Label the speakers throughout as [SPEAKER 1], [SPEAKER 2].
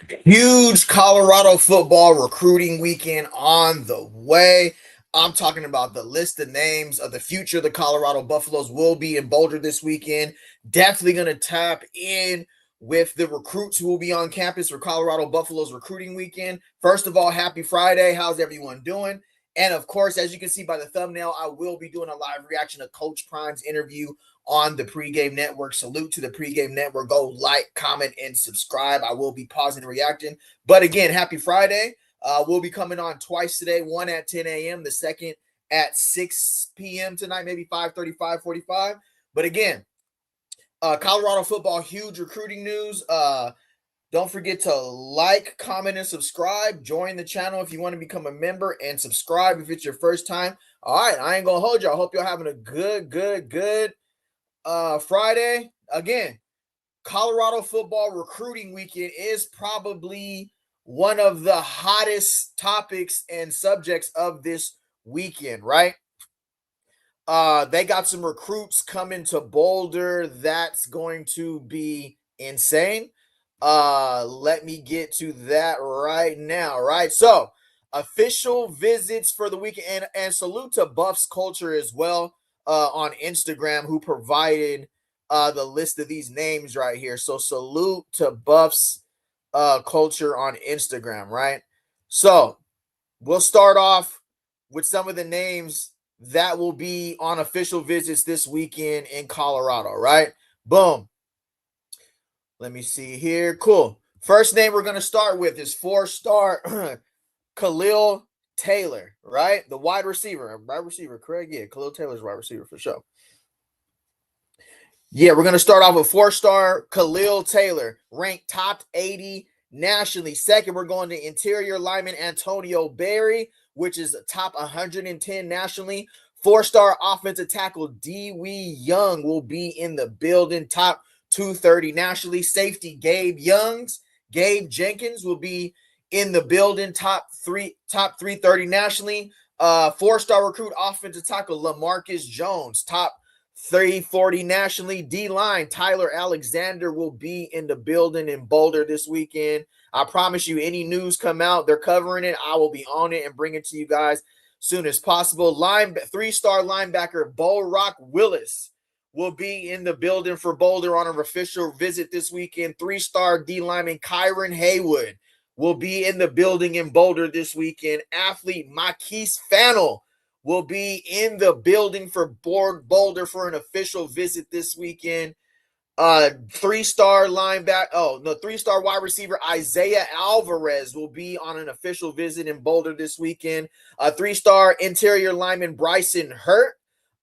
[SPEAKER 1] Huge Colorado football recruiting weekend on the way. I'm talking about the list of names of the future. The Colorado Buffaloes will be in Boulder this weekend. Definitely going to tap in with the recruits who will be on campus for Colorado Buffaloes recruiting weekend. First of all, happy Friday. How's everyone doing? And of course, as you can see by the thumbnail, I will be doing a live reaction to Coach Prime's interview on the Pregame Network. Salute to the Pregame Network. Go like, comment, and subscribe. I will be pausing and reacting. But again, happy Friday. We'll be coming on twice today, one at 10 a.m., the second at 6 p.m. tonight, maybe 5:30, 5:45. But again, Colorado football, huge recruiting news. Don't forget to like, comment, and subscribe. Join the channel if you want to become a member, and subscribe if it's your first time. All right, I ain't going to hold you. I hope y'all having a good Friday. Again, Colorado football recruiting weekend is probably one of the hottest topics and subjects of this weekend, right? They got some recruits coming to Boulder. That's going to be insane. Let me get to that right now, right? So, official visits for the weekend, and salute to Buffs Culture as well on Instagram, who provided the list of these names right here. So, salute to Buffs Culture on Instagram, right? So, we'll start off with some of the names that will be on official visits this weekend in Colorado, right? Boom. Let me see here. Cool. First name we're going to start with is 4-star Khalil Taylor, right? The wide receiver. Wide receiver, correct? Yeah, Khalil Taylor's wide receiver for sure. Yeah, we're going to start off with 4-star Khalil Taylor, ranked top 80 nationally. Second, we're going to interior lineman Antonio Berry, which is top 110 nationally. 4-star offensive tackle Dewey Young will be in the building, top 230 nationally. Safety Gabe Jenkins will be in the building, top 330 nationally. 4-star recruit offensive tackle LaMarcus Jones, top 340 nationally. D-line Tyler Alexander will be in the building in Boulder this weekend. I promise you, any news come out, they're covering it, I will be on it and bring it to you guys soon as possible. 3-star linebacker Bo Rock Willis will be in the building for Boulder on an official visit this weekend. 3-star D lineman Kyron Haywood will be in the building in Boulder this weekend. Athlete Marquise Fannell will be in the building for Boulder for an official visit this weekend. 3-star linebacker, 3-star wide receiver Isaiah Alvarez will be on an official visit in Boulder this weekend. 3-star interior lineman Bryson Hurt.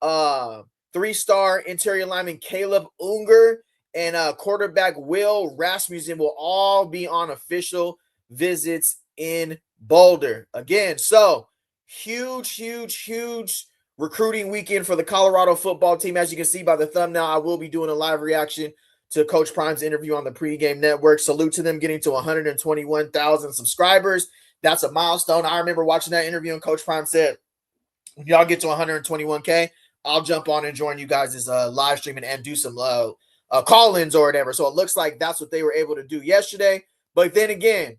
[SPEAKER 1] 3-star interior lineman Caleb Unger, and quarterback Will Rasmussen will all be on official visits in Boulder. Again, so huge recruiting weekend for the Colorado football team. As you can see by the thumbnail, I will be doing a live reaction to Coach Prime's interview on the Pregame Network. Salute to them getting to 121,000 subscribers. That's a milestone. I remember watching that interview, and Coach Prime said, when y'all get to 121K, I'll jump on and join you guys' live streaming and do some call-ins or whatever. So it looks like that's what they were able to do yesterday. But then again,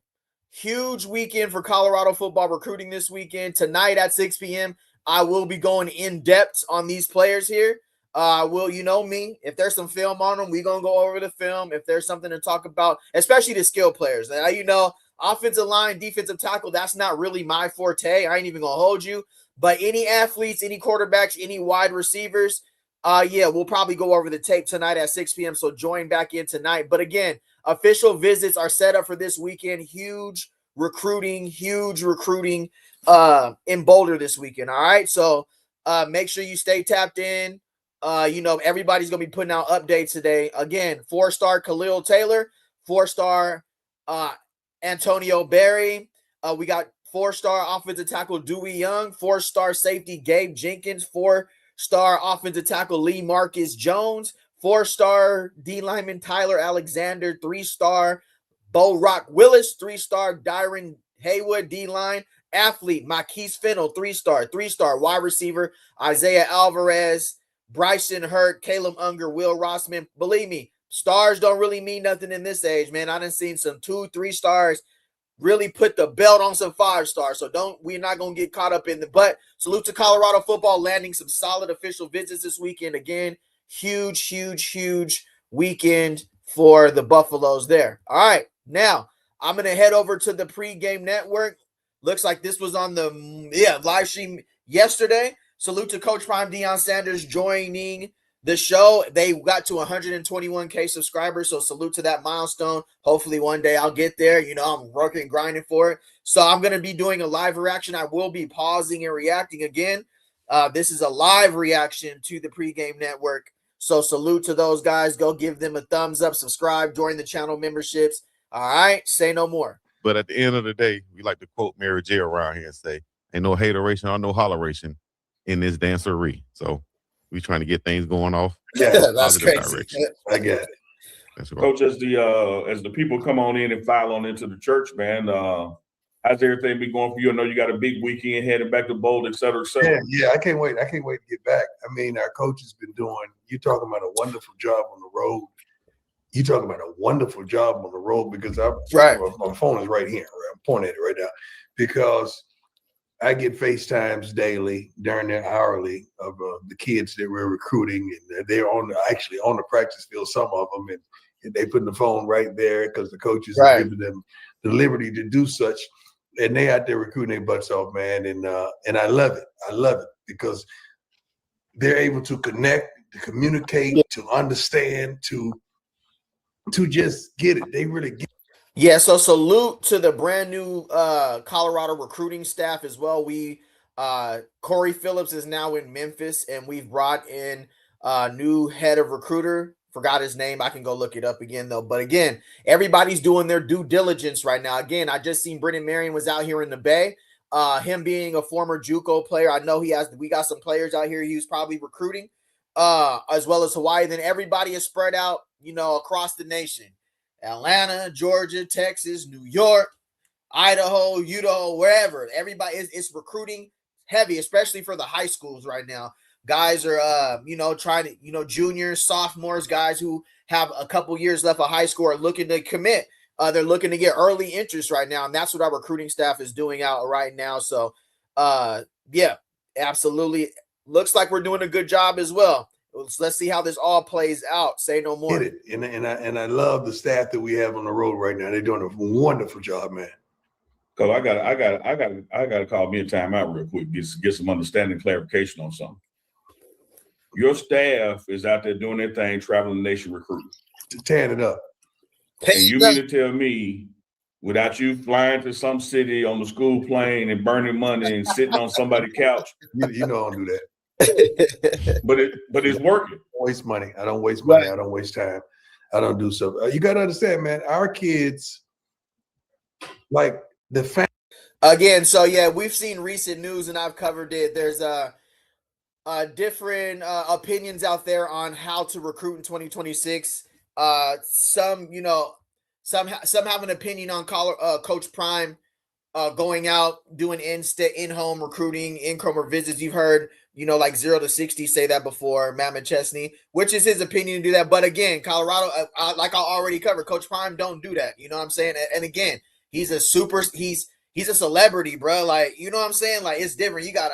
[SPEAKER 1] huge weekend for Colorado football recruiting this weekend. Tonight at 6 p.m., I will be going in depth on these players here. You know me, if there's some film on them, we're going to go over the film. If there's something to talk about, especially the skill players. Now, you know, offensive line, defensive tackle, that's not really my forte. I ain't even going to hold you. But any athletes, any quarterbacks, any wide receivers, we'll probably go over the tape tonight at 6 p.m. So join back in tonight. But again, official visits are set up for this weekend. Huge recruiting in Boulder this weekend. All right. So make sure you stay tapped in. Everybody's going to be putting out updates today. Again, 4-star Khalil Taylor, 4-star Antonio Berry. We got 4-star offensive tackle Dewey Young, 4-star safety Gabe Jenkins, 4-star offensive tackle Lee Marcus Jones, 4-star D lineman Tyler Alexander, 3-star Bo Rock Willis, 3-star Dyron Haywood D line, athlete Marquise Fennell, 3-star wide receiver Isaiah Alvarez, Bryson Hurt, Caleb Unger, Will Rossman. Believe me, stars don't really mean nothing in this age, man. I done seen some 2-3 stars really put the belt on some 5 stars. So we're not going to get caught up in the, but salute to Colorado football landing some solid official visits this weekend. Again, huge weekend for the Buffaloes there. All right, now I'm going to head over to the pregame network. Looks like this was on the live stream yesterday. Salute to Coach Prime Deion Sanders joining the show. They got to 121K subscribers, so salute to that milestone. Hopefully one day I'll get there. You know, I'm working and grinding for it. So I'm going to be doing a live reaction. I will be pausing and reacting again. This is a live reaction to the pregame network. So salute to those guys. Go give them a thumbs up, subscribe, join the channel memberships. All right, say no more.
[SPEAKER 2] But at the end of the day, we like to quote Mary J around here and say, ain't no hateration or no holleration in this dancery. So we trying to get things going off.
[SPEAKER 1] Yeah, that's crazy.
[SPEAKER 3] Direction. I get it.
[SPEAKER 2] That's right.
[SPEAKER 3] Coach, as the people come on in and file on into the church, man, how's everything been going for you? I know you got a big weekend heading back to Boulder, et cetera, et cetera.
[SPEAKER 4] Yeah, I can't wait. I can't wait to get back. I mean, our coach has been doing, you're talking about a wonderful job on the road. You're talking about a wonderful job on the road because my phone is right here. Right? I'm pointing at it right now because I get FaceTimes daily during their hourly of the kids that we're recruiting, and they're actually on the practice field, some of them, and they putting the phone right there because the coaches are giving them the liberty to do such, and they out there recruiting their butts off, man, and I love it. I love it because they're able to connect, to communicate, to understand, to just get it. They really get it.
[SPEAKER 1] Yeah, so salute to the brand new Colorado recruiting staff as well. Corey Phillips is now in Memphis, and we've brought in a new head of recruiter. Forgot his name. I can go look it up again, though. But again, everybody's doing their due diligence right now. Again, I just seen Brendan Marion was out here in the Bay. Him being a former JUCO player, I know we got some players out here he was probably recruiting, as well as Hawaii. Then everybody is spread out, across the nation. Atlanta, Georgia, Texas, New York, Idaho, Utah, wherever. Everybody is recruiting heavy, especially for the high schools right now. Guys are, trying to, juniors, sophomores, guys who have a couple years left of high school are looking to commit. They're looking to get early interest right now, and that's what our recruiting staff is doing out right now. So, yeah, absolutely. Looks like we're doing a good job as well. Let's see how this all plays out. Say no more.
[SPEAKER 4] Get it. And I love the staff that we have on the road right now. They're doing a wonderful job, man.
[SPEAKER 3] Cause I got to call me a timeout real quick. Get some understanding, clarification on something. Your staff is out there doing their thing, traveling the nation recruiting,
[SPEAKER 4] tearing it up.
[SPEAKER 3] And you mean to tell me, without you flying to some city on the school plane and burning money and sitting on somebody's couch,
[SPEAKER 4] you know I don't do that.
[SPEAKER 3] but it's working.
[SPEAKER 4] I don't waste money. I don't waste money. I don't waste time. I don't do so. You got to understand, man, our kids, like the family.
[SPEAKER 1] Again, so yeah, we've seen recent news and I've covered it. There's different opinions out there on how to recruit in 2026. Some have an opinion on Coach Prime going out, doing in-home recruiting, in-home visits. You've heard, like 0 to 60 say that before, Matt McChesney, which is his opinion to do that. But again, Colorado, like I already covered, Coach Prime don't do that. You know what I'm saying? And again, he's a celebrity, bro. Like, you know what I'm saying? Like, it's different. You got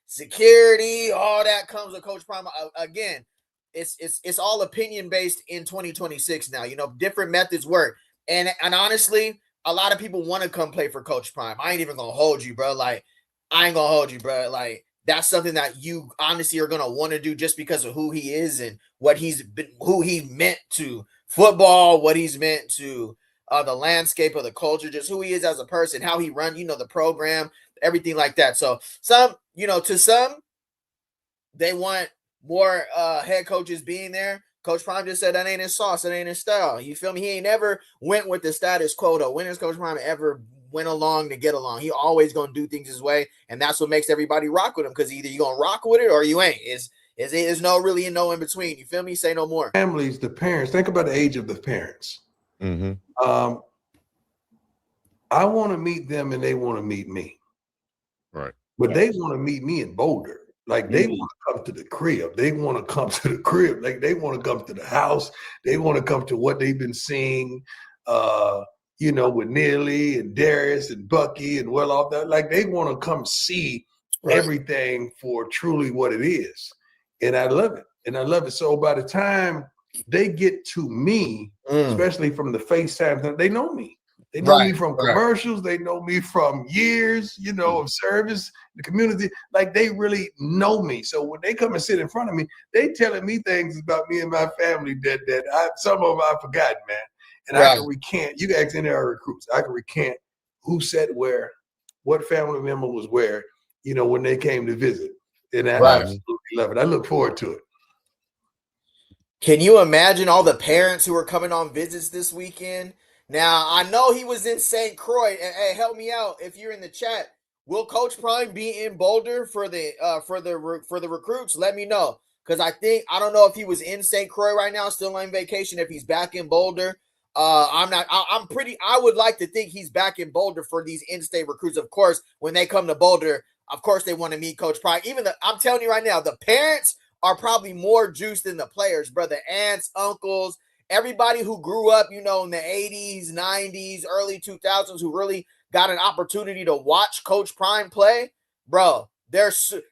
[SPEAKER 1] security, all that comes with Coach Prime. Again, it's all opinion based in 2026 now. Different methods work. And honestly, a lot of people want to come play for Coach Prime. I ain't even gonna hold you, bro. Like, I ain't gonna hold you, bro. Like, that's something that you honestly are gonna want to do just because of who he is and who he meant to football, what he's meant to the landscape of the culture, just who he is as a person, how he run, the program, everything like that. So to some, they want more head coaches being there. Coach Prime just said that ain't his sauce, that ain't his style. You feel me? He ain't never went with the status quo though. When has Coach Prime ever went along to get along? He always gonna do things his way, and that's what makes everybody rock with him, because either you gonna rock with it or you ain't. There's no in between. You feel me? Say no more.
[SPEAKER 4] Families, the parents, think about the age of the parents.
[SPEAKER 2] Mm-hmm.
[SPEAKER 4] I want to meet them and they want to meet me.
[SPEAKER 2] Right.
[SPEAKER 4] But they want to meet me in Boulder. Like they want to come to the crib. They want to come to the crib. Like they want to come to the house. They want to come to what they've been seeing, with Neely and Darius and Bucky and well off that. Like they want to come see everything for truly what it is. And I love it. And I love it. So by the time they get to me, especially from the FaceTime, they know me. They know me from commercials. They know me from years, of service, the community. Like they really know me. So when they come and sit in front of me, they telling me things about me and my family that some of them I've forgotten, man. And I can recant. You guys in our recruits. I can recant who sat where, what family member was where, when they came to visit. And I absolutely love it. I look forward to it.
[SPEAKER 1] Can you imagine all the parents who are coming on visits this weekend? Now, I know he was in St. Croix, and hey, help me out if you're in the chat. Will Coach Prime be in Boulder for the recruits? Let me know, because I don't know if he was in St. Croix right now, still on vacation. If he's back in Boulder, I would like to think he's back in Boulder for these in-state recruits. Of course, when they come to Boulder, of course they want to meet Coach Prime. I'm telling you right now, the parents are probably more juiced than the players, bro. The aunts, uncles. Everybody who grew up, in the 80s, 90s, early 2000s, who really got an opportunity to watch Coach Prime play, bro, this is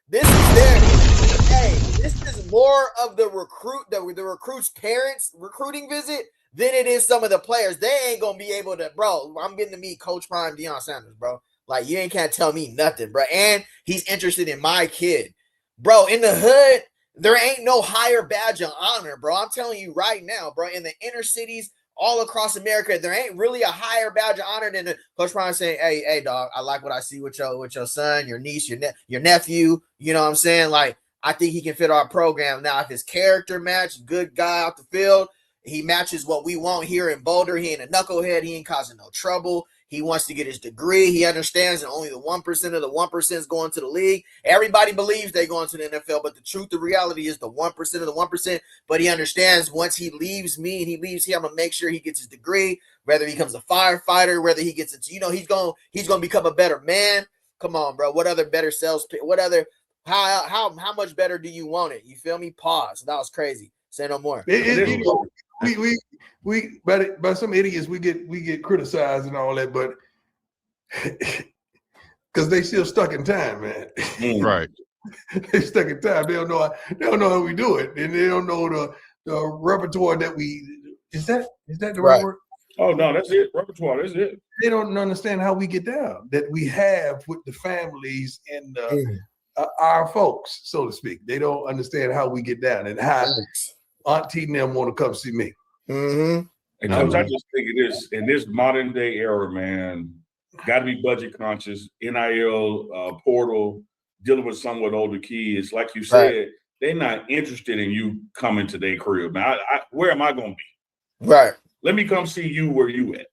[SPEAKER 1] more of the recruit's parents' recruiting visit than it is some of the players. They ain't going to be able to, bro, I'm getting to meet Coach Prime, Deion Sanders, bro. Like, you can't tell me nothing, bro. And he's interested in my kid. Bro, in the hood, there ain't no higher badge of honor, bro. I'm telling you right now, bro. In the inner cities all across America, there ain't really a higher badge of honor than Coach Prime saying, hey, dog, I like what I see with your son, your niece, your nephew. You know what I'm saying? Like, I think he can fit our program. Now, if his character match, good guy off the field, he matches what we want here in Boulder. He ain't a knucklehead. He ain't causing no trouble. He wants to get his degree. He understands that only the 1% of the 1% is going to the league. Everybody believes they're going to the NFL, but the truth, the reality is the 1% of the 1%. But he understands once he leaves me and he leaves here, I'm going to make sure he gets his degree, whether he becomes a firefighter, whether he gets into, he's going to become a better man. Come on, bro. What other better sales? What other, how much better do you want it? You feel me? Pause. That was crazy. Say no more.
[SPEAKER 4] We by some idiots we get criticized and all that, but because they still stuck in time, man.
[SPEAKER 2] Right.
[SPEAKER 4] They stuck in time. They don't know how we do it, and they don't know the repertoire that we is that the right word?
[SPEAKER 3] Oh no, that's it. Repertoire, that's it.
[SPEAKER 4] They don't understand how we get down that we have with the families and our folks, so to speak. They don't understand how we get down and how Auntie and them want to come see me.
[SPEAKER 3] And Coach, I just think it is in this modern day era, man. Got to be budget conscious. NIL portal, dealing with somewhat older kids, like you said, they're not interested in you coming to their crib. Man, where am I going to be?
[SPEAKER 1] Right.
[SPEAKER 3] Let me come see you where you at.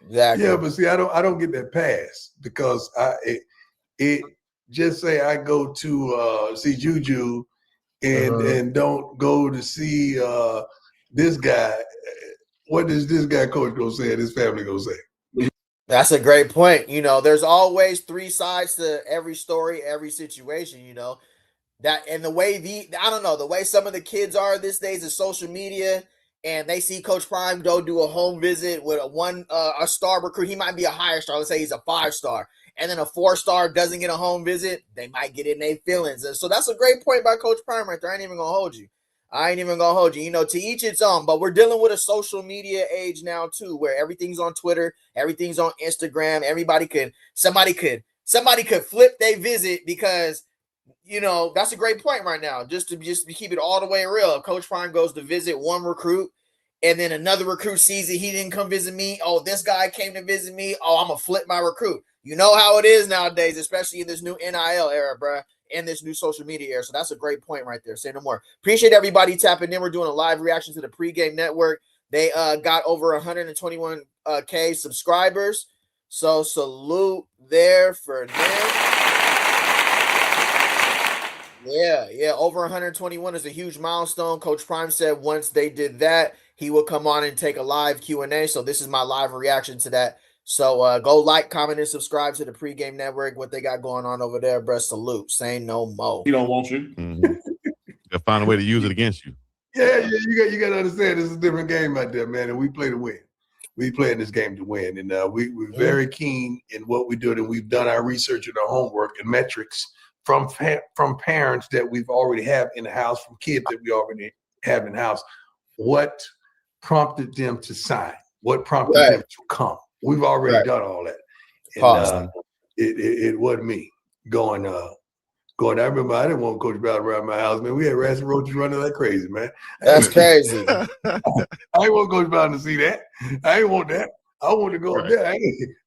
[SPEAKER 1] Exactly.
[SPEAKER 4] Yeah, but see, I don't get that pass because it just say I go to see Juju and don't go to see this guy. What is this guy coach gonna say? His family gonna say?
[SPEAKER 1] That's a great point. There's always three sides to every story, every situation. That and the way the way some of the kids are these days is social media, and they see Coach Prime go do a home visit with a star recruit. He might be a higher star. Let's say he's a 5-star. And then a 4-star doesn't get a home visit, they might get in their feelings. And so that's a great point by Coach Prime right there. I ain't even going to hold you. To each its own. But we're dealing with a social media age now, too, where everything's on Twitter, everything's on Instagram. Somebody could flip their visit because, that's a great point right now. Just to keep it all the way real. Coach Prime goes to visit one recruit, and then another recruit sees that he didn't come visit me. Oh, this guy came to visit me. Oh, I'm going to flip my recruit. You know how it is nowadays, especially in this new NIL era, bro, and this new social media era. So that's a great point right there. Say no more. Appreciate everybody tapping in. We're doing a live reaction to the pregame network. They got over 121K subscribers. So salute there for them. Yeah. Over 121 is a huge milestone. Coach Prime said once they did that, he would come on and take a live Q&A. So this is my live reaction to that So go like, comment, and subscribe to the Pregame Network. What they got going on over there, bro. Salute. Sayy Noo Mooree.
[SPEAKER 3] He don't want you.
[SPEAKER 2] Mm-hmm. They'll find a way to use it against you.
[SPEAKER 4] Yeah, you got to understand this is a different game out there, man, and we play to win. We play in this game to win, and we're very keen in what we do, and we've done our research and our homework and metrics from parents that we've already have in the house, from kids that we already have in the house. What prompted them to sign? What prompted them to come? We've already done all that. And it wasn't me going. I remember I didn't want Coach Brown around my house, man. We had rats and roaches running like crazy, man.
[SPEAKER 1] That's crazy.
[SPEAKER 4] I ain't want Coach Brown to see that. I ain't want that. I want to go up there.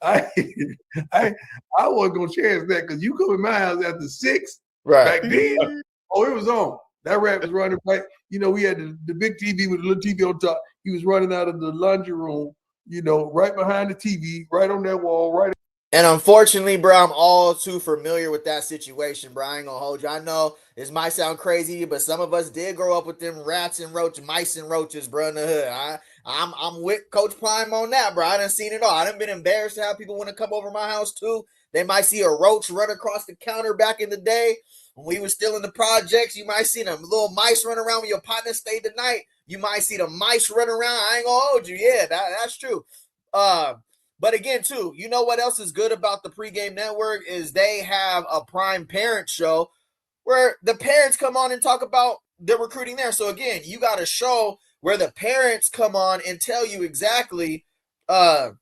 [SPEAKER 4] I wasn't gonna chance that because you come in my house after 6 back then. Oh, it was on. That rat was running right. You know, we had the big TV with the little TV on top. He was running out of the laundry room, you know, right behind the TV, right on that wall, right.
[SPEAKER 1] And unfortunately, bro, I'm all too familiar with that situation, bro. I ain't gonna hold you. I know this might sound crazy, but some of us did grow up with them rats and roaches, mice and roaches, bro, in the hood. I'm with Coach Prime on that, bro. I done seen it all. I done been embarrassed to have people want to come over my house too. They might see a roach run across the counter back in the day when we was still in the projects. You might see them little mice run around when your partner stayed the night. You might see the mice run around. I ain't gonna hold you. Yeah, that's true. But again, too, you know what else is good about the Pregame Network is they have a Prime Parent show where the parents come on and talk about the recruiting there. So again, you got a show where the parents come on and tell you exactly how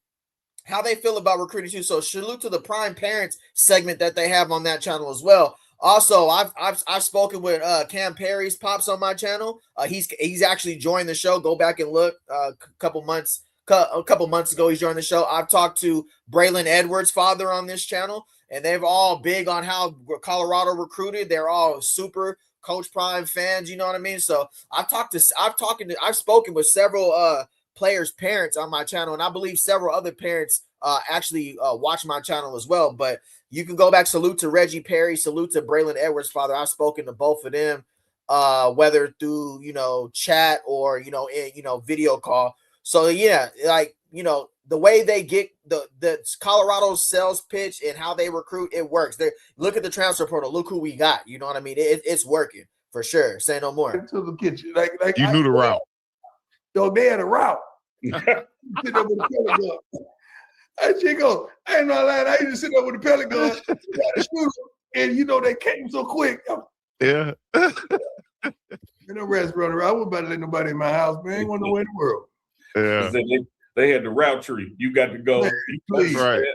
[SPEAKER 1] they feel about recruiting too. So salute to the Prime Parents segment that they have on that channel as well. Also, I've spoken with Cam Perry's pops on my channel. He's actually joined the show. Go back and look. A couple months ago, he's joined the show. I've talked to Braylon Edwards' father on this channel, and they've all big on how Colorado recruited. They're all super Coach Prime fans. You know what I mean? So I've spoken with several players' parents on my channel, and I believe several other parents actually watch my channel as well. But you can go back. Salute to Reggie Perry. Salute to Braylon Edwards' father. I've spoken to both of them, whether through chat or video call. So yeah, like the way they get the Colorado sales pitch and how they recruit, it works. They look at the transfer portal. Look who we got. You know what I mean? It's working for sure. Say no more.
[SPEAKER 4] To the kitchen, like
[SPEAKER 2] you knew the route.
[SPEAKER 4] Yo, they had a route. I ain't no lie. I used to sit up with the pellet gun, and they came so quick.
[SPEAKER 2] Yeah.
[SPEAKER 4] No rats running around. I wasn't about to let nobody in my house, man. I ain't want nowhere in the world.
[SPEAKER 2] Yeah.
[SPEAKER 3] They had the route tree. You got to go.
[SPEAKER 4] Please,
[SPEAKER 2] right.
[SPEAKER 4] Man.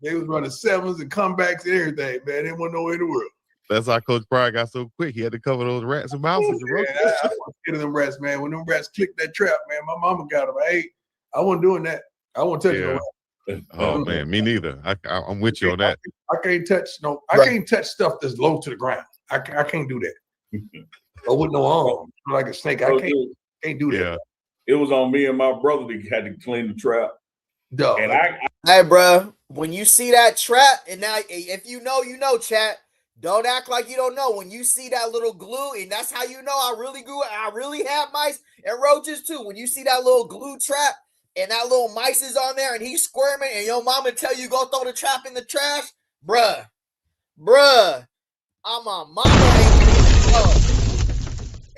[SPEAKER 4] They was running 7s and comebacks and everything, man. They didn't want nowhere in the world.
[SPEAKER 2] That's how Coach Pride got so quick. He had to cover those rats and mouses.
[SPEAKER 4] Man, I wasn't scared of them rats, man. When them rats clicked that trap, man, my mama got them. I wasn't doing that. I won't touch no rat.
[SPEAKER 2] Oh man, me neither. I'm with you on that.
[SPEAKER 4] I can't touch can't touch stuff that's low to the ground. I can't do that. Or with no arm, like a snake. I can't do that.
[SPEAKER 2] Yeah.
[SPEAKER 3] It was on me and my brother that had to clean the trap.
[SPEAKER 4] Duh.
[SPEAKER 3] And
[SPEAKER 1] hey, bro, when you see that trap, and now if you know, chat, don't act like you don't know. When you see that little glue, and that's how you know I really have mice and roaches too. When you see that little glue trap and that little mice is on there and he's squirming and your mama tell you go throw the trap in the trash, bruh, I'm a mama.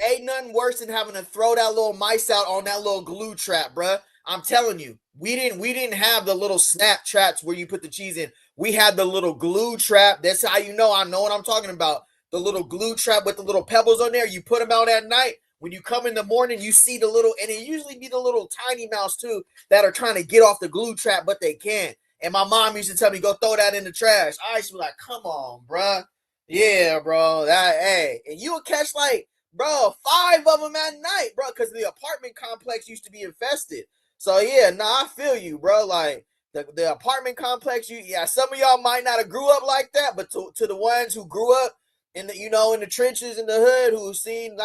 [SPEAKER 1] Ain't nothing worse than having to throw that little mice out on that little glue trap, bruh. I'm telling you, we didn't have the little snap traps where you put the cheese in. We had the little glue trap. That's how you know. I know what I'm talking about. The little glue trap with the little pebbles on there. You put them out at night. When you come in the morning, you see the little, and it usually be the little tiny mouse too that are trying to get off the glue trap, but they can't. And my mom used to tell me, go throw that in the trash. I used to be like, come on, bruh. Yeah, bro. And you would catch like, bro, 5 of them at night, bro, because the apartment complex used to be infested. So yeah, I feel you, bro. Like the apartment complex, some of y'all might not have grew up like that, but to the ones who grew up in the in the trenches in the hood who seen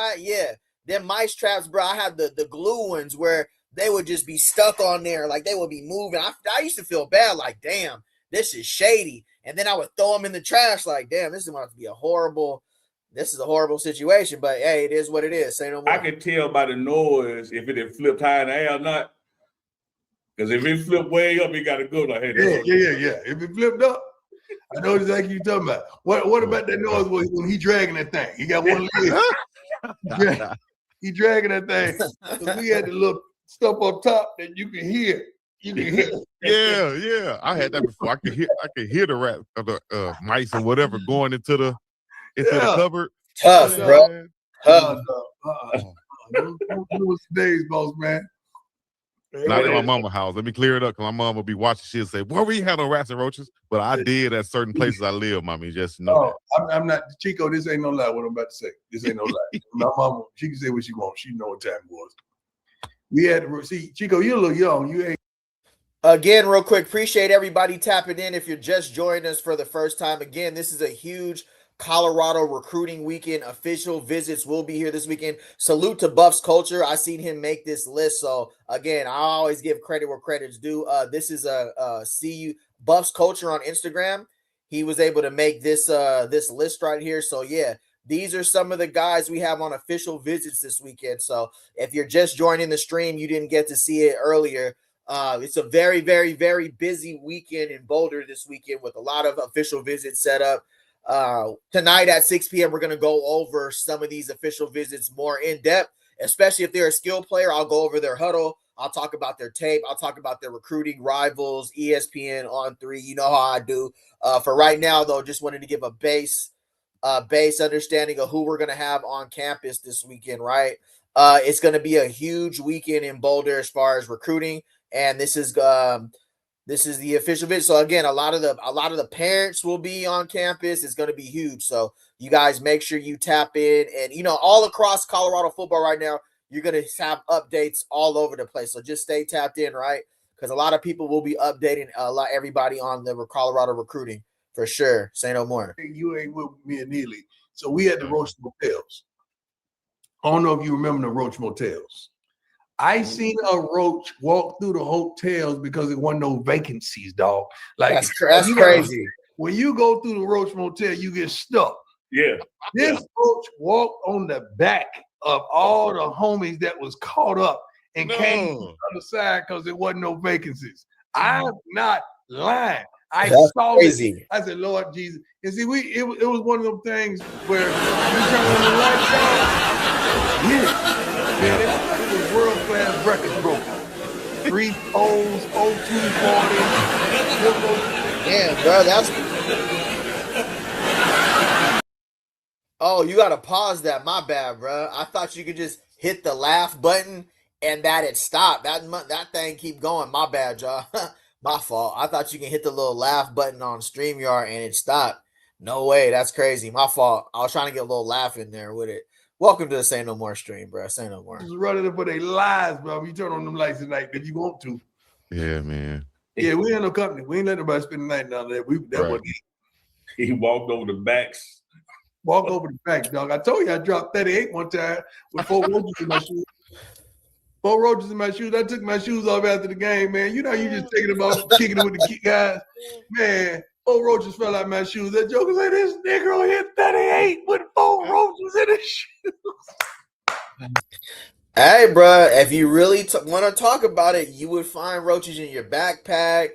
[SPEAKER 1] them mice traps, bro. I had the glue ones where they would just be stuck on there, like they would be moving. I used to feel bad, like damn, this is shady, and then I would throw them in the trash, like damn, this is about to be a horrible situation, but hey, it is what it is. Say no more.
[SPEAKER 3] I could tell by the noise if it had flipped high in the air or not. Because if it flip way up, it got to go like, hey,
[SPEAKER 4] yeah. If it flipped up, I know exactly what you're talking about. What about that noise when he dragging that thing? He got one leg. He dragging that thing. So we had the little stuff on top that you can hear.
[SPEAKER 2] Yeah. I had that before. I could hear the rat of the mice or whatever going into the cupboard.
[SPEAKER 1] Tough, bro. Tough.
[SPEAKER 4] Those days, boss man.
[SPEAKER 2] Not at my mama's house. Let me clear it up because my mom will be watching. She'll say, "Well, we had no rats and roaches," but I did at certain places I live. Mommy, just know that.
[SPEAKER 4] I'm not Chico. This ain't no lie. What I'm about to say. This ain't no lie. My mama, she can say what she wants. She know what time it was. We had to see Chico. You're a little young. You ain't.
[SPEAKER 1] Again, real quick, appreciate everybody tapping in. If you're just joining us for the first time, again, this is a huge Colorado recruiting weekend. Official visits will be here this weekend. Salute to Buffs Culture. I seen him make this list. So again, I always give credit where credit's due. This is a CU Buffs Culture on Instagram. He was able to make this this list right here. So yeah, these are some of the guys we have on official visits this weekend. So if you're just joining the stream, you didn't get to see it earlier. It's a very, very, very busy weekend in Boulder this weekend with a lot of official visits set up. Tonight at 6 p.m., we're going to go over some of these official visits more in depth, especially if they're a skill player. I'll go over their huddle. I'll talk about their tape. I'll talk about their recruiting rivals, ESPN on 3. You know how I do. For right now, though, just wanted to give a base understanding of who we're going to have on campus this weekend, right? It's going to be a huge weekend in Boulder as far as recruiting. And this is the official visit. So again, a lot of the parents will be on campus. It's going to be huge. So you guys make sure you tap in, and all across Colorado football right now, you're going to have updates all over the place. So just stay tapped in, right? Because a lot of people will be updating everybody on the Colorado recruiting for sure. Say no more.
[SPEAKER 4] You ain't with me and Neely. So we had the Roach Motels. I don't know if you remember the Roach Motels. I seen a roach walk through the hotels because there wasn't no vacancies, dog. Like
[SPEAKER 1] that's crazy.
[SPEAKER 4] When you go through the Roach Motel, you get stuck.
[SPEAKER 3] Yeah.
[SPEAKER 4] This roach walked on the back of all the homies that was caught up and came to the other side because there wasn't no vacancies. I'm not lying. I saw crazy. I said, Lord Jesus. And see, it was one of them things where you turn on the lights down. Yeah. It was world-class record broken. 3 poles, 0240.
[SPEAKER 1] Damn, bro, that's. Oh, you gotta pause that. My bad, bro. I thought you could just hit the laugh button and that it stopped. That thing keep going. My bad, y'all. My fault. I thought you can hit the little laugh button on StreamYard and it stopped. No way. That's crazy. My fault. I was trying to get a little laugh in there with it. Welcome to the Sayy Noo Mooree stream, bro. Say no more.
[SPEAKER 4] Just running up for their lives, bro. You turn on them lights at night if you want to.
[SPEAKER 2] Yeah, man.
[SPEAKER 4] Yeah, we ain't no company. We ain't let nobody spend the night down there.
[SPEAKER 3] He walked over the backs.
[SPEAKER 4] Walk over the backs, dog. I told you I dropped 38 one time with 4 roaches in my shoes. 4 roaches in my shoes. I took my shoes off after the game, man. You just taking them off, kicking it with the guys. Man, 4 roaches fell out my shoes. That joker said, this nigga hit 38 with 4 roaches in his shoes.
[SPEAKER 1] Hey, bro, if you really want to talk about it, you would find roaches in your backpack.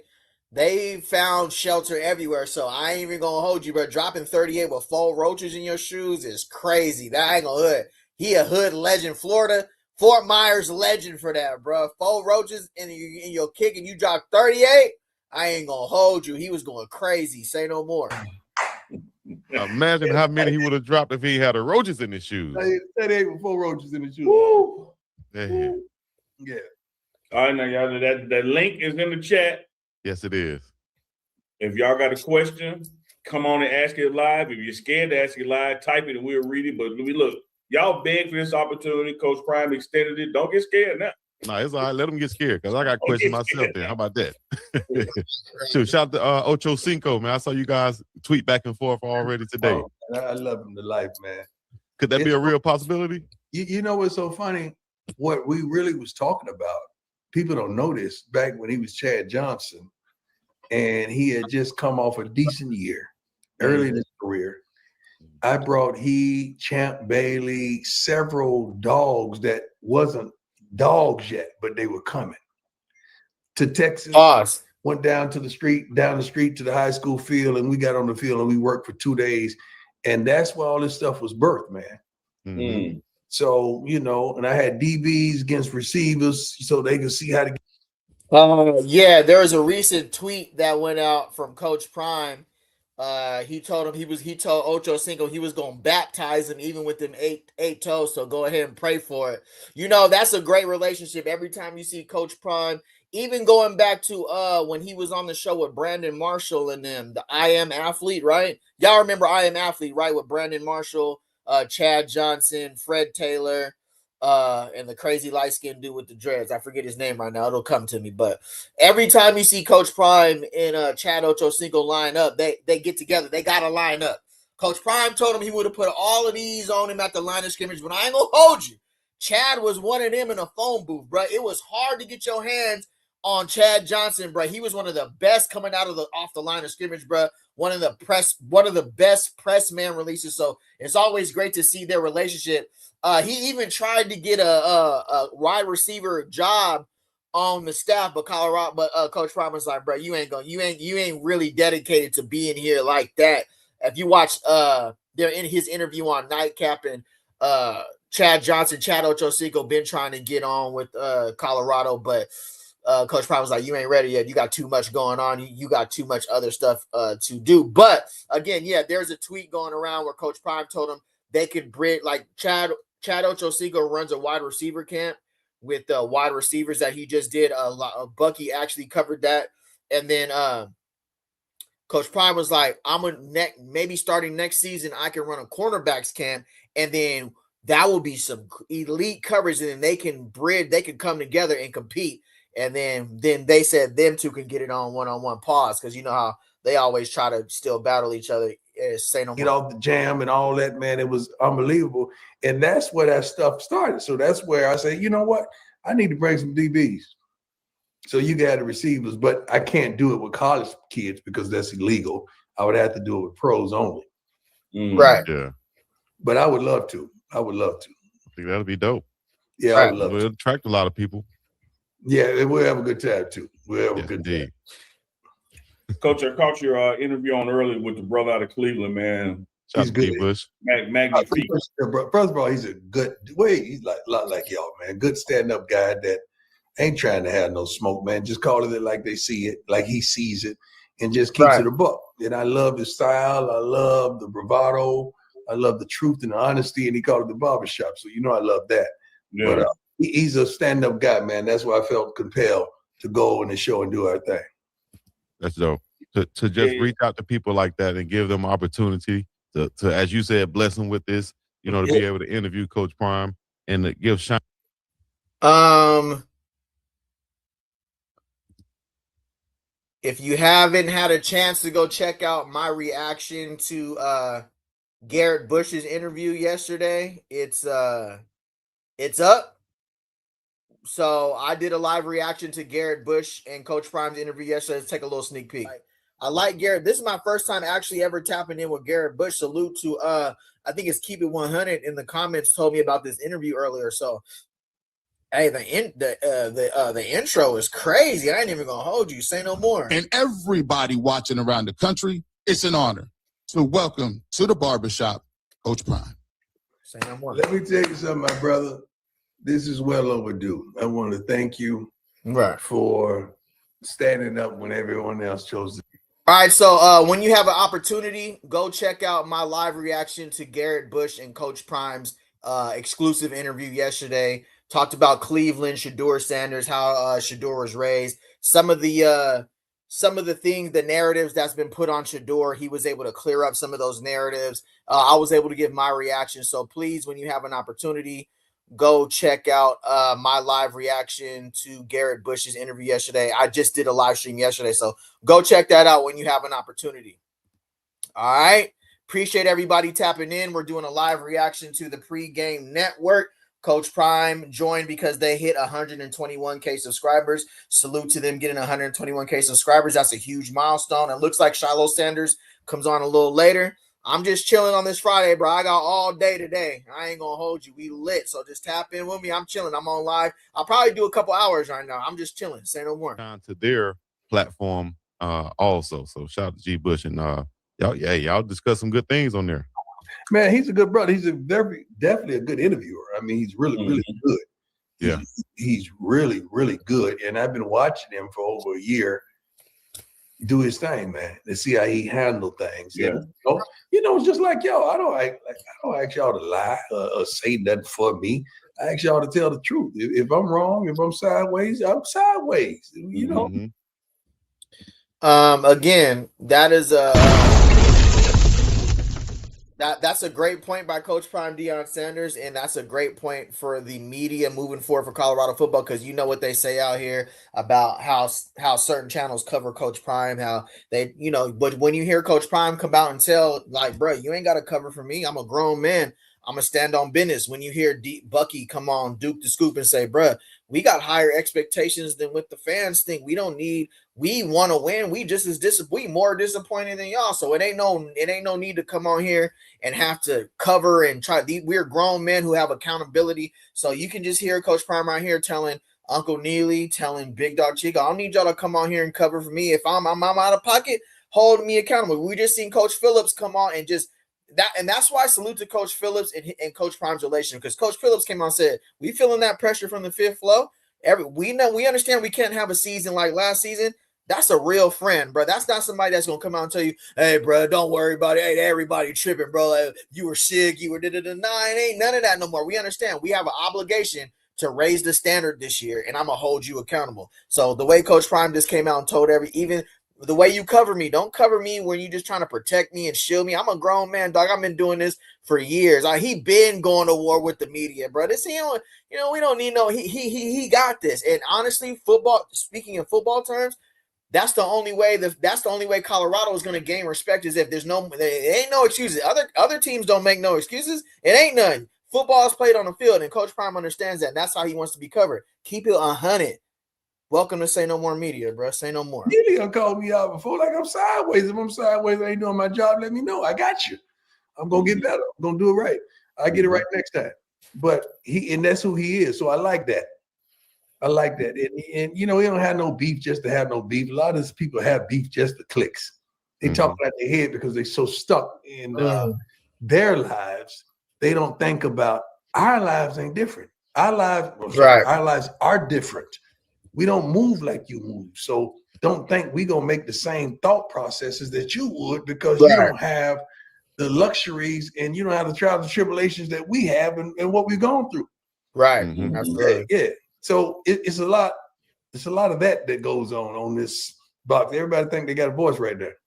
[SPEAKER 1] They found shelter everywhere, so I ain't even going to hold you, bro. Dropping 38 with 4 roaches in your shoes is crazy. That ain't going to hood. He a hood legend. Florida, Fort Myers legend for that, bro. 4 roaches in your kick and you drop 38? I ain't going to hold you. He was going crazy. Say no more.
[SPEAKER 2] Imagine how many he would have dropped if he had roaches in his shoes.
[SPEAKER 4] 38 with 4 roaches in his shoes.
[SPEAKER 3] Woo.
[SPEAKER 4] Yeah.
[SPEAKER 3] All right, now, y'all, that link is in the chat.
[SPEAKER 2] Yes, it is.
[SPEAKER 3] If y'all got a question, come on and ask it live. If you're scared to ask it live, type it and we'll read it. But look, y'all begged for this opportunity. Coach Prime extended it. Don't get scared now.
[SPEAKER 2] No, it's all right. Let them get scared because I got questions myself then. How about that? Shoot, shout out to Ocho Cinco, man. I saw you guys tweet back and forth already today.
[SPEAKER 4] Oh, I love him to life, man.
[SPEAKER 2] Could that be a real possibility?
[SPEAKER 4] You know what's so funny? What we really was talking about, people don't know this, back when he was Chad Johnson and he had just come off a decent year early in his career. I brought Champ Bailey, several dogs that wasn't dogs yet, but they were coming. to Texas.
[SPEAKER 1] Pause.
[SPEAKER 4] Went down the street to the high school field, and we got on the field and we worked for 2 days. And that's where all this stuff was birthed, man.
[SPEAKER 2] Mm-hmm.
[SPEAKER 4] So, and I had DBs against receivers so they could see how to.
[SPEAKER 1] Yeah, there was a recent tweet that went out from Coach Prime. He told Ocho Cinco he was going to baptize him even with them eight toes. So go ahead and pray for it. That's a great relationship. Every time you see Coach Prime, even going back to when he was on the show with Brandon Marshall and them, the I Am Athlete, right? Y'all remember I Am Athlete, right? With Brandon Marshall, Chad Johnson, Fred Taylor, and the crazy light-skinned dude with the dreads. I forget his name right now. It'll come to me. But every time you see Coach Prime and Chad Ochocinco line up, they get together. They got to line up. Coach Prime told him he would have put all of these on him at the line of scrimmage, but I ain't going to hold you. Chad was one of them in a phone booth, bro. It was hard to get your hands on Chad Johnson, bro. He was one of the best coming out of off the line of scrimmage, bro. One of the best press man releases. So it's always great to see their relationship. He even tried to get a wide receiver job on the staff, but Coach Prime was like, bro, you ain't really dedicated to being here like that. If you watch they're in his interview on Nightcap, and Chad Ochocinco been trying to get on with Colorado, but Coach Prime was like, you ain't ready yet. You got too much going on. You got too much other stuff to do. But again, yeah, there's a tweet going around where Coach Prime told him they could bridge, like Chad Ochocinco runs a wide receiver camp with the wide receivers that he just did. Bucky actually covered that. And then Coach Prime was like, I'm gonna maybe starting next season, I can run a cornerbacks camp, and then that will be some elite coverage, and then they can come together and compete. And then they said them two can get it on one-on-one pause, because you know how they always try to still battle each other. Say no more.
[SPEAKER 4] Get off the jam and all that, man. It was unbelievable. And that's where that stuff started. So that's where I say, you know what? I need to bring some DBs. So you got the receivers, but I can't do it with college kids because that's illegal. I would have to do it with pros only.
[SPEAKER 1] Right.
[SPEAKER 2] Yeah.
[SPEAKER 4] But I would love to. I
[SPEAKER 2] think that'll be dope.
[SPEAKER 4] Yeah, I would love to.
[SPEAKER 2] It'll attract a lot of people.
[SPEAKER 4] Yeah, we'll have a good time too. We'll have a good time.
[SPEAKER 3] Coach, I caught your interview on earlier with the brother out of Cleveland, man.
[SPEAKER 4] He's good.
[SPEAKER 2] Bush.
[SPEAKER 3] Magnifique.
[SPEAKER 4] First of all, he's a good way. He's a lot like y'all, man. Good stand-up guy that ain't trying to have no smoke, man. Just calling it like they see it, like he sees it, and just keeps it a buck. And I love his style. I love the bravado. I love the truth and the honesty. And he called it the barbershop. So, I love that. Yeah. But he's a stand-up guy, man. That's why I felt compelled to go on the show and do our thing.
[SPEAKER 2] That's dope. To just reach out to people like that and give them opportunity to as you said, bless them with this, to be able to interview Coach Prime and to give shine.
[SPEAKER 1] If you haven't had a chance to go check out my reaction to Garrett Bush's interview yesterday, it's up. So I did a live reaction to Garrett Bush and Coach Prime's interview yesterday. Let's take a little sneak peek. I like Garrett. This is my first time actually ever tapping in with Garrett Bush. Salute to I think it's Keep It 100 in the comments told me about this interview earlier. So hey, the intro is crazy. I ain't even gonna hold you. Say no more.
[SPEAKER 5] And everybody watching around the country, it's an honor to welcome to the barbershop, Coach Prime.
[SPEAKER 1] Say no more.
[SPEAKER 4] Let me tell you something, my brother. This is well overdue. I want to thank you for standing up when everyone else chose to.
[SPEAKER 1] All right, so when you have an opportunity, go check out my live reaction to Garrett Bush and Coach Prime's exclusive interview yesterday. Talked about Cleveland, Shedeur Sanders, how Shedeur was raised. Some of the things, the narratives that's been put on Shedeur, he was able to clear up some of those narratives. I was able to give my reaction. So please, when you have an opportunity, go check out my live reaction to Garrett Bush's interview yesterday. I just did a live stream yesterday, so go check that out when you have an opportunity. All right. Appreciate everybody tapping in. We're doing a live reaction to the pregame network. Coach Prime joined because they hit 121K subscribers. Salute to them getting 121K subscribers. That's a huge milestone. It looks like Shiloh Sanders comes on a little later. I'm just chilling on this Friday, bro. I got all day today. I ain't gonna hold you. We lit, so just tap in with me. I'm chilling. I'm on live. I'll probably do a couple hours right now. I'm just chilling. Say no more.
[SPEAKER 2] On to their platform also. So shout out to G Bush and y'all discuss some good things on there.
[SPEAKER 4] Man, he's a good brother. He's definitely a good interviewer. I mean, he's really good.
[SPEAKER 2] Yeah,
[SPEAKER 4] he's really, really good. And I've been watching him for over a year do his thing, man, to see how he handled things.
[SPEAKER 3] Yeah.
[SPEAKER 4] And, it's just like, I don't ask y'all to lie or say nothing for me. I ask y'all to tell the truth. If I'm wrong, if I'm sideways, I'm sideways. You know.
[SPEAKER 1] Again, that is that's a great point by Coach Prime Deion Sanders, and that's a great point for the media moving forward for Colorado football, because you know what they say out here about how certain channels cover Coach Prime, how they, but when you hear Coach Prime come out and tell, like, bro, you ain't got to cover for me. I'm a grown man. I'm going to stand on business. When you hear Bucky come on Duke the Scoop and say, bro, we got higher expectations than what the fans think. We want to win. We just we more disappointed than y'all. So it ain't no need to come on here and have to cover and try. We're grown men who have accountability. So you can just hear Coach Prime right here telling Uncle Neely, telling Big Dog Chico, I don't need y'all to come on here and cover for me. If I'm out of pocket, hold me accountable. We just seen Coach Phillips come on and just and that's why I salute to Coach Phillips and Coach Prime's relation, because Coach Phillips came on and said, we feeling that pressure from the fifth flow. We understand we can't have a season like last season. That's a real friend, bro. That's not somebody that's gonna come out and tell you, hey, bro, don't worry about it. Hey, everybody tripping, bro. Like, you were sick, you were Nah, it ain't none of that no more. We understand. We have an obligation to raise the standard this year, and I'm gonna hold you accountable. So the way Coach Prime just came out and told even the way you cover me, don't cover me when you're just trying to protect me and shield me. I'm a grown man, dog. I've been doing this for years. He been going to war with the media, bro. This, we don't need no. He got this. And honestly, football. Speaking in football terms, that's the only way. That's the only way Colorado is going to gain respect, is if there ain't no excuses. Other teams don't make no excuses. It ain't none. Football is played on the field, and Coach Prime understands that. And that's how he wants to be covered. Keep it 100. Welcome to Sayy Noo Mooree Media, bro. Say no more.
[SPEAKER 4] You done called me out before, like I'm sideways. If I'm sideways, I ain't doing my job. Let me know. I got you. I'm gonna get better. I'm gonna do it right. I get it right next time. But and that's who he is. So I like that. And he don't have no beef just to have no beef. A lot of these people have beef just to clicks. They talk about their head because they're so stuck in their lives. They don't think about our lives ain't different. Our lives are different. We don't move like you move. So don't think we gonna make the same thought processes that you would, because you don't have the luxuries and you don't have the trials and tribulations that we have and what we've gone through.
[SPEAKER 1] Right. Absolutely.
[SPEAKER 4] Yeah. So it's a lot of that goes on this box. Everybody think they got a voice right there.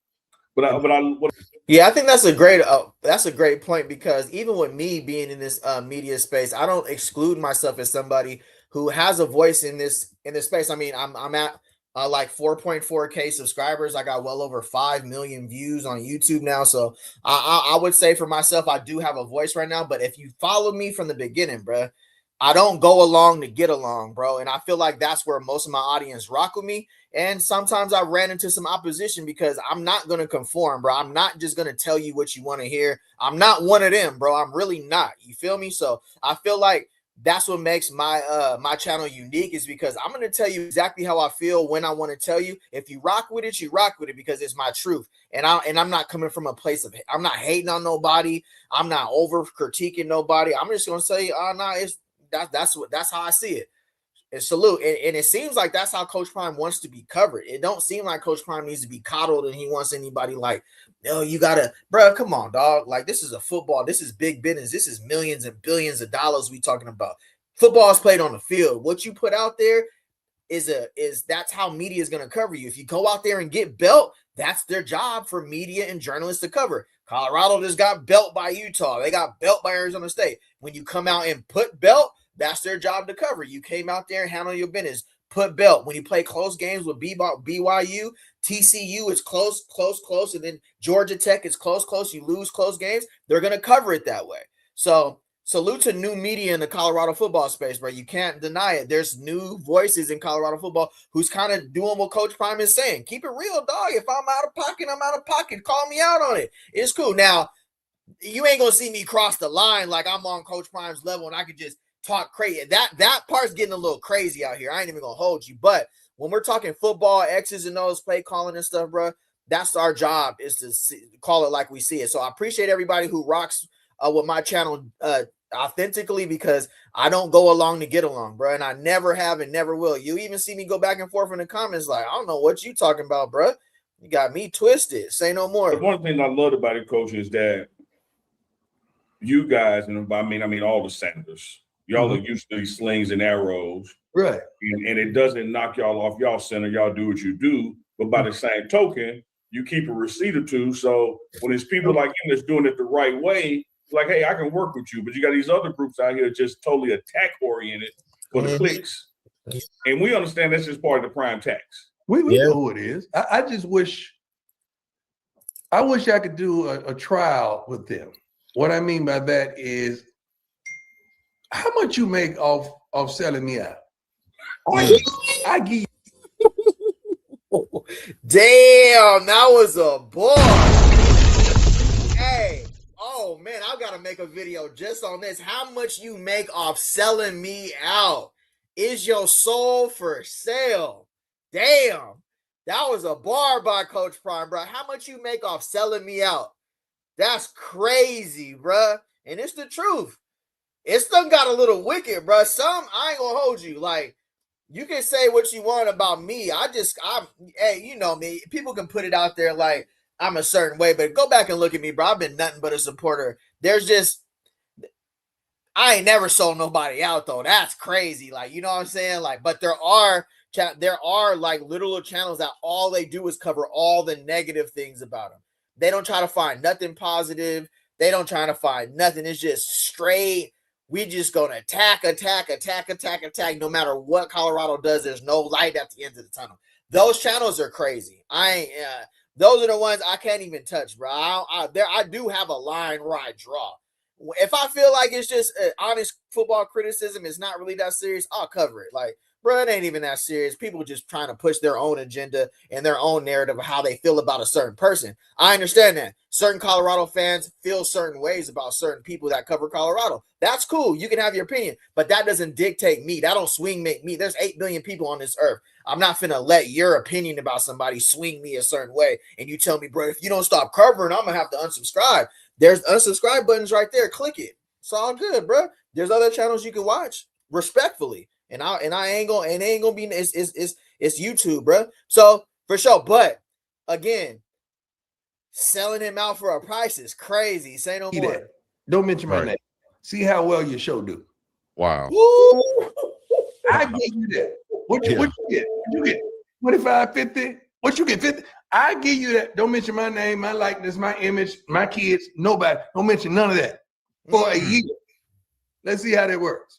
[SPEAKER 1] Yeah, I think that's a great point, because even with me being in this media space, I don't exclude myself as somebody who has a voice in this space. I mean, I'm at like 4.4K subscribers. I got well over 5 million views on YouTube now. So I would say for myself, I do have a voice right now. But if you follow me from the beginning, bro, I don't go along to get along, bro. And I feel like that's where most of my audience rock with me. And sometimes I ran into some opposition because I'm not going to conform, bro. I'm not just going to tell you what you want to hear. I'm not one of them, bro. I'm really not. You feel me? So I feel like that's what makes my channel unique, is because I'm going to tell you exactly how I feel when I want to tell you. If you rock with it, you rock with it, because it's my truth. And I'm not coming from a place of, I'm not hating on nobody. I'm not over critiquing nobody. I'm just going to say, that's how I see it. And salute. And it seems like that's how Coach Prime wants to be covered. It don't seem like Coach Prime needs to be coddled and he wants anybody like, no, you gotta, bro, come on, dog. Like, this is a football. This is big business. This is millions and billions of dollars we talking about. Football is played on the field. What you put out there is that's how media is gonna cover you. If you go out there and get belt, that's their job for media and journalists to cover. Colorado just got belt by Utah. They got belt by Arizona State. When you come out and put belt, that's their job to cover. You came out there and handle your business. Put belt. When you play close games with BYU, TCU, it's close. And then Georgia Tech, it's close. You lose close games. They're going to cover it that way. So salute to new media in the Colorado football space, bro. You can't deny it. There's new voices in Colorado football who's kind of doing what Coach Prime is saying. Keep it real, dog. If I'm out of pocket, I'm out of pocket. Call me out on it. It's cool. Now, you ain't gonna see me cross the line like I'm on Coach Prime's level and I could just talk crazy. That part's getting a little crazy out here. I ain't even gonna hold you. But when we're talking football, X's and O's, play calling and stuff, bro, that's our job, is to call it like we see it. So I appreciate everybody who rocks with my channel authentically, because I don't go along to get along, bro, and I never have and never will. You even see me go back and forth in the comments like, I don't know what you talking about, bro. You got me twisted. Say no more.
[SPEAKER 3] But one thing I love about it, Coach, is that you guys, and I mean all the senators, y'all are used to these slings and arrows,
[SPEAKER 4] right?
[SPEAKER 3] And it doesn't knock y'all off y'all center. Y'all do what you do, but by the same token, you keep a receipt or two. So when there's people like him that's doing it the right way, like, hey, I can work with you. But you got these other groups out here just totally attack oriented for the clicks, and we understand that's just part of the prime tax.
[SPEAKER 4] We know who it is. I just wish. I wish I could do a trial with them. What I mean by that is, how much you make off selling me out? I give you.
[SPEAKER 1] Damn, that was a bar. Hey, oh man, I gotta make a video just on this. How much you make off selling me out? Is your soul for sale? Damn, that was a bar by Coach Prime, bro. How much you make off selling me out? That's crazy, bro. And it's the truth. It's done got a little wicked, bro. I ain't gonna hold you. Like, you can say what you want about me. Hey, you know me. People can put it out there like I'm a certain way, but go back and look at me, bro. I've been nothing but a supporter. I ain't never sold nobody out, though. That's crazy. Like, you know what I'm saying? Like, but there are like little channels that all they do is cover all the negative things about them. They don't try to find nothing positive. They don't try to find nothing. It's just straight. We just gonna attack. No matter what Colorado does, there's no light at the end of the tunnel. Those channels are crazy. Those are the ones I can't even touch, bro. I do have a line where I draw. If I feel like it's just honest football criticism, it's not really that serious, I'll cover it. Like, bro, it ain't even that serious. People just trying to push their own agenda and their own narrative of how they feel about a certain person. I understand that. Certain Colorado fans feel certain ways about certain people that cover Colorado. That's cool. You can have your opinion, but that doesn't dictate me. That don't swing me. There's 8 billion people on this earth. I'm not finna let your opinion about somebody swing me a certain way. And you tell me, bro, if you don't stop covering, I'm gonna have to unsubscribe. There's unsubscribe buttons right there. Click it. It's all good, bro. There's other channels you can watch respectfully. And I ain't gonna be it's YouTube, bro. So for sure. But again, selling him out for a price is crazy. Say no more.
[SPEAKER 4] Don't mention my name. See how well your show do.
[SPEAKER 2] Wow.
[SPEAKER 4] I give you that. What you get? You get 25, 50. What you get? 50. I give you that. Don't mention my name, my likeness, my image, my kids. Nobody. Don't mention none of that for a year. Let's see how that works.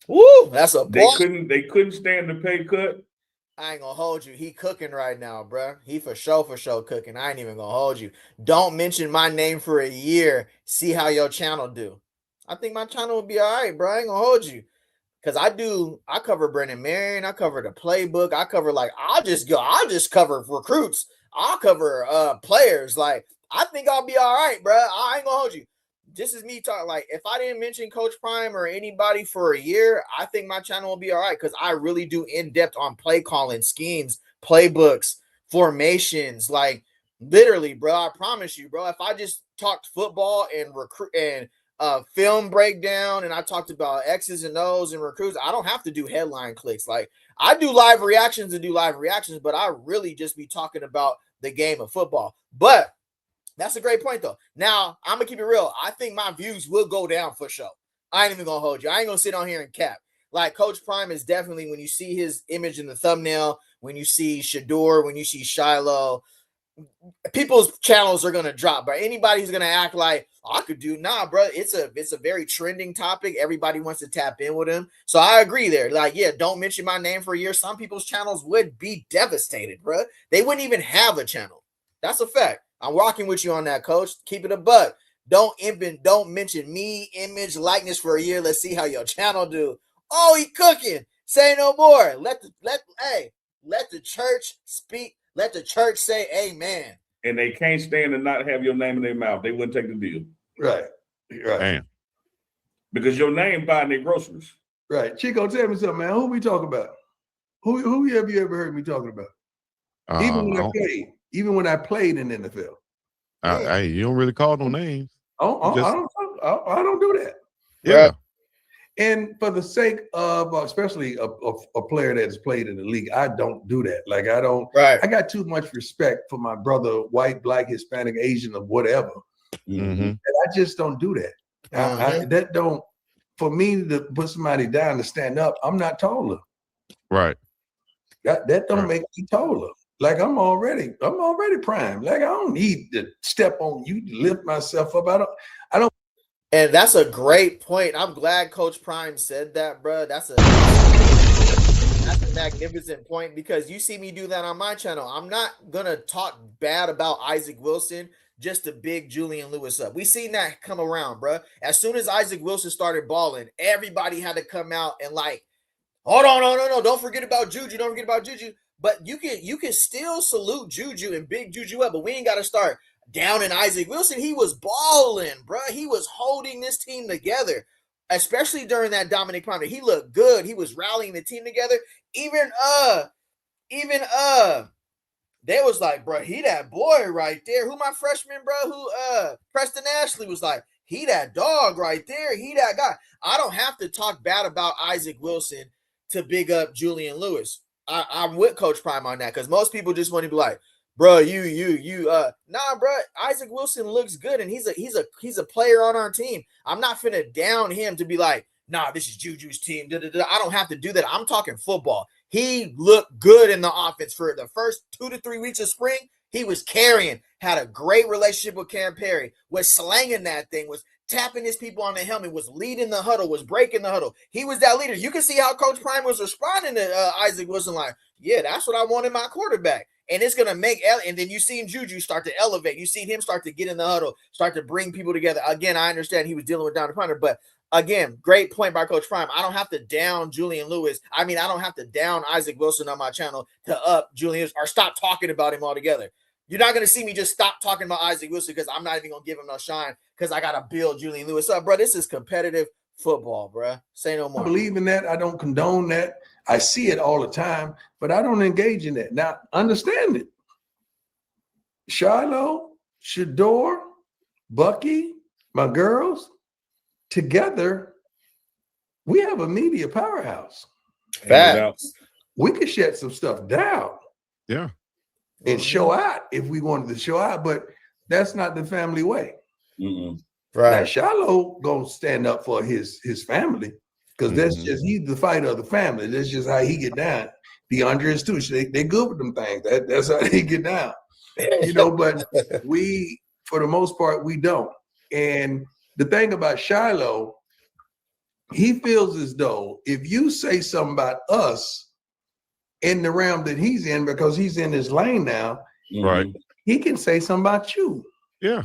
[SPEAKER 1] Woo, that's a
[SPEAKER 3] they couldn't stand the pay cut.
[SPEAKER 1] I ain't gonna hold you. He cooking right now, bro. He for sure cooking. I ain't even gonna hold you. Don't mention my name for a year. See how your channel do. I think my channel will be all right, bro. I ain't gonna hold you. Cause I cover Brendan Marion, I cover the playbook, I cover I'll just cover recruits, I'll cover players. Like, I think I'll be all right, bro. I ain't gonna hold you. This is me talking. Like, if I didn't mention Coach Prime or anybody for a year, I think my channel will be all right, because I really do in depth on play calling, schemes, playbooks, formations. Like, literally, bro. I promise you, bro. If I just talked football and recruit and film breakdown, and I talked about X's and O's and recruits, I don't have to do headline clicks. Like, I do live reactions, but I really just be talking about the game of football. But that's a great point, though. Now, I'm going to keep it real. I think my views will go down for sure. I ain't even going to hold you. I ain't going to sit on here and cap. Like, Coach Prime is definitely, when you see his image in the thumbnail, when you see Shador, when you see Shiloh, people's channels are going to drop. But anybody who's going to act like, I could do, nah, bro, it's a very trending topic. Everybody wants to tap in with him. So I agree there. Like, yeah, don't mention my name for a year. Some people's channels would be devastated, bro. They wouldn't even have a channel. That's a fact. I'm rocking with you on that, Coach. Keep it a buck. Don't mention me, image, likeness for a year. Let's see how your channel do. Oh, he cooking. Say no more. Let the church speak. Let the church say amen.
[SPEAKER 3] And they can't stand to not have your name in their mouth. They wouldn't take the deal.
[SPEAKER 4] Right.
[SPEAKER 2] Damn.
[SPEAKER 3] Because your name buying their groceries.
[SPEAKER 4] Right. Chico, tell me something, man. Who we talking about? Who have you ever heard me talking about? Even when I played in the NFL.
[SPEAKER 2] Hey, you don't really call no names.
[SPEAKER 4] I don't do that.
[SPEAKER 2] Yeah.
[SPEAKER 1] Right.
[SPEAKER 4] And for the sake of especially a player that has played in the league, I don't do that. Like I don't.
[SPEAKER 1] Right.
[SPEAKER 4] I got too much respect for my brother, white, black, Hispanic, Asian, or whatever.
[SPEAKER 2] Mm-hmm.
[SPEAKER 4] And I just don't do that. That don't. For me to put somebody down to stand up, I'm not taller.
[SPEAKER 2] Right.
[SPEAKER 4] That don't make me taller. Like I'm already primed. Like I don't need to step on you to lift myself up. I don't.
[SPEAKER 1] And that's a great point. I'm glad Coach Prime said that, bro. That's a magnificent point, because you see me do that on my channel. I'm not gonna talk bad about Isaac Wilson just to big Julian Lewis up. We seen that come around, bro. As soon as Isaac Wilson started balling, everybody had to come out and like, hold on, no, don't forget about Juju. Don't forget about Juju. But you can still salute Juju and big Juju up, but we ain't got to start down in Isaac Wilson. He was balling, bro. He was holding this team together, especially during that Dominic Prime. He looked good. He was rallying the team together. Even they was like, bro, he that boy right there. Who my freshman, bro? Who Preston Ashley was like, he that dog right there. He that guy. I don't have to talk bad about Isaac Wilson to big up Julian Lewis. I'm with Coach Prime on that, because most people just want to be like, bro, nah, bro. Isaac Wilson looks good, and he's a player on our team. I'm not finna down him to be like, nah, this is Juju's team. I don't have to do that. I'm talking football. He looked good in the offense for the first 2 to 3 weeks of spring. He was carrying, had a great relationship with Cam Perry, was slanging that thing, was tapping his people on the helmet, was leading the huddle, was breaking the huddle. He was that leader. You can see how Coach Prime was responding to Isaac Wilson, like, yeah, that's what I want in my quarterback. And it's going to make – and then you seen Juju start to elevate. You seen him start to get in the huddle, start to bring people together. Again, I understand he was dealing with Dominic Prime, but again, great point by Coach Prime. I don't have to down Julian Lewis. I mean, I don't have to down Isaac Wilson on my channel to up Julian Lewis or stop talking about him altogether. You're not going to see me just stop talking about Isaac Wilson because I'm not even going to give him no shine because I got to build Julian Lewis up. Bro, this is competitive football, bro. Say no more.
[SPEAKER 4] I believe in that. I don't condone that. I see it all the time, but I don't engage in that. Now, understand it. Shiloh, Shador, Bucky, my girls, together, we have a media powerhouse.
[SPEAKER 1] Facts.
[SPEAKER 4] We could shut some stuff down.
[SPEAKER 2] Yeah.
[SPEAKER 4] And show out if we wanted to show out, but that's not the family way.
[SPEAKER 3] Mm-mm.
[SPEAKER 1] Right.
[SPEAKER 4] Now, Shiloh gonna stand up for his family, because that's just, he's the fighter of the family. That's just how he get down. DeAndre is too. They good with them things. That's how they get down. You know, but we, for the most part, we don't. And the thing about Shiloh, he feels as though if you say something about us in the realm that he's in, because he's in his lane now,
[SPEAKER 2] Right.
[SPEAKER 4] he can say something about you.
[SPEAKER 2] Yeah.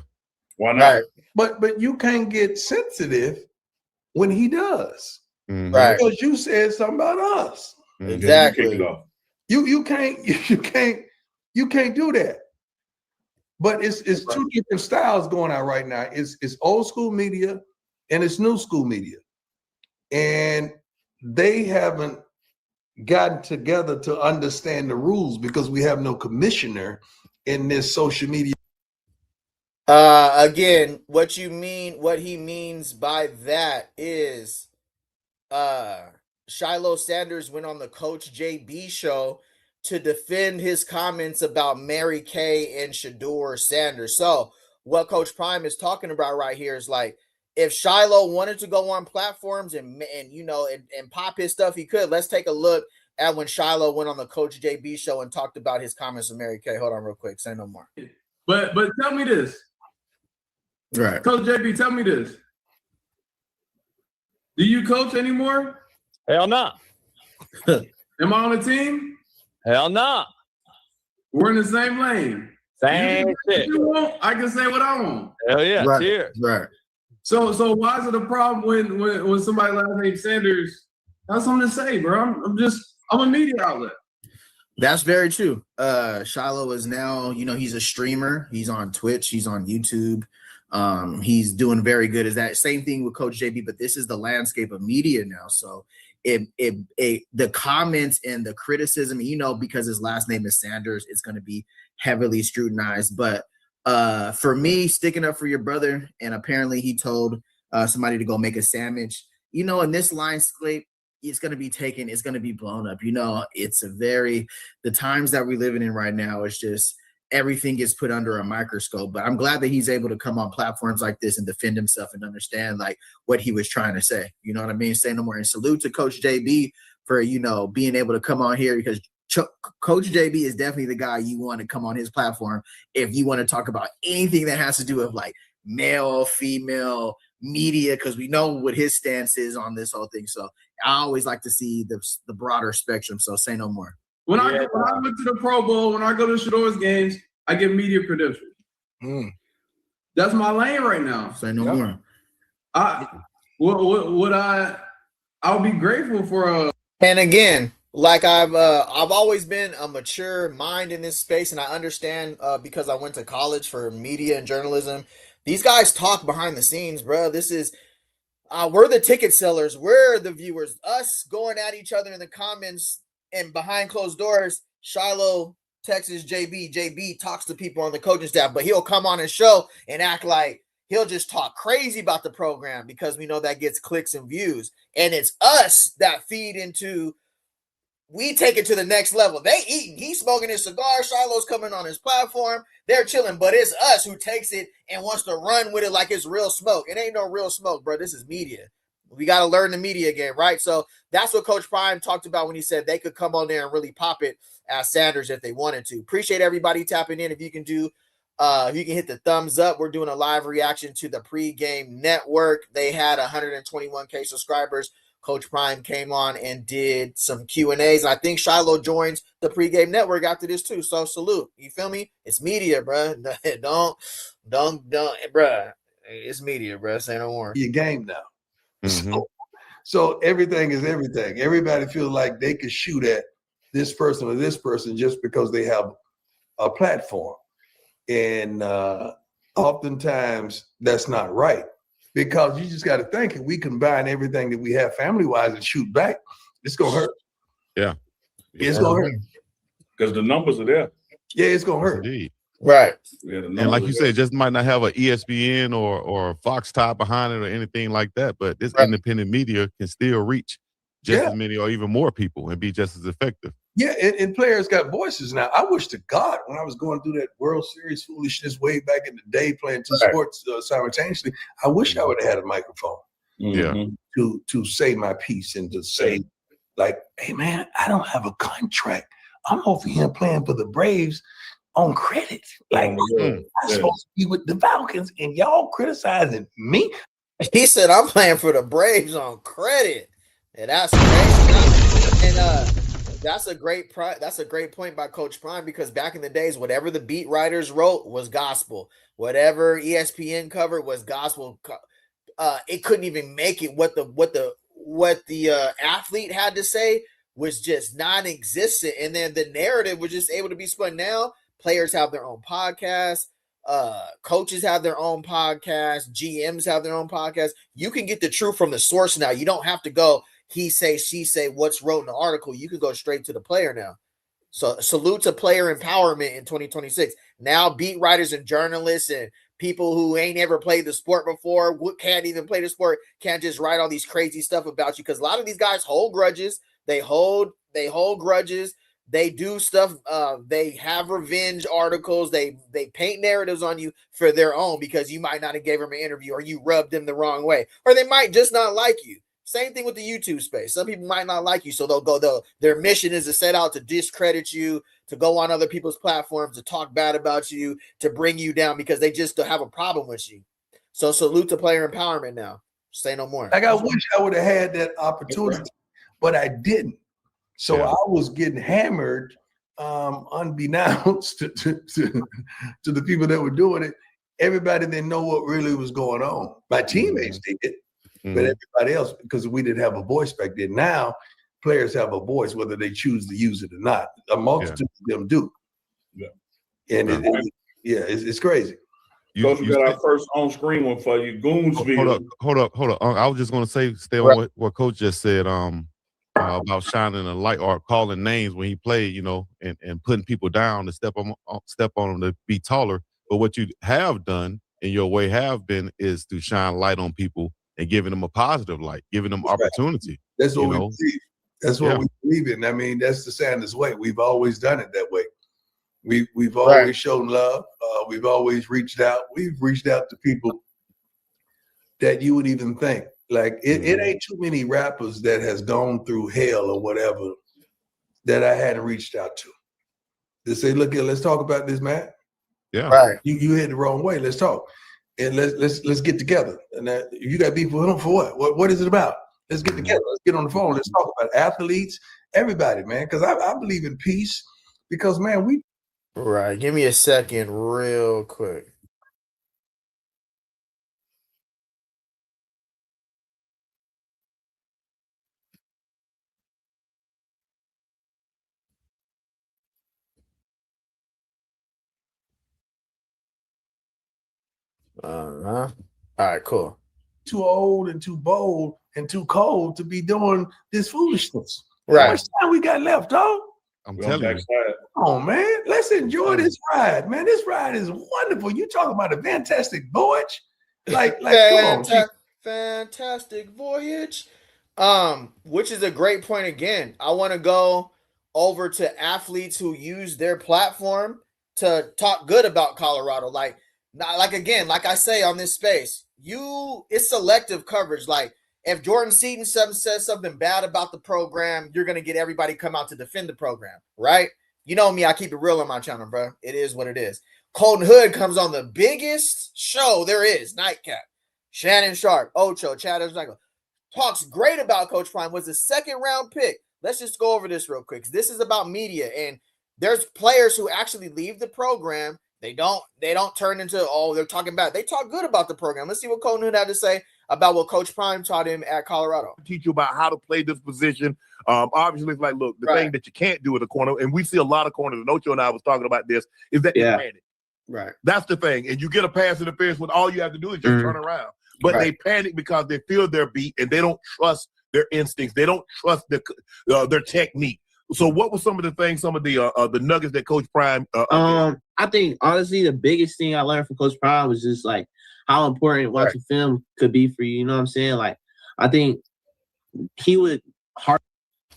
[SPEAKER 3] Why not?
[SPEAKER 1] Right.
[SPEAKER 4] But you can't get sensitive when he does.
[SPEAKER 2] Mm-hmm.
[SPEAKER 1] Right.
[SPEAKER 4] Because you said something about us.
[SPEAKER 2] Mm-hmm.
[SPEAKER 1] Exactly.
[SPEAKER 4] You can't do that. But it's two different styles going on right now. It's old school media and it's new school media. And they haven't gotten together to understand the rules because we have no commissioner in this social media.
[SPEAKER 1] Again, what he means by that is Shiloh Sanders went on the Coach JB show to defend his comments about Mary Kay and Shador Sanders. So what Coach Prime is talking about right here is like, if Shiloh wanted to go on platforms and pop his stuff, he could. Let's take a look at when Shiloh went on the Coach JB show and talked about his comments with Mary Kay. Hold on real quick. Say no more.
[SPEAKER 6] But tell me this.
[SPEAKER 1] Right.
[SPEAKER 6] Coach JB, tell me this. Do you coach anymore?
[SPEAKER 7] Hell no.
[SPEAKER 6] Am I on a team?
[SPEAKER 7] Hell no.
[SPEAKER 6] We're in the same lane.
[SPEAKER 7] Same shit.
[SPEAKER 6] You want, I can say what I want.
[SPEAKER 7] Hell yeah.
[SPEAKER 1] Right.
[SPEAKER 7] Cheers.
[SPEAKER 1] Right.
[SPEAKER 6] So why is it a problem when somebody last name Sanders has something to say, bro? I'm a media outlet.
[SPEAKER 1] That's very true. Shiloh is now, he's a streamer. He's on Twitch. He's on YouTube. He's doing very good as that. Same thing with Coach JB, but this is the landscape of media now. So the comments and the criticism, because his last name is Sanders, it's going to be heavily scrutinized. But for me, sticking up for your brother, and apparently he told somebody to go make a sandwich, in this landscape, it's going to be taken, it's going to be blown up. It's the times that we're living in right now, it's just everything gets put under a microscope. But I'm glad that he's able to come on platforms like this and defend himself and understand like what he was trying to say. You know what I mean? Say no more. And salute to Coach JB for, being able to come on here, because Coach JB is definitely the guy you want to come on his platform if you want to talk about anything that has to do with like male, female, media, because we know what his stance is on this whole thing. So I always like to see the broader spectrum. So say no more.
[SPEAKER 6] When I went to the Pro Bowl, when I go to Shador's games, I get media credentials. That's my lane right now.
[SPEAKER 1] Say no more.
[SPEAKER 6] I'll be grateful for
[SPEAKER 1] And again, like I've always been a mature mind in this space, and I understand because I went to college for media and journalism. These guys talk behind the scenes, bro. This is we're the ticket sellers, we're the viewers. Us going at each other in the comments and behind closed doors. Shiloh, Texas, JB talks to people on the coaching staff, but he'll come on his show and act like he'll just talk crazy about the program because we know that gets clicks and views. And it's us that feed into, we take it to the next level. They eating, he's smoking his cigar, Shiloh's coming on his platform, they're chilling, but it's us who takes it and wants to run with it like it's real smoke. It ain't no real smoke, bro. This is media. We got to learn the media game, right? So that's what Coach Prime talked about when he said they could come on there and really pop it as Sanders if they wanted to. Appreciate everybody tapping in. If you can do, if you can hit the thumbs up. We're doing a live reaction to the pregame network. They had 121K subscribers. Coach Prime came on and did some Q&As. I think Shiloh joins the pregame network after this too. So salute. You feel me? It's media, bro. Don't, bro. It's media, bro. Say no more.
[SPEAKER 4] Your game now. So everything is everything. Everybody feels like they could shoot at this person or this person just because they have a platform. And oftentimes that's not right, because you just got to think, if we combine everything that we have family-wise and shoot back, it's going to hurt.
[SPEAKER 2] Yeah.
[SPEAKER 4] It's going to hurt.
[SPEAKER 3] Because the numbers are there.
[SPEAKER 4] Yeah, it's going to hurt.
[SPEAKER 2] Indeed.
[SPEAKER 1] Right.
[SPEAKER 3] Yeah,
[SPEAKER 2] and like you said, just might not have an ESPN or Fox top behind it or anything like that, but this independent media can still reach just as many or even more people and be just as effective.
[SPEAKER 4] Yeah, and players got voices now. I wish to God, when I was going through that World Series foolishness way back in the day, playing two sports simultaneously, I wish I would have had a microphone to say my piece and to say, like, hey, man, I don't have a contract. I'm over here playing for the Braves on credit. Like, I'm supposed to be with the Falcons, and y'all criticizing me?
[SPEAKER 1] He said, I'm playing for the Braves on credit. And that's crazy. And that's a great point by Coach Prime, because back in the days, whatever the beat writers wrote was gospel. Whatever ESPN covered was gospel. It couldn't even make it. What the athlete had to say was just non-existent. And then the narrative was just able to be spun. Now players have their own podcasts. Coaches have their own podcasts. GMs have their own podcasts. You can get the truth from the source now. You don't have to go he say, she say, what's wrote in the article. You can go straight to the player now. So salute to player empowerment in 2026. Now beat writers and journalists and people who ain't ever played the sport before, can't even play the sport, can't just write all these crazy stuff about you, because a lot of these guys hold grudges. They hold grudges. They do stuff. They have revenge articles. They paint narratives on you for their own, because you might not have gave them an interview, or you rubbed them the wrong way, or they might just not like you. Same thing with the YouTube space. Some people might not like you, so their mission is to set out to discredit you, to go on other people's platforms, to talk bad about you, to bring you down, because they just don't have a problem with you. So salute to player empowerment now. Say no more.
[SPEAKER 4] Like, I wish I would have had that opportunity, but I didn't. So I was getting hammered, unbeknownst to the people that were doing it. Everybody didn't know what really was going on. My teammates did, but everybody else, because we didn't have a voice back then. Now players have a voice, whether they choose to use it or not. A multitude of them do. Yeah. And it's crazy.
[SPEAKER 3] Coach, we got our first on-screen one for you. Goonsville.
[SPEAKER 2] Hold up. I was just going to stay on what Coach just said about shining a light or calling names when he played, and putting people down to step on them to be taller. But what you have done in your way is to shine light on people and giving them a positive light, giving them opportunity.
[SPEAKER 4] That's what we believe. That's what we believe in. I mean, that's the Sanders way. We've always done it that way. We've always shown love. We've always reached out. We've reached out to people that you would even think. Like it ain't too many rappers that has gone through hell or whatever that I hadn't reached out to. They say, look here, let's talk about this, man.
[SPEAKER 2] Yeah.
[SPEAKER 4] Right. You hit the wrong way. Let's talk. And let's get together. And you got beef with them for what? What is it about? Let's get together. Let's get on the phone. Let's talk about athletes, everybody, man. Because I believe in peace. Because man,
[SPEAKER 1] Right. Give me a second real quick. All right, cool.
[SPEAKER 4] Too old and too bold and too cold to be doing this foolishness.
[SPEAKER 1] Right.
[SPEAKER 4] How much time we got left, dog?
[SPEAKER 2] I'm telling you.
[SPEAKER 4] Come on, man. Let's enjoy this ride, man. This ride is wonderful. You talking about a fantastic voyage? Like come on.
[SPEAKER 1] Fantastic voyage. Which is a great point again. I want to go over to athletes who use their platform to talk good about Colorado. Like I say on this space, it's selective coverage. Like if Jordan Seaton says something bad about the program, you're gonna get everybody come out to defend the program, right? You know me, I keep it real on my channel, bro. It is what it is. Colton Hood comes on the biggest show there is, Nightcap. Shannon Sharp, Ocho, Chad Ochocinco, talks great about Coach Prime, was a second-round pick. Let's just go over this real quick. This is about media, and there's players who actually leave the program. They don't turn into, they're talking bad. They talk good about the program. Let's see what Colton Hood had to say about what Coach Prime taught him at Colorado.
[SPEAKER 8] Teach you about how to play this position. Obviously, it's like, look, the thing that you can't do at the corner, and we see a lot of corners, and Ocho and I was talking about this, is that they panic.
[SPEAKER 1] Right.
[SPEAKER 8] That's the thing. And you get a pass interference when all you have to do is just turn around. But they panic because they feel their beat and they don't trust their instincts. They don't trust their technique. So what was some of the nuggets that Coach Prime
[SPEAKER 9] I think honestly the biggest thing I learned from Coach Prime was just like how important watching film could be for you. You know what I'm saying? Like I think he would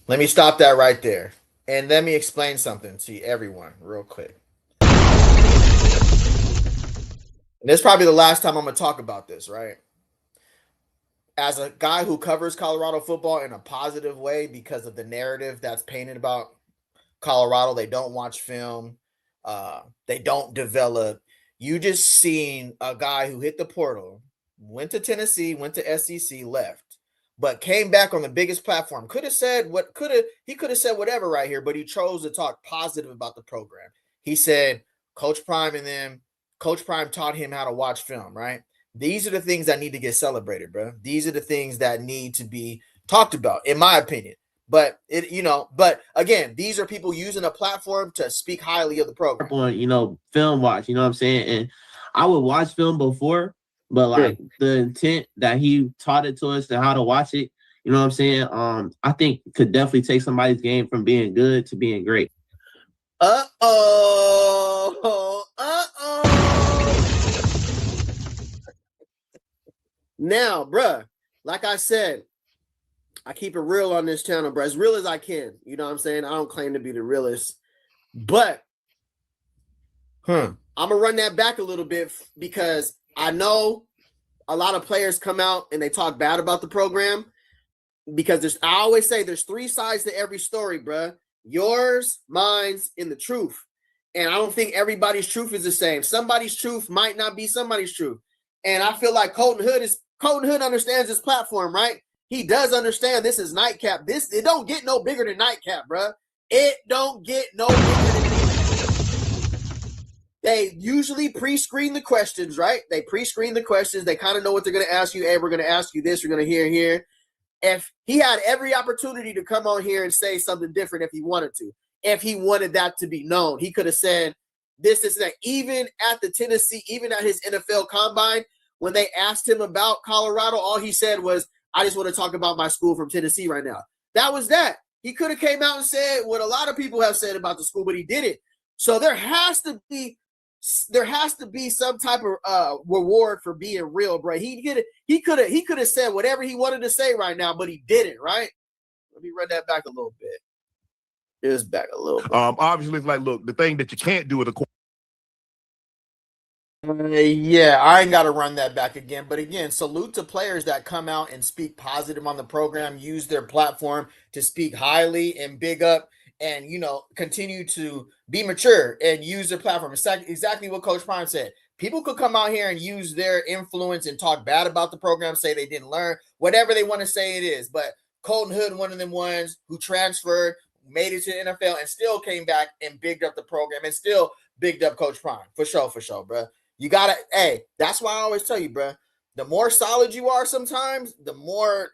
[SPEAKER 1] Let me stop that right there. And let me explain something to everyone real quick. And this is probably the last time I'm going to talk about this, right? As a guy who covers Colorado football in a positive way because of the narrative that's painted about Colorado, they don't watch film. They don't develop. You just seen a guy who hit the portal, went to Tennessee, went to SEC, left, but came back on the biggest platform. He could have said whatever right here, but he chose to talk positive about the program. He said Coach Prime taught him how to watch film, right? These are the things that need to get celebrated, bro. These are the things that need to be talked about, in my opinion. But but again, these are people using a platform to speak highly of the program.
[SPEAKER 9] Film watch, you know what I'm saying? And I would watch film before, but like the intent that he taught it to us and how to watch it, you know what I'm saying? I think could definitely take somebody's game from being good to being great.
[SPEAKER 10] Now, bruh, like I said, I keep it real on this channel, bruh, as real as I can. You know what I'm saying? I don't claim to be the realest, but I'm going to run that back a little bit because I know a lot of players come out and they talk bad about the program because I always say there's three sides to every story, bruh. Yours, mine's, and the truth. And I don't think everybody's truth is the same. Somebody's truth might not be somebody's truth. And I feel like Colton Hood understands this platform, right? He does understand this is Nightcap. It don't get no bigger than Nightcap, bruh. It don't get no bigger than They usually pre-screen the questions, right? They pre-screen the questions. They kind of know what they're going to ask you. Hey, we're going to ask you this. You're going to hear here. If he had every opportunity to come on here and say something different if he wanted to, if he wanted that to be known, he could have said, this, that. Even at the Tennessee, even at his NFL combine, when they asked him about Colorado, all he said was, I just want to talk about my school from Tennessee right now. That was that. He could have came out and said what a lot of people have said about the school, but he didn't. So there has to be some type of reward for being real, bro. He could have said whatever he wanted to say right now, but he didn't, right? Let me run that back a little bit. It was back a little bit.
[SPEAKER 8] Obviously, it's like, look, the thing that you can't do is
[SPEAKER 1] yeah, I ain't got to run that back again. But again, salute to players that come out and speak positive on the program, use their platform to speak highly and big up, and continue to be mature and use their platform. It's exactly what Coach Prime said. People could come out here and use their influence and talk bad about the program, say they didn't learn, whatever they want to say it is. But Colton Hood, one of them ones who transferred, made it to the NFL, and still came back and bigged up the program and still bigged up Coach Prime. For sure, bro. You gotta, that's why I always tell you, bro, the more solid you are sometimes, the more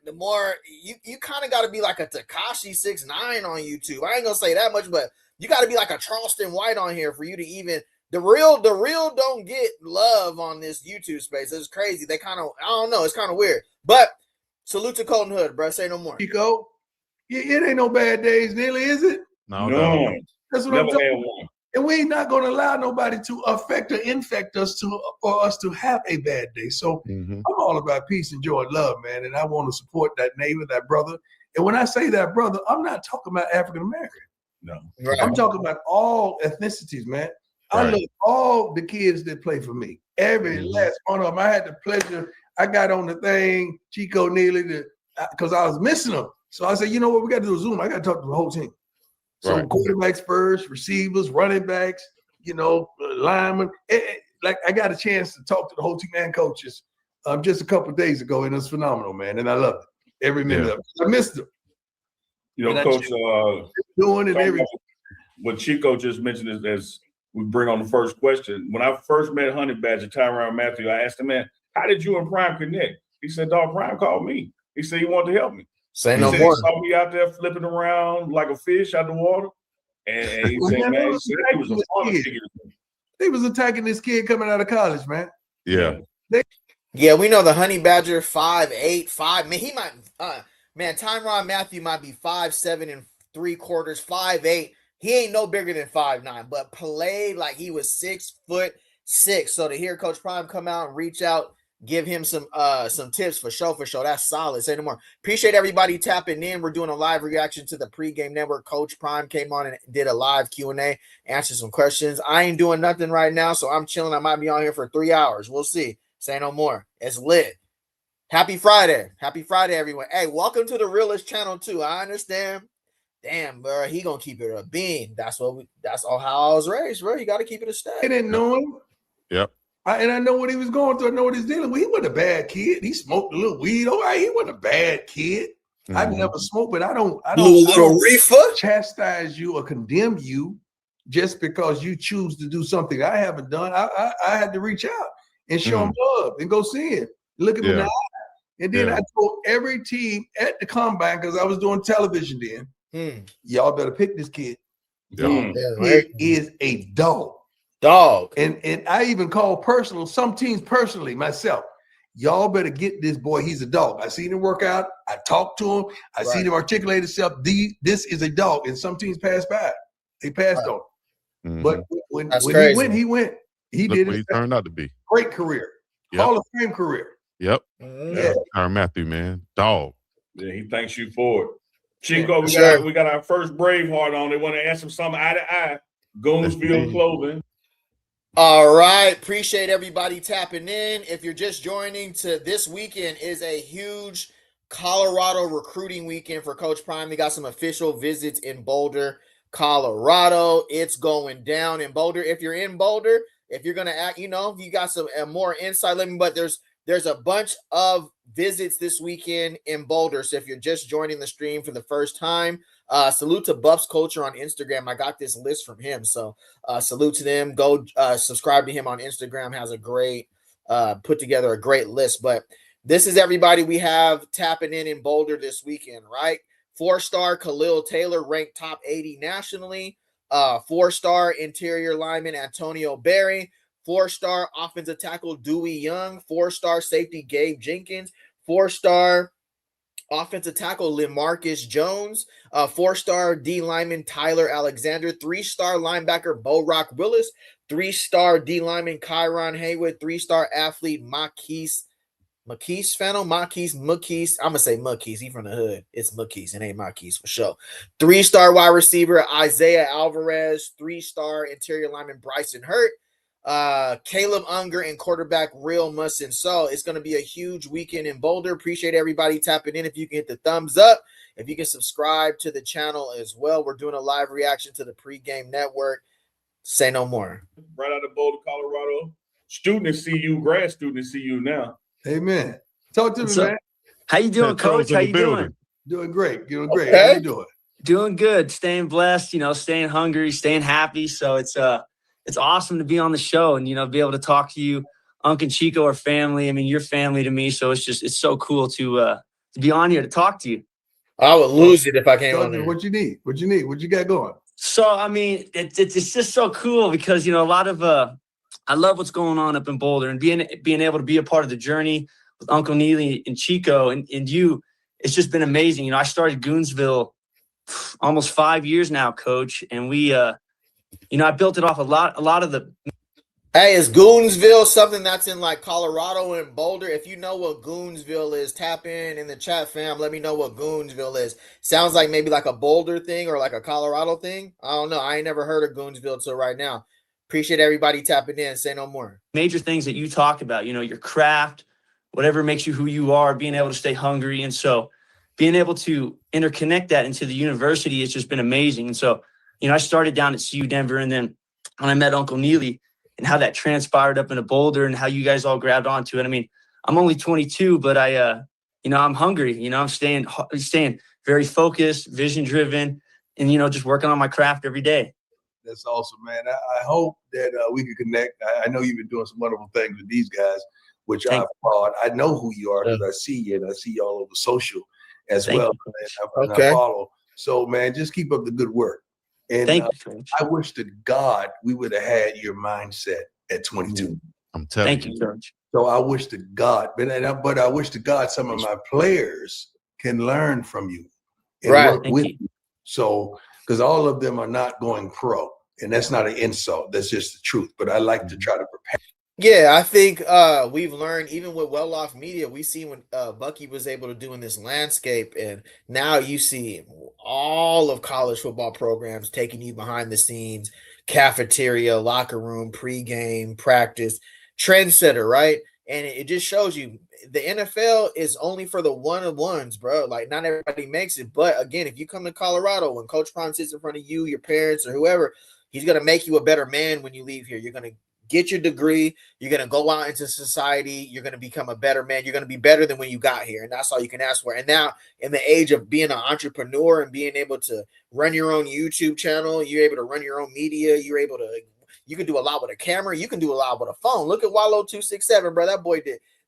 [SPEAKER 1] you kind of got to be like a Tekashi 6ix9ine on YouTube. I ain't gonna say that much, but you got to be like a Charleston White on here for you to even, the real don't get love on this YouTube space. It's crazy. They kind of, I don't know, it's kind of weird. But salute to Colton Hood, bro. Say no more.
[SPEAKER 4] Chico, it ain't no bad days, nearly, is it?
[SPEAKER 2] No.
[SPEAKER 4] That's what I'm talking about. And we ain't not going to allow nobody to affect or infect us for us to have a bad day. So I'm all about peace and joy and love, man. And I want to support that neighbor, that brother. And when I say that brother, I'm not talking about African American.
[SPEAKER 8] No.
[SPEAKER 4] Right. I'm talking about all ethnicities, man. I love all the kids that play for me. Every last one of them. I had the pleasure. I got on the thing, Chico nearly, because I was missing them. So I said, you know what? We got to do a Zoom. I got to talk to the whole team. So quarterbacks first, receivers, running backs, linemen. Like I got a chance to talk to the whole team and coaches just a couple of days ago, and it's phenomenal, man. And I love it every minute of it. I missed them.
[SPEAKER 3] Coach,
[SPEAKER 4] doing it every.
[SPEAKER 3] What Chico just mentioned is, as we bring on the first question, when I first met Honey Badger, Tyrann Mathieu, I asked him, man, how did you and Prime connect? He said, dog, Prime called me. He said he wanted to help me.
[SPEAKER 1] Say no more.
[SPEAKER 3] He saw me out there flipping around like a fish out the water. And he said, man, he was a father figure.
[SPEAKER 4] They was attacking this kid coming out of college, man.
[SPEAKER 2] Yeah.
[SPEAKER 1] Yeah, we know the Honey Badger 5'8", 5. Man, he might Tyrann Mathieu might be 5'7" 3/4, 5'8". He ain't no bigger than 5'9", but played like he was 6'6". So to hear Coach Prime come out and reach out, give him some tips for sure. That's solid. Say no more. Appreciate everybody tapping in. We're doing a live reaction to the pregame network. Coach Prime came on and did a live Q&A, answered some questions. I ain't doing nothing right now, so I'm chilling. I might be on here for 3 hours. We'll see. Say no more. It's lit. Happy Friday. Happy Friday, everyone. Hey, welcome to the Realest channel too. I understand. Damn, bro, he gonna keep it a bean. That's all how I was raised, bro. You got to keep it a stack.
[SPEAKER 4] I didn't know him.
[SPEAKER 2] Yep.
[SPEAKER 4] And I know what he was going through. I know what he's dealing with. He wasn't a bad kid. He smoked a little weed. All right, he wasn't a bad kid. I've never smoked, but I don't chastise you or condemn you just because you choose to do something I haven't done. I had to reach out and show him love and go see him. Look at me in the eye. And then I told every team at the combine, because I was doing television then, y'all better pick this kid. It is a dog. And I even called some teams personally myself. Y'all better get this boy. He's a dog. I seen him work out. I talked to him. I seen him articulate himself. This is a dog. And some teams passed by. They passed on him. But when he went. He did
[SPEAKER 2] what he turned out to be.
[SPEAKER 4] Great career. Hall of Fame career.
[SPEAKER 2] Yep. Tyrann Mathieu, man. Dog.
[SPEAKER 3] Yeah, he thanks you for it. Chico, we got our first Braveheart on. They want to ask him something eye to eye. Goonsville Clothing.
[SPEAKER 1] All right. Appreciate everybody tapping in. If you're just joining, to this weekend is a huge Colorado recruiting weekend for Coach Prime. They got some official visits in Boulder, Colorado. It's going down in Boulder. If you're in Boulder, if you're going to act, you got some more insight, let me, but there's a bunch of visits this weekend in Boulder. So if you're just joining the stream for the first time, salute to Buffs Culture on Instagram. I got this list from him. So salute to them. Go subscribe to him on Instagram. Has a great, put together a great list. But this is everybody we have tapping in Boulder this weekend, right? 4-star Khalil Taylor ranked top 80 nationally. 4-star interior lineman Antonio Berry, 4-star offensive tackle Dewey Young, 4-star safety Gabe Jenkins, 4-star offensive tackle LaMarcus Jones, 4-star D lineman Tyler Alexander, 3-star linebacker Bo Rock Willis, 3-star D lineman Kyron Haywood, 3-star athlete Makis Fennel, Makis. I'm gonna say Makis. He from the hood. It's Makis. It ain't Makis for sure. 3-star wide receiver Isaiah Alvarez, 3-star interior lineman Bryson Hurt, Caleb Unger, and quarterback Real Musson. So it's going to be a huge weekend in Boulder. Appreciate everybody tapping in. If you can hit the thumbs up, if you can subscribe to the channel as well. We're doing a live reaction to the pregame network. Say no more.
[SPEAKER 3] Right out of Boulder, Colorado. Student at CU, grad student at CU now.
[SPEAKER 4] Amen. Talk to me, man.
[SPEAKER 11] How you doing, Coach? How you doing?
[SPEAKER 4] Doing great. Doing great.
[SPEAKER 1] Okay.
[SPEAKER 4] How you doing?
[SPEAKER 11] Doing good. Staying blessed. Staying hungry, staying happy. So it's awesome to be on the show and be able to talk to you. Unc and Chico are family. I mean, you're family to me. So it's so cool to be on here to talk to you.
[SPEAKER 1] I would lose it if I came on
[SPEAKER 4] me
[SPEAKER 1] there.
[SPEAKER 4] What you need? What you got going?
[SPEAKER 11] So I mean, it's just so cool because a lot of I love what's going on up in Boulder and being able to be a part of the journey with Uncle Neely and Chico and you. It's just been amazing. I started Goonsville almost 5 years now, Coach, and we I built it off a lot of the.
[SPEAKER 1] Hey, is Goonsville something that's in like Colorado and Boulder? If you know what Goonsville is, tap in the chat, fam. Let me know what Goonsville is. Sounds like maybe like a Boulder thing or like a Colorado thing. I don't know. I ain't never heard of Goonsville till right now. Appreciate everybody tapping in. Say no more.
[SPEAKER 11] Major things that you talk about, your craft, whatever makes you who you are, being able to stay hungry. And so being able to interconnect that into the university has just been amazing. And so, I started down at CU Denver, and then when I met Uncle Neely and how that transpired up into Boulder and how you guys all grabbed onto it. I mean, I'm only 22, but I'm hungry. I'm staying very focused, vision driven, and, just working on my craft every day.
[SPEAKER 4] That's awesome, man. I hope that we can connect. I know you've been doing some wonderful things with these guys, which I applaud. I know who you are because I see you, and I see you all over social as well. And I follow. So, man, just keep up the good work. And
[SPEAKER 11] Thank you, Coach.
[SPEAKER 4] I wish to God we would have had your mindset at 22.
[SPEAKER 2] I'm telling you.
[SPEAKER 11] Thank you, Coach.
[SPEAKER 4] So I wish to God, but I wish to God some of my players can learn from you and work with you. So, because all of them are not going pro, and that's not an insult. That's just the truth. But I like to try to prepare.
[SPEAKER 1] Yeah, I think we've learned, even with Well-Off Media, we see when Bucky was able to do in this landscape, and now you see all of college football programs taking you behind the scenes, cafeteria, locker room, pregame, practice, trendsetter, right? And it just shows you the NFL is only for the one-on-ones, bro. Like, not everybody makes it. But, again, if you come to Colorado, when Coach Prime sits in front of you, your parents, or whoever, he's going to make you a better man when you leave here. You're going to get your degree. You're going to go out into society. You're going to become a better man. You're going to be better than when you got here. And that's all you can ask for. And now in the age of being an entrepreneur and being able to run your own YouTube channel, you're able to run your own media. You can do a lot with a camera. You can do a lot with a phone. Look at Wallow 267, bro.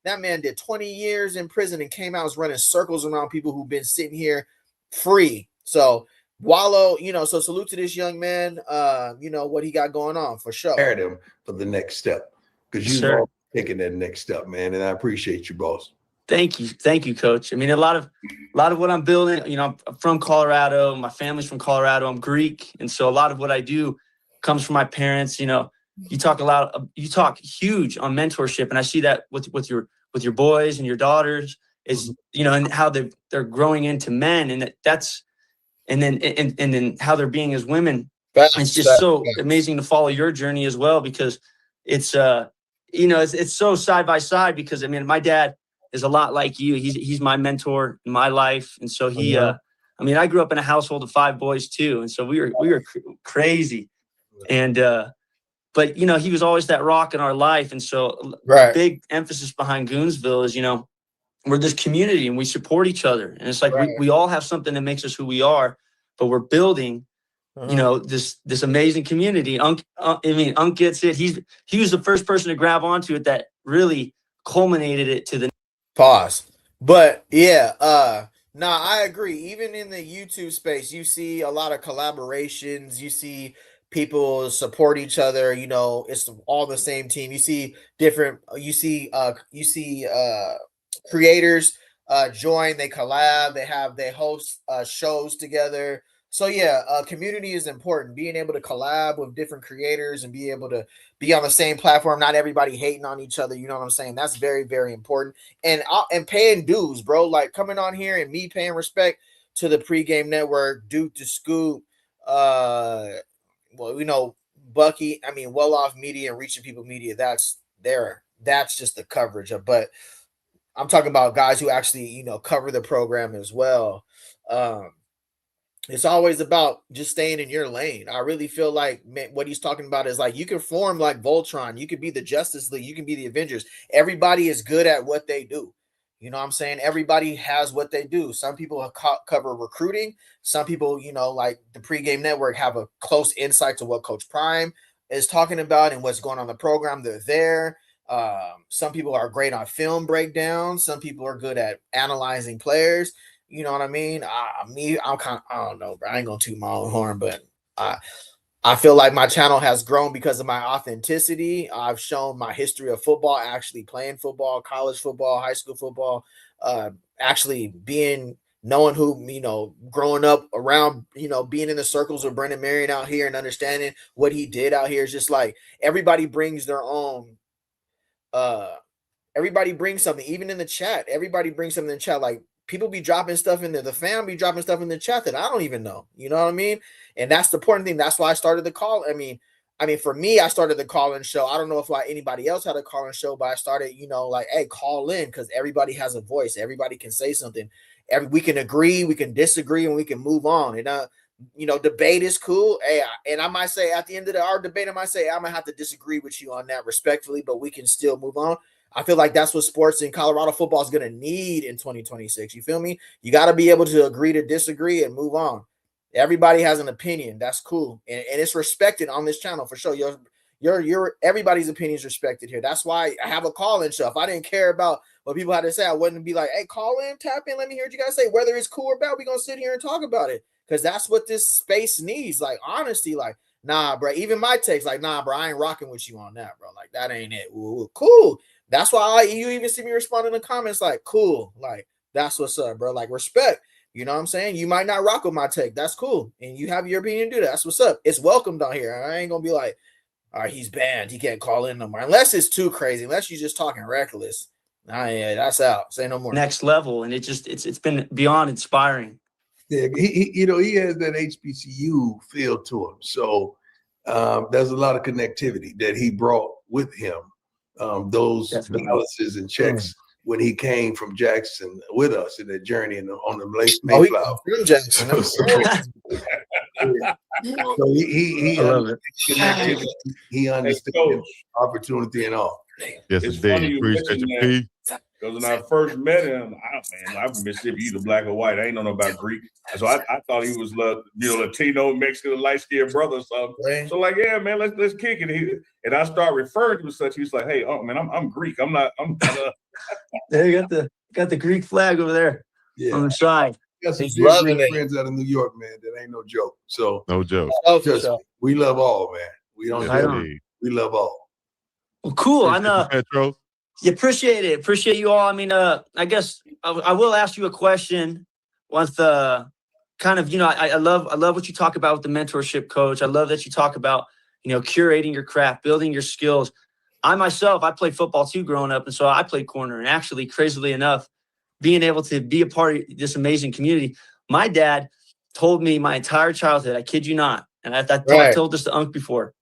[SPEAKER 1] That man did 20 years in prison and came out was running circles around people who've been sitting here free. So Wallow, so salute to this young man, what he got going on for sure.
[SPEAKER 4] Prepare them for the next step because you've all taken that next step, man. And I appreciate you, boss.
[SPEAKER 11] Thank you, Coach. I mean, a lot of what I'm building, I'm from Colorado. My family's from Colorado. I'm Greek. And so a lot of what I do comes from my parents. You talk huge on mentorship. And I see that with your boys and your daughters is, and how they're growing into men. And and then how they're being as women. It's just so amazing to follow your journey as well, because it's it's so side by side, because I mean, my dad is a lot like you. He's my mentor in my life. And so I grew up in a household of 5 boys too. And so we were crazy. And but he was always that rock in our life. And so big emphasis behind Goonsville is, we're this community and we support each other. And it's like we all have something that makes us who we are, but we're building, this amazing community. Unc gets it. He was the first person to grab onto it that really culminated it to the
[SPEAKER 1] pause. But I agree. Even in the YouTube space, you see a lot of collaborations. You see people support each other. You know, it's all the same team. You see different. You see creators join. They collab. They host shows together. So yeah, community is important. Being able to collab with different creators and be able to be on the same platform, not everybody hating on each other. You know what I'm saying? That's very, very important. And paying dues, bro. Like coming on here and me paying respect to the pregame network, Duke to Scoop, well, you know, Bucky. I mean, Well Off Media and Reaching People Media. That's just the coverage of. But I'm talking about guys who actually, you know, cover the program as well. It's always about just staying in your lane. I really feel like what he's talking about is like you can form like Voltron. You could be the Justice League. You can be the Avengers. Everybody is good at what they do. You know what I'm saying? Everybody has what they do. Some people cover recruiting. Some people, you know, like the pregame network have a close insight to what Coach Prime is talking about and what's going on in the program. They're there. Some people are great on film breakdowns. Some people are good at analyzing players. You know what I mean? I'm kind of, I don't know, bro. I ain't gonna toot my own horn, but I feel like my channel has grown because of my authenticity. I've shown my history of football, actually playing football, college football, high school football, actually knowing who, you know, growing up around, you know, being in the circles of Brendan Marion out here and understanding what he did out here. Is just like everybody brings their own, everybody brings something, even in the chat. Everybody brings something in the chat. Like people be dropping stuff in there. The fam be dropping stuff in the chat that I don't even know. You know what I mean? And that's the important thing. That's why I started the call. I mean, for me, I started the call-in show. I don't know if anybody else had a call-in show, but I started, you know, like, hey, call in because everybody has a voice. Everybody can say something. We can agree, we can disagree, and we can move on. And you know, debate is cool. Hey, and I might say at the end of our debate, I might say I'm gonna have to disagree with you on that respectfully, but we can still move on. I feel like that's what sports in Colorado football is going to need in 2026. You feel me? You got to be able to agree to disagree and move on. Everybody has an opinion. That's cool. And it's respected on this channel for sure. Your everybody's opinion is respected here. That's why I have a call-in show. If I didn't care about what people had to say, I wouldn't be like, hey, call in, tap in, let me hear what you guys say. Whether it's cool or bad, we're going to sit here and talk about it because that's what this space needs. Like, honesty, like, nah, bro. Even my takes, like, nah, bro, I ain't rocking with you on that, bro. Like, that ain't it. Ooh, cool. That's why you even see me respond in the comments like, cool. Like, that's what's up, bro. Like, respect. You know what I'm saying? You might not rock with my take. That's cool. And you have your opinion to do that. That's what's up. It's welcomed on here. I ain't going to be like, all right, he's banned. He can't call in no more. Unless it's too crazy. Unless you're just talking reckless. Yeah, that's out. Say no more.
[SPEAKER 11] Next level. And it's been beyond inspiring.
[SPEAKER 4] Yeah, he has that HBCU feel to him. So there's a lot of connectivity that he brought with him. Those balances and checks when he came from Jackson with us in that journey on the Mayflower. So he connectivity, he understood opportunity and all.
[SPEAKER 2] Yes,
[SPEAKER 3] it's
[SPEAKER 2] indeed.
[SPEAKER 3] funny you
[SPEAKER 2] Appreciate
[SPEAKER 3] mention
[SPEAKER 2] your
[SPEAKER 3] that.
[SPEAKER 2] P.
[SPEAKER 3] Because when I first met him, I'm from Mississippi, either black or white. I ain't know about Greek. So I thought he was, Latino, Mexican, light-skinned brother or something. So like, yeah, man, let's kick it. And I start referring to him as such. He's like, hey, man, I'm Greek. I'm not.
[SPEAKER 11] There you got the Greek flag over there on the side.
[SPEAKER 4] Got some dear friends out of New York, man. That ain't no joke. So
[SPEAKER 2] no joke.
[SPEAKER 4] We love all, man. We don't. We love all.
[SPEAKER 11] Well, cool. I know. You appreciate it. Appreciate you all. I mean, I guess I will ask you a question with kind of, I love what you talk about with the mentorship coach. I love that you talk about, curating your craft, building your skills. I myself, I played football too growing up. And so I played corner. And actually, crazily enough, being able to be a part of this amazing community, my dad told me my entire childhood, I kid you not, and I told this to Unc before,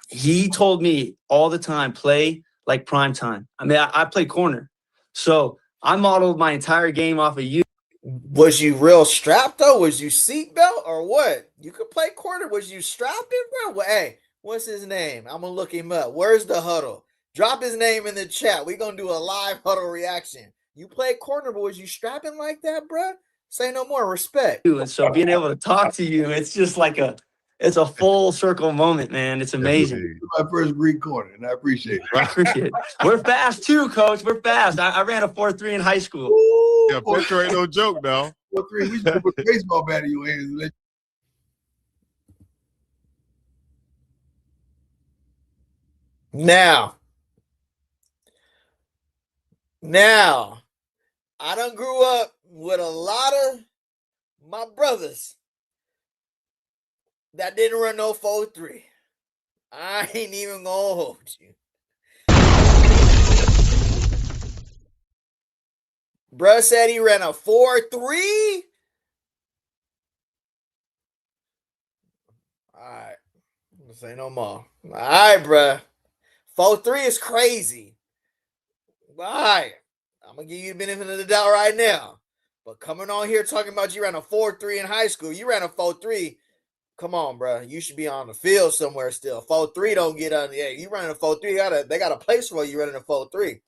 [SPEAKER 11] he told me all the time, play like prime time. I mean, I play corner. So I modeled my entire game off of you.
[SPEAKER 1] Was you real strapped though? Was you seatbelt or what? You could play corner. Was you strapping, bro? Well, hey, what's his name? I'm gonna look him up. Where's the huddle? Drop his name in the chat. We're gonna do a live huddle reaction. You play corner, but was you strapping like that, bro? Say no more. Respect.
[SPEAKER 11] And so being able to talk to you, it's just like it's a full circle moment, man. It's amazing.
[SPEAKER 4] My first Greek corner, and I appreciate it.
[SPEAKER 11] I appreciate it. We're fast too, coach. We're fast. I ran a 4.3 in high school.
[SPEAKER 4] Ooh,
[SPEAKER 2] yeah, Petro ain't no joke now.
[SPEAKER 4] 4.3. We should put a baseball bat in your hands.
[SPEAKER 1] Now, I done grew up with a lot of my brothers that didn't run no 4.3. I ain't even gonna hold you. Bruh said he ran a 4.3. All right. Say no more. All right, bruh. 4.3 is crazy. All right. I'm going to give you the benefit of the doubt right now. But coming on here talking about you ran a 4.3 in high school, you ran a 4.3. Come on, bro. You should be on the field somewhere still. 4.3 don't get on. Yeah, you running a 4.3. They got a place for you running a 4.3.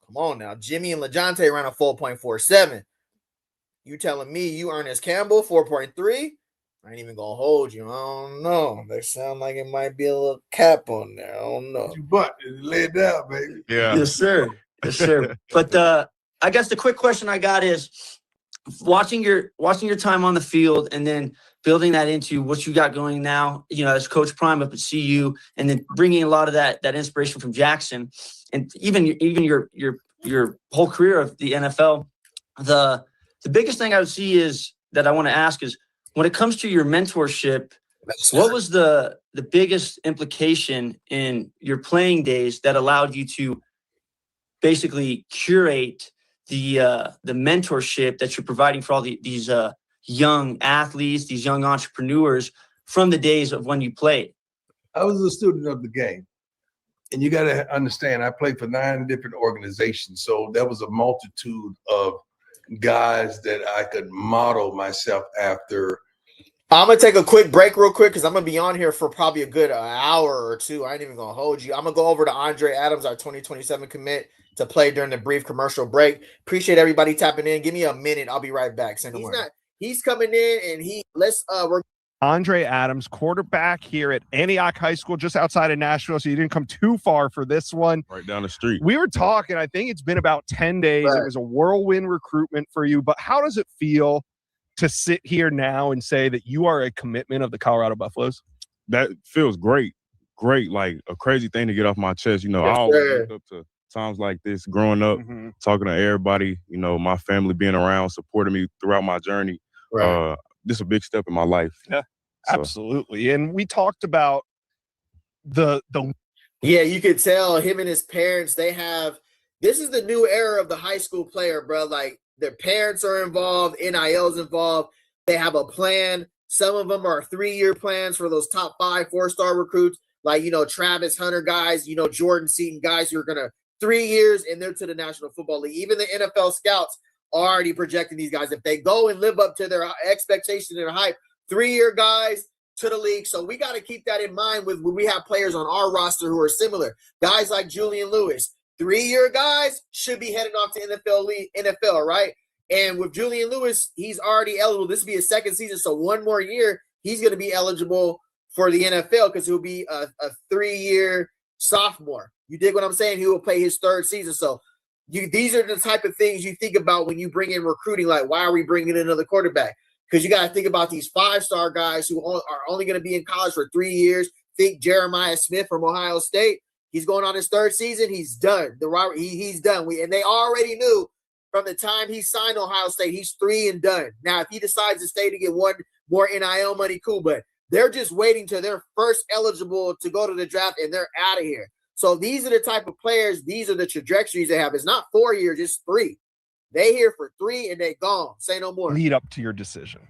[SPEAKER 1] Come on now. Jimmy and LeJontay ran a 4.47. You telling me you Ernest Campbell 4.3? I ain't even gonna hold you. I don't know. They sound like it might be a little cap on there. I don't know.
[SPEAKER 4] You butt lay it down, baby.
[SPEAKER 2] Yeah.
[SPEAKER 11] Yes, sir. Yes, sir. But I guess the quick question I got is watching your time on the field and then building that into what you got going now, you know, as Coach Prime up at CU, and then bringing a lot of that inspiration from Jackson, and even your whole career of the NFL. The biggest thing I would see is that I want to ask is, when it comes to your mentorship, what was the biggest implication in your playing days that allowed you to basically curate the mentorship that you're providing for all these young athletes, these young entrepreneurs from the days of when you played?
[SPEAKER 4] I was a student of the game. And you got to understand, I played for 9 different organizations. So there was a multitude of guys that I could model myself after.
[SPEAKER 1] I'm going to take a quick break real quick because I'm going to be on here for probably a good hour or two. I ain't even going to hold you. I'm going to go over to Andre Adams, our 2027 commit, to play during the brief commercial break. Appreciate everybody tapping in. Give me a minute. I'll be right back. He's coming in and we're
[SPEAKER 12] Andre Adams, quarterback here at Antioch High School, just outside of Nashville, so you didn't come too far for this one.
[SPEAKER 2] Right down the street.
[SPEAKER 12] We were talking, I think it's been about 10 days. Right. It was a whirlwind recruitment for you, but how does it feel to sit here now and say that you are a commitment of the Colorado Buffaloes?
[SPEAKER 2] That feels great. Great, like a crazy thing to get off my chest. You know, I always looked up to times like this growing up, talking to everybody, you know, my family being around, supporting me throughout my journey. Right. This is a big step in my life.
[SPEAKER 12] Yeah, absolutely. And we talked about the
[SPEAKER 1] yeah, you could tell him and his parents, this is the new era of the high school player, bro. Like, their parents are involved, NIL's involved. They have a plan. Some of them are 3-year plans for those top 5 4-star recruits, like, you know, Travis Hunter guys, you know, Jordan Seaton guys who are going to 3 years and they're to the National Football League. Even the NFL scouts are already projecting these guys. If they go and live up to their expectation and their hype, 3-year guys to the league. So we got to keep that in mind when we have players on our roster who are similar. Guys like Julian Lewis, 3-year guys should be heading off to NFL, right? And with Julian Lewis, he's already eligible. This will be his 2nd season, so 1 more year, he's going to be eligible for the NFL because he'll be a 3-year sophomore. You dig what I'm saying? He will play his 3rd season. So these are the type of things you think about when you bring in recruiting. Like, why are we bringing in another quarterback? Because you got to think about these 5-star guys who are only going to be in college for 3 years. Think Jeremiah Smith from Ohio State. He's going on his 3rd season. He's done. He's done. And they already knew from the time he signed Ohio State, he's 3 and done. Now, if he decides to stay to get 1 more NIL money, cool. But they're just waiting till they're first eligible to go to the draft, and they're out of here. So these are the type of players, these are the trajectories they have. It's not 4 years, it's 3. They here for 3 and they gone. Say no more.
[SPEAKER 12] Lead up to your decision.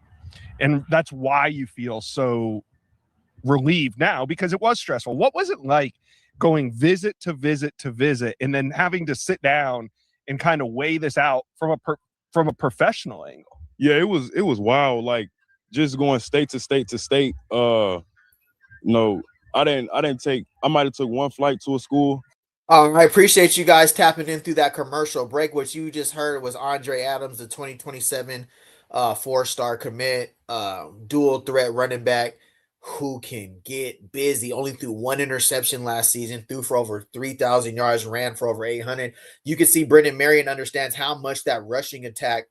[SPEAKER 12] And that's why you feel so relieved now, because it was stressful. What was it like going visit to visit to visit and then having to sit down and kind of weigh this out from a professional angle?
[SPEAKER 2] Yeah, it was wild. Like, just going state to state to state. No, I might have took 1 flight to a school.
[SPEAKER 1] I appreciate you guys tapping in through that commercial break. What you just heard was Andre Adams, the 2027 4-star commit, dual threat running back who can get busy. Only threw 1 interception last season, threw for over 3,000 yards, ran for over 800. You can see Brendan Marion understands how much that rushing attack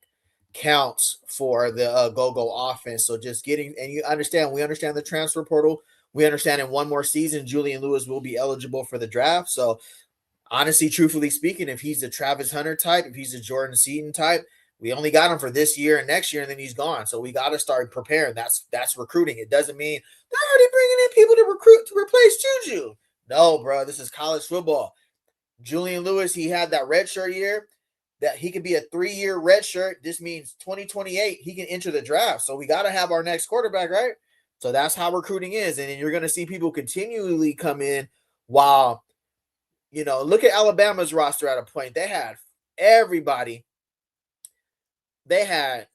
[SPEAKER 1] counts for the go-go offense. So just we understand the transfer portal. we understand in one more season, Julian Lewis will be eligible for the draft. So honestly, truthfully speaking, if he's the Travis Hunter type, if he's the Jordan Seaton type, we only got him for this year and next year, and then he's gone. So we got to start preparing. That's recruiting. It doesn't mean they're already bringing in people to recruit to replace Juju. No, bro, this is college football. Julian Lewis, he had that redshirt year. That he could be a 3-year redshirt. This means 2028 he can enter the draft. So we got to have our next quarterback, right? So that's how recruiting is, and then you're going to see people continually come in. While look at Alabama's roster at a point. They had everybody.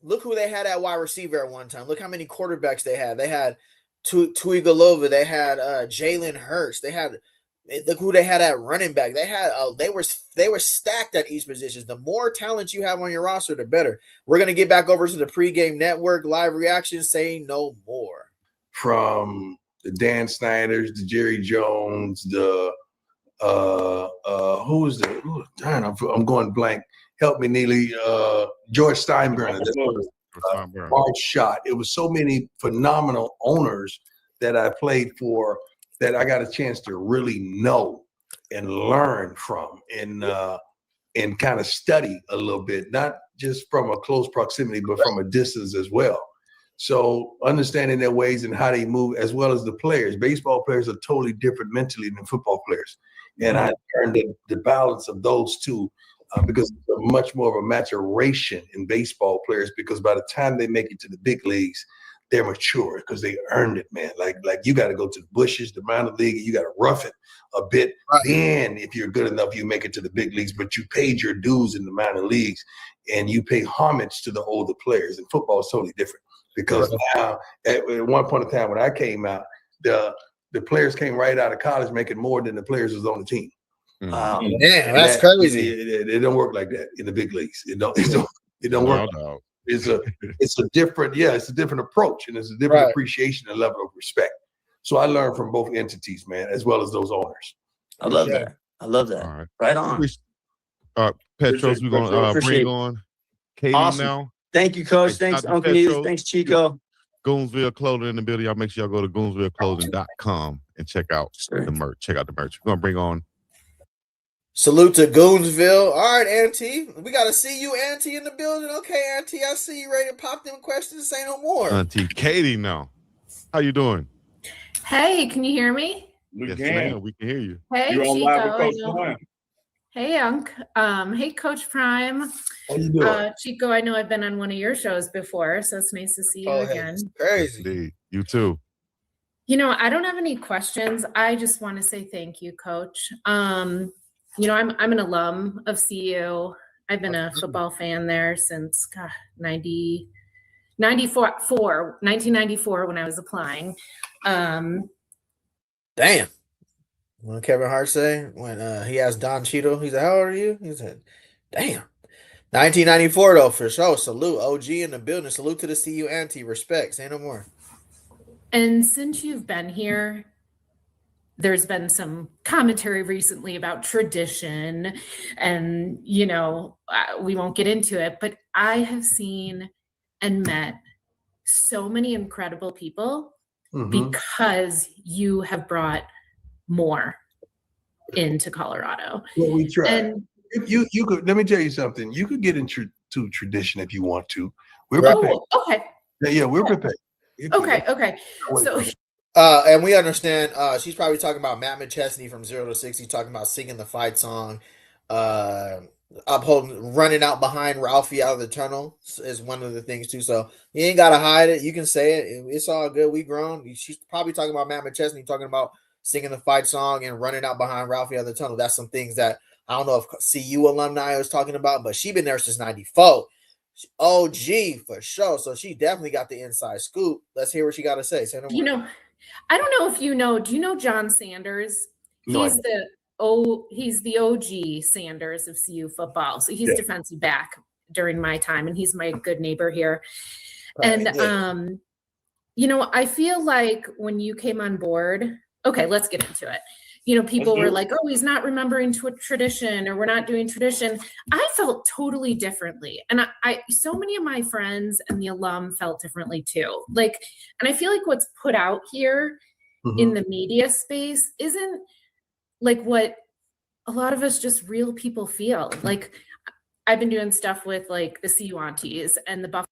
[SPEAKER 1] Look who they had at wide receiver at one time. Look how many quarterbacks they had. They had Tuigalova. They had Jalen Hurts. Look who they had at running back. They were stacked at each position. The more talent you have on your roster, the better. We're gonna get back over to the pregame network live reaction. Saying no more.
[SPEAKER 4] From the Dan Snyders, the Jerry Jones, the who is the? Darn, I'm going blank. Help me, Neely. George Steinbrenner. Hard shot. It was so many phenomenal owners that I played for that I got a chance to really know and learn from and kind of study a little bit, not just from a close proximity, but from a distance as well. So understanding their ways and how they move, as well as the players. Baseball players are totally different mentally than football players. And I learned the balance of those two because there's much more of a maturation in baseball players, because by the time they make it to the big leagues, they're mature because they earned it, man. Like you got to go to the bushes, the minor league, you got to rough it a bit. Right. Then if you're good enough, you make it to the big leagues, but you paid your dues in the minor leagues and you pay homage to the older players. And football is totally different because now at one point in time when I came out, the players came right out of college making more than the players was on the team.
[SPEAKER 1] Wow. Yeah, that's crazy.
[SPEAKER 4] It don't work like that in the big leagues. It don't work.
[SPEAKER 2] No.
[SPEAKER 4] It's a different approach, and it's a different appreciation and level of respect. So I learned from both entities, man, as well as those owners.
[SPEAKER 11] I love that. All right on.
[SPEAKER 2] Petros, we're gonna bring on Katie now.
[SPEAKER 11] Thank you, Coach. Thanks, Uncle Neely. Thanks, Chico.
[SPEAKER 2] Goonsville Clothing in the building. Y'all make sure y'all go to goonsvilleclothing.com and check out the merch. Check out the merch. We're gonna bring on.
[SPEAKER 1] Salute to Goonsville. All right, Auntie. We got to see you, Auntie, in the building. Okay, Auntie, I see you ready to pop them questions. Say no more.
[SPEAKER 2] Auntie Katie now. How you doing?
[SPEAKER 13] Hey, can you hear me?
[SPEAKER 2] Yes, ma'am. We can hear you.
[SPEAKER 13] Hey,
[SPEAKER 3] You're on
[SPEAKER 13] Chico.
[SPEAKER 3] live with Coach Prime.
[SPEAKER 13] Hey, Unc. Hey, Coach Prime.
[SPEAKER 4] How you doing?
[SPEAKER 13] Chico, I know I've been on one of your shows before, so it's nice to see you again.
[SPEAKER 1] Crazy.
[SPEAKER 2] Indeed. You too.
[SPEAKER 13] I don't have any questions. I just want to say thank you, Coach. I'm an alum of CU. I've been a football fan there since 1994 when I was applying.
[SPEAKER 1] Damn. What did Kevin Hart say when he asked Don Cheadle? He said, "How old are you?" He said, "Damn." 1994 though, for sure. Salute, OG in the building. Salute to the CU Auntie. Respect. Say no more.
[SPEAKER 13] And since you've been here, there's been some commentary recently about tradition and, we won't get into it, but I have seen and met so many incredible people because you have brought more into Colorado.
[SPEAKER 4] Well, we try. And you could, let me tell you something. You could get into tradition if you want to. We're prepared.
[SPEAKER 13] Okay.
[SPEAKER 4] Yeah, we're prepared.
[SPEAKER 13] Okay. So
[SPEAKER 1] and we understand she's probably talking about Matt McChesney from 0 to 60, talking about singing the fight song, running out behind Ralphie out of the tunnel is one of the things too. So you ain't gotta hide it. You can say it. It's all good. We grown. She's probably talking about Matt McChesney talking about singing the fight song and running out behind Ralphie out of the tunnel. That's some things that I don't know if CU alumni was talking about, but she been there since 94. OG for sure. So she definitely got the inside scoop. Let's hear what she got to say. Say no more.
[SPEAKER 13] I don't know if you know. Do you know John Sanders? He's the OG Sanders of CU football. So he's defensive back during my time, and he's my good neighbor here. And I feel like when you came on board, okay, let's get into it. People were like, "Oh, he's not remembering tradition, or we're not doing tradition." I felt totally differently, and I so many of my friends and the alum felt differently too. And I feel like what's put out here in the media space isn't like what a lot of us just real people feel. Like I've been doing stuff with like the CU aunties and the Buff.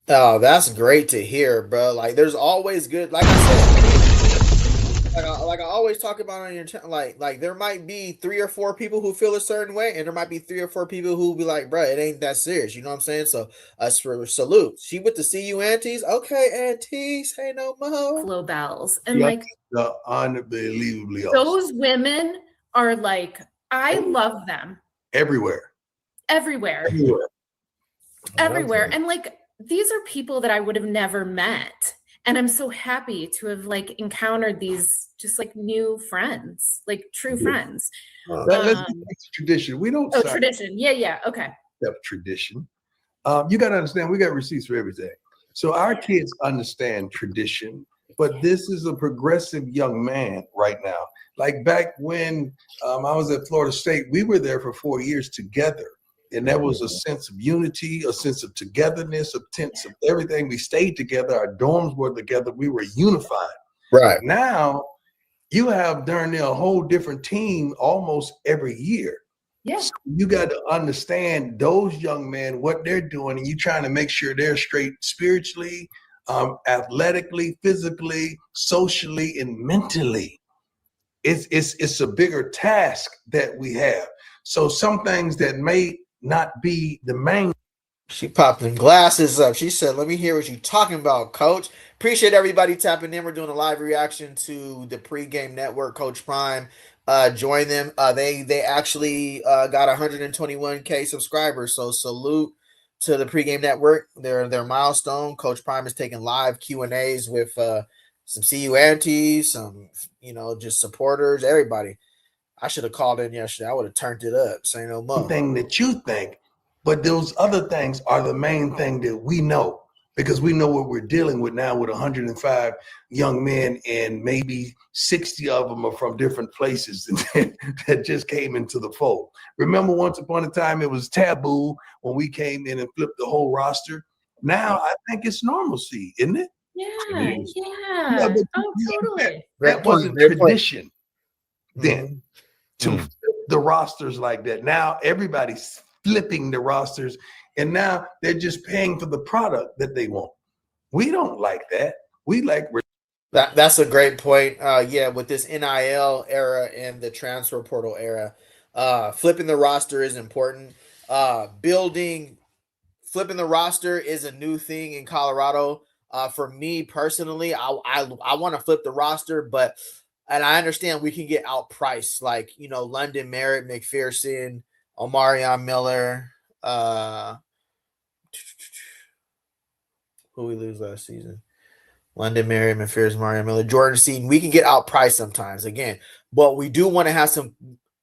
[SPEAKER 1] Oh, that's great to hear, bro. Like, there's always good. Like I said, like I always talk about on your channel. Like there might be 3 or 4 people who feel a certain way, and there might be 3 or 4 people who be like, bro, it ain't that serious. You know what I'm saying? So, salute. She with the CU aunties. Okay, aunties, hey no more.
[SPEAKER 13] Flo Bells and like
[SPEAKER 4] unbelievably
[SPEAKER 13] those women are like, I love them
[SPEAKER 4] everywhere.
[SPEAKER 13] And like these are people that I would have never met, and I'm so happy to have like encountered these just like new friends, like true friends.
[SPEAKER 4] Let's get back to tradition. We don't
[SPEAKER 13] tradition. Yeah, okay.
[SPEAKER 4] Tradition. You got to understand, we got receipts for everything. So our kids understand tradition, but this is a progressive young man right now. Like back when I was at Florida State, we were there for 4 years together. And there was a sense of unity, a sense of togetherness, a sense of everything. We stayed together. Our dorms were together. We were unified.
[SPEAKER 1] Right.
[SPEAKER 4] Now, you have darn near a whole different team almost every year.
[SPEAKER 13] Yeah.
[SPEAKER 4] So you got to understand those young men, what they're doing, and you trying to make sure they're straight spiritually, athletically, physically, socially, and mentally. It's a bigger task that we have. So some things that may not be the main.
[SPEAKER 1] She popped them glasses up. She said, let me hear what you're talking about, coach. Appreciate everybody tapping in. We're doing a live reaction to the pregame network. Coach Prime, join them. They actually got 121K subscribers. So salute to the pregame network. Their milestone. Coach Prime is taking live Q&As with some CU aunties, some, just supporters, everybody. I should have called in yesterday. I would have turned it up. Say no more.
[SPEAKER 4] Thing that you think, but those other things are the main thing that we know, because we know what we're dealing with now with 105 young men, and maybe 60 of them are from different places that just came into the fold. Remember, once upon a time, it was taboo when we came in and flipped the whole roster. Now I think it's normalcy, isn't it?
[SPEAKER 13] Yeah. Totally.
[SPEAKER 4] That wasn't tradition then. To flip the rosters like that. Now everybody's flipping the rosters, and now they're just paying for the product that they want. We don't like that. We like
[SPEAKER 1] that's a great point. With this NIL era and the transfer portal era, flipping the roster is important. Flipping the roster is a new thing in Colorado. For me personally, I want to flip the roster, and I understand we can get outpriced, like, London Merritt, McPherson, Omarion Miller, who we lose last season? London Merritt, McPherson, Omarion Miller, Jordan Seaton. We can get outpriced sometimes, again, but we do want to have some.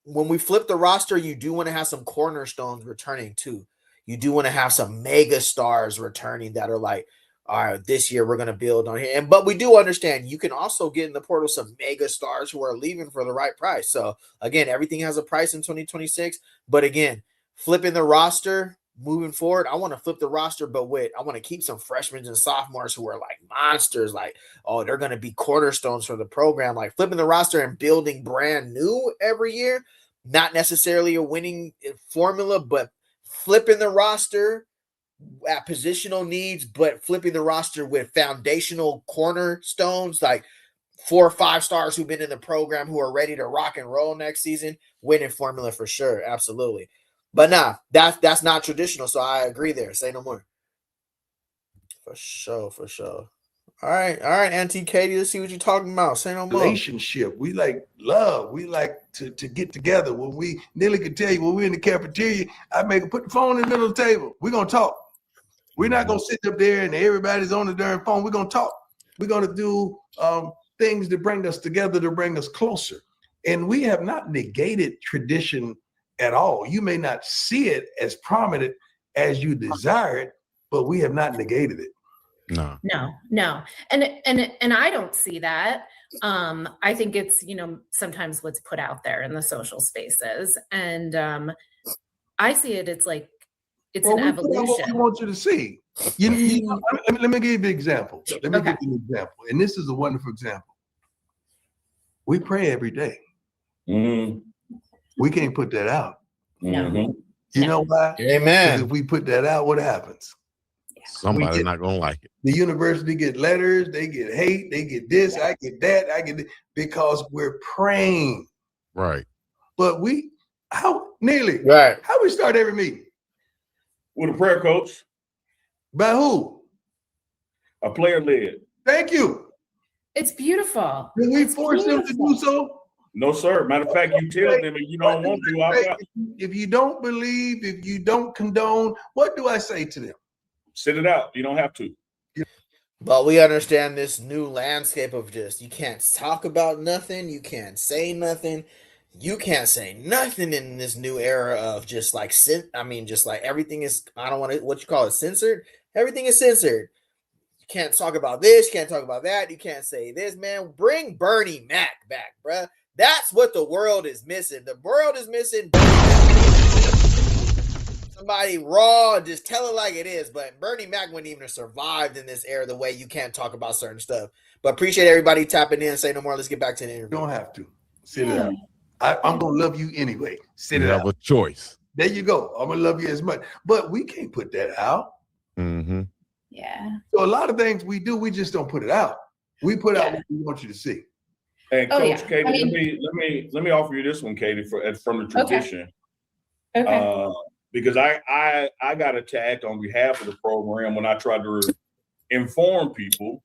[SPEAKER 1] When we flip the roster, you do want to have some cornerstones returning too. You do want to have some mega stars returning that are like, all right, this year we're going to build on here. But we do understand you can also get in the portal some mega stars who are leaving for the right price. So, again, everything has a price in 2026. But, again, flipping the roster, moving forward, I want to flip the roster, but I want to keep some freshmen and sophomores who are like monsters. Like, oh, they're going to be cornerstones for the program. Like, flipping the roster and building brand new every year, not necessarily a winning formula, but flipping the roster at positional needs, but flipping the roster with foundational cornerstones, like 4 or 5 stars who've been in the program who are ready to rock and roll next season, winning formula for sure. Absolutely. But nah, that's not traditional. So I agree there. Say no more. For sure. All right, Auntie Katie, let's see what you're talking about. Say no more.
[SPEAKER 4] Relationship. We like love. We like to get together. When we Nelly could tell you when we're in the cafeteria, I make her put the phone in the middle of the table. We're gonna talk. We're not gonna sit up there and everybody's on the darn phone. We're gonna talk. We're gonna do things to bring us together, to bring us closer. And we have not negated tradition at all. You may not see it as prominent as you desire it, but we have not negated it.
[SPEAKER 13] No. And I don't see that. I think it's, sometimes what's put out there in the social spaces. And I see it, it's like, it's an evolution.
[SPEAKER 4] What we want you to see. Let me give you an example. And this is a wonderful example. We pray every day.
[SPEAKER 3] Mm-hmm.
[SPEAKER 4] We can't put that out.
[SPEAKER 3] Mm-hmm.
[SPEAKER 4] You know why?
[SPEAKER 1] Amen.
[SPEAKER 4] If we put that out, what happens?
[SPEAKER 2] Somebody's not gonna like it.
[SPEAKER 4] The university get letters, they get hate, they get this, I get that, I get this, because we're praying.
[SPEAKER 2] Right.
[SPEAKER 4] But how we start every meeting?
[SPEAKER 3] With a prayer, coach.
[SPEAKER 4] By who?
[SPEAKER 3] A player led.
[SPEAKER 4] Thank you.
[SPEAKER 13] It's beautiful.
[SPEAKER 4] Did we force them to do so?
[SPEAKER 3] No, sir. Matter of fact, you tell them if you don't want to,
[SPEAKER 4] if you don't believe, if you don't condone, what do I say to them?
[SPEAKER 3] Sit it out. You don't have to.
[SPEAKER 1] But we understand this new landscape of just, you can't talk about nothing. You can't say nothing. You can't say nothing in this new era of just like, just like everything is, I don't want to, what you call it, censored? Everything is censored. You can't talk about this. You can't talk about that. You can't say this, man. Bring Bernie Mac back, bruh. That's what the world is missing. The world is missing somebody raw, just tell it like it is. But Bernie Mac wouldn't even have survived in this era the way you can't talk about certain stuff. But appreciate everybody tapping in. Say no more. Let's get back to the interview.
[SPEAKER 4] You don't have to. Sit it out. I'm going to love you anyway. Sit it out.
[SPEAKER 2] You have a choice.
[SPEAKER 4] There you go. I'm going to love you as much. But we can't put that out.
[SPEAKER 2] Mm-hmm.
[SPEAKER 13] Yeah.
[SPEAKER 4] So a lot of things we do, we just don't put it out. We put out what we want you to see.
[SPEAKER 3] And Coach Katie, let me offer you this one, Katie, from the tradition.
[SPEAKER 13] Okay.
[SPEAKER 3] Because I got attacked on behalf of the program when I tried to inform people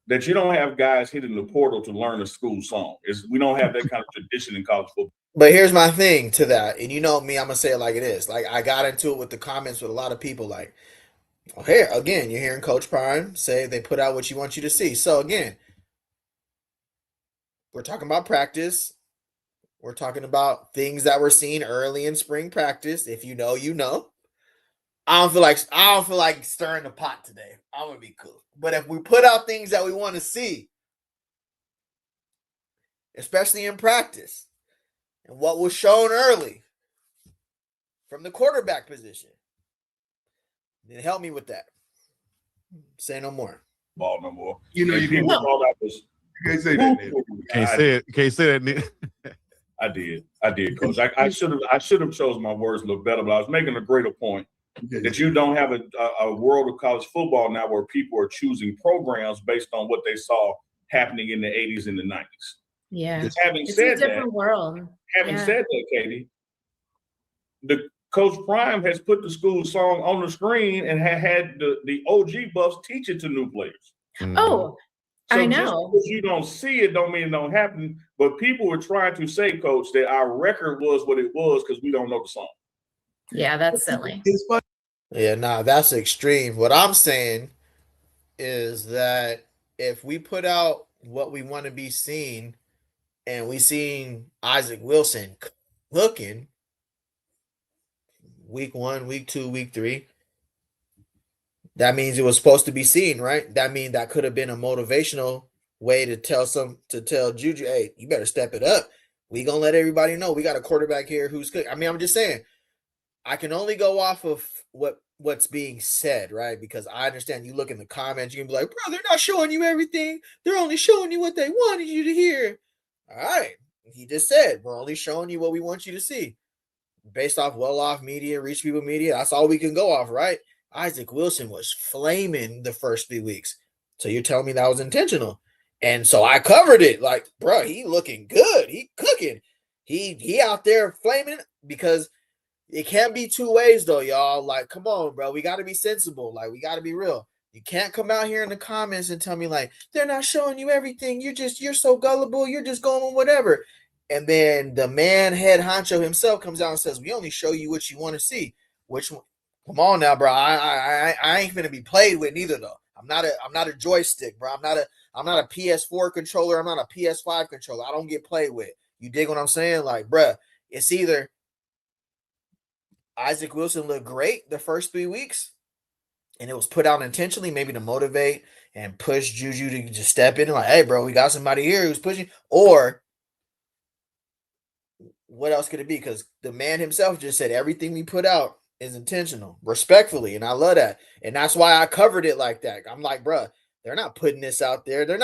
[SPEAKER 3] that you don't have guys hitting the portal to learn a school song. We don't have that kind of tradition in college football.
[SPEAKER 1] But here's my thing to that, and you know me, I'm gonna say it like it is. Like I got into it with the comments with a lot of people. Like, here again, you're hearing Coach Prime say they put out what you want you to see. So again, we're talking about practice. We're talking about things that were seen early in spring practice. If you know, you know. I don't feel like stirring the pot today. I'm gonna be cool. But if we put out things that we want to see, especially in practice, and what was shown early from the quarterback position, then help me with that. Say no more.
[SPEAKER 3] Ball no more.
[SPEAKER 4] You know, you can't say that.
[SPEAKER 2] Can't say that.
[SPEAKER 3] I did, Coach. I should have chosen my words a little better, but I was making a greater point that you don't have a world of college football now where people are choosing programs based on what they saw happening in the 80s and the 90s.
[SPEAKER 13] Yeah.
[SPEAKER 3] Having
[SPEAKER 13] it's
[SPEAKER 3] said
[SPEAKER 13] a different world.
[SPEAKER 3] Having said that, Katie, the Coach Prime has put the school song on the screen and had the OG Buffs teach it to new players.
[SPEAKER 13] Oh,
[SPEAKER 3] so
[SPEAKER 13] I know.
[SPEAKER 3] Just because you don't see it don't mean it don't happen. But people were trying to say, Coach, that our record was what it was because we don't know the song.
[SPEAKER 13] Yeah, that's silly.
[SPEAKER 1] Yeah, nah, that's extreme. What I'm saying is that if we put out what we want to be seen and we seen Isaac Wilson looking week 1, week 2, week 3, that means it was supposed to be seen, right? That means that could have been a motivational way to tell Juju, hey, you better step it up. We gonna let everybody know we got a quarterback here who's good. I mean, I'm just saying, I can only go off of what's being said, right? Because I understand you look in the comments, you can be like, bro, they're not showing you everything. They're only showing you what they wanted you to hear. All right. He just said, we're only showing you what we want you to see. Based off well-off media, Reach People Media, that's all we can go off, right? Isaac Wilson was flaming the first 3 weeks. So you're telling me that was intentional. And so I covered it. Like, bro, he looking good. He cooking. He out there flaming because it can't be two ways though, y'all. Like, come on, bro. We got to be sensible. Like, we got to be real. You can't come out here in the comments and tell me like, they're not showing you everything. You're so gullible. You're just going with whatever. And then the man head honcho himself comes out and says, we only show you what you want to see. Which one? Come on now, bro. I ain't gonna be played with neither though. I'm not a joystick, bro. I'm not a PS4 controller. I'm not a PS5 controller. I don't get played with. You dig what I'm saying? Like, bro, it's either Isaac Wilson looked great the first 3 weeks, and it was put out intentionally, maybe to motivate and push Juju to just step in and like, hey, bro, we got somebody here who's pushing. Or what else could it be? Because the man himself just said everything we put out is intentional, respectfully, and I love that. And that's why I covered it like that. I'm like, bro, they're not putting this out there. They're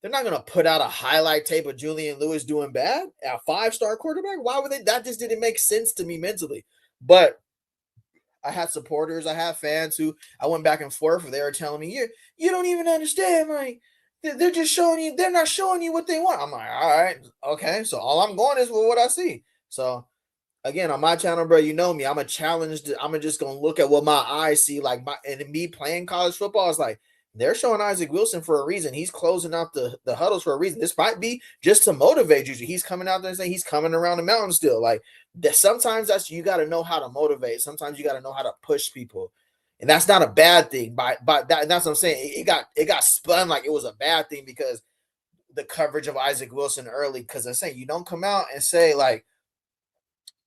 [SPEAKER 1] they're not gonna put out a highlight tape of Julian Lewis doing bad at 5-star quarterback. Why would they? That just didn't make sense to me mentally. But I had supporters, I had fans who I went back and forth. They were telling me, you don't even understand. Like, they're just showing you. They're not showing you what they want. I'm like, all right, okay. So all I'm going is with what I see. So again, on my channel, bro, you know me. I'm a challenged. I'm just gonna look at what my eyes see. Like and me playing college football is like they're showing Isaac Wilson for a reason. He's closing out the huddles for a reason. This might be just to motivate you. He's coming out there and saying he's coming around the mountain still. Like that. Sometimes that's you got to know how to motivate. Sometimes you got to know how to push people. And that's not a bad thing. But that's what I'm saying. It got spun like it was a bad thing because the coverage of Isaac Wilson early. Because I'm saying you don't come out and say like,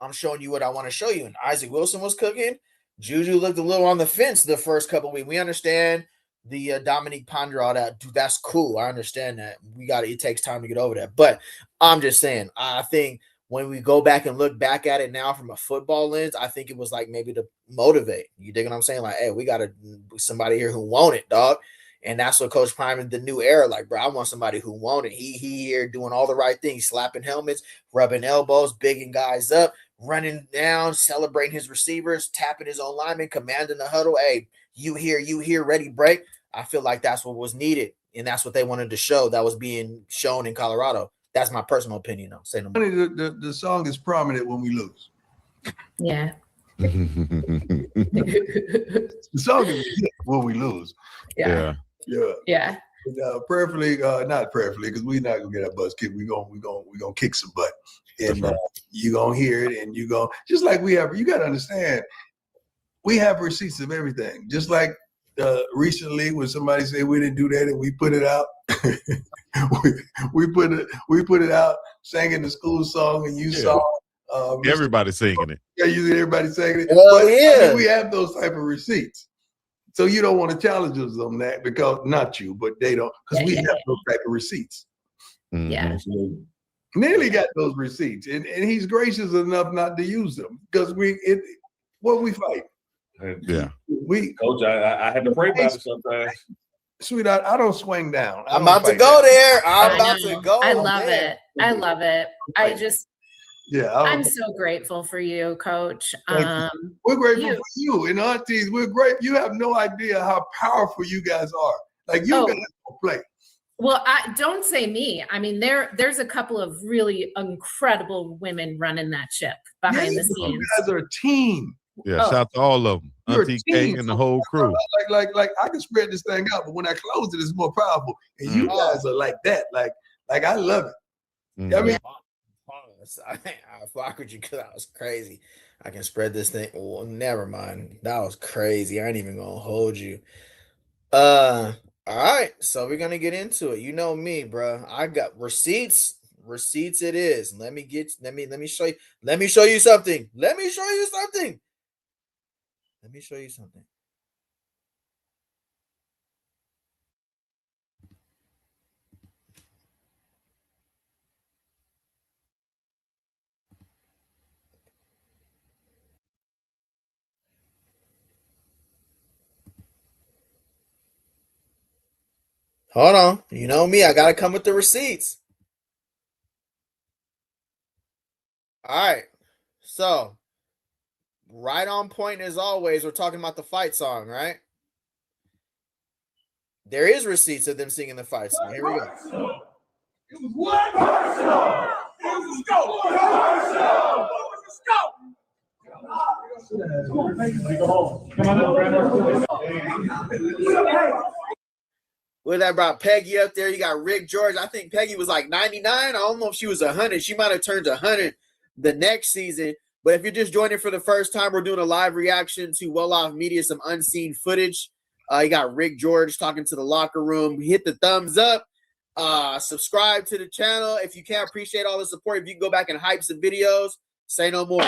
[SPEAKER 1] I'm showing you what I want to show you. And Isaac Wilson was cooking. Juju looked a little on the fence the first couple of weeks. We understand the Dominique Ponder, all that. Dude, that's cool. I understand that. It takes time to get over that. But I'm just saying, I think when we go back and look back at it now from a football lens, I think it was like maybe to motivate. You dig what I'm saying? Like, hey, we got somebody here who want it, dog. And that's what Coach Prime in the new era, like, bro, I want somebody who want it. He here doing all the right things, slapping helmets, rubbing elbows, bigging guys up, running down, celebrating his receivers, tapping his own lineman, commanding the huddle. Hey, you here, ready, break. I feel like that's what was needed. And that's what they wanted to show that was being shown in Colorado. That's my personal opinion, though. Say no more.
[SPEAKER 4] The song is prominent when we lose.
[SPEAKER 13] Yeah.
[SPEAKER 4] The song is when we lose.
[SPEAKER 13] Yeah.
[SPEAKER 4] Prayerfully, not prayerfully, because we're not gonna get our butts kicked. We're gonna kick some butt, and you're gonna hear it, and you go just like we have. You gotta understand, we have receipts of everything. Just like recently, when somebody said we didn't do that, and we put it out. we put it out, singing the school song, and you saw
[SPEAKER 2] everybody singing it.
[SPEAKER 4] Yeah, you see everybody singing it.
[SPEAKER 1] Oh,
[SPEAKER 4] but
[SPEAKER 1] yeah.
[SPEAKER 4] I mean, we have those type of receipts. So you don't want to challenge us on that because not you, but they don't, because we have those type of receipts.
[SPEAKER 13] Yeah.
[SPEAKER 4] Nearly got those receipts, and he's gracious enough not to use them because we fight.
[SPEAKER 2] Yeah.
[SPEAKER 3] Coach, I had to pray about it sometimes.
[SPEAKER 4] Sweetheart, I don't swing down.
[SPEAKER 1] I'm about to go there. I'm about to go.
[SPEAKER 13] I love it. I love it. I'm so grateful for you, Coach.
[SPEAKER 4] We're grateful for you and aunties. We're great. You have no idea how powerful you guys are. Like you guys don't play.
[SPEAKER 13] Well, don't say me. I mean, there's a couple of really incredible women running that ship behind the scenes.
[SPEAKER 4] You guys are a team.
[SPEAKER 2] Yeah, shout out to all of them. Auntie Kay and the whole crew.
[SPEAKER 4] Like I can spread this thing out, but when I close it, it's more powerful. And you guys are like that. Like I love it. I mean,
[SPEAKER 1] I fuck with you because that was crazy. I can spread this thing. Well, never mind. That was crazy. I ain't even gonna hold you. All right. So we're gonna get into it. You know me, bro. I got receipts. Receipts it is. Let me show you. Let me show you something. Let me show you something. Let me show you something. Hold on. You know me. I got to come with the receipts. All right. So, right on point as always, we're talking about the fight song, right? There is receipts of them singing the fight song. Here we go.
[SPEAKER 14] It was one person. It was a Sko. It was a Sko.
[SPEAKER 1] With that brought Peggy up there, you got Rick George. I think Peggy was like 99. I don't know if she was 100. She might have turned 100 the next season. But if you're just joining for the first time, we're doing a live reaction to Well Off Media, some unseen footage. You got Rick George talking to the locker room. Hit the thumbs up. Subscribe to the channel. If you can't appreciate all the support, if you can go back and hype some videos, say no more.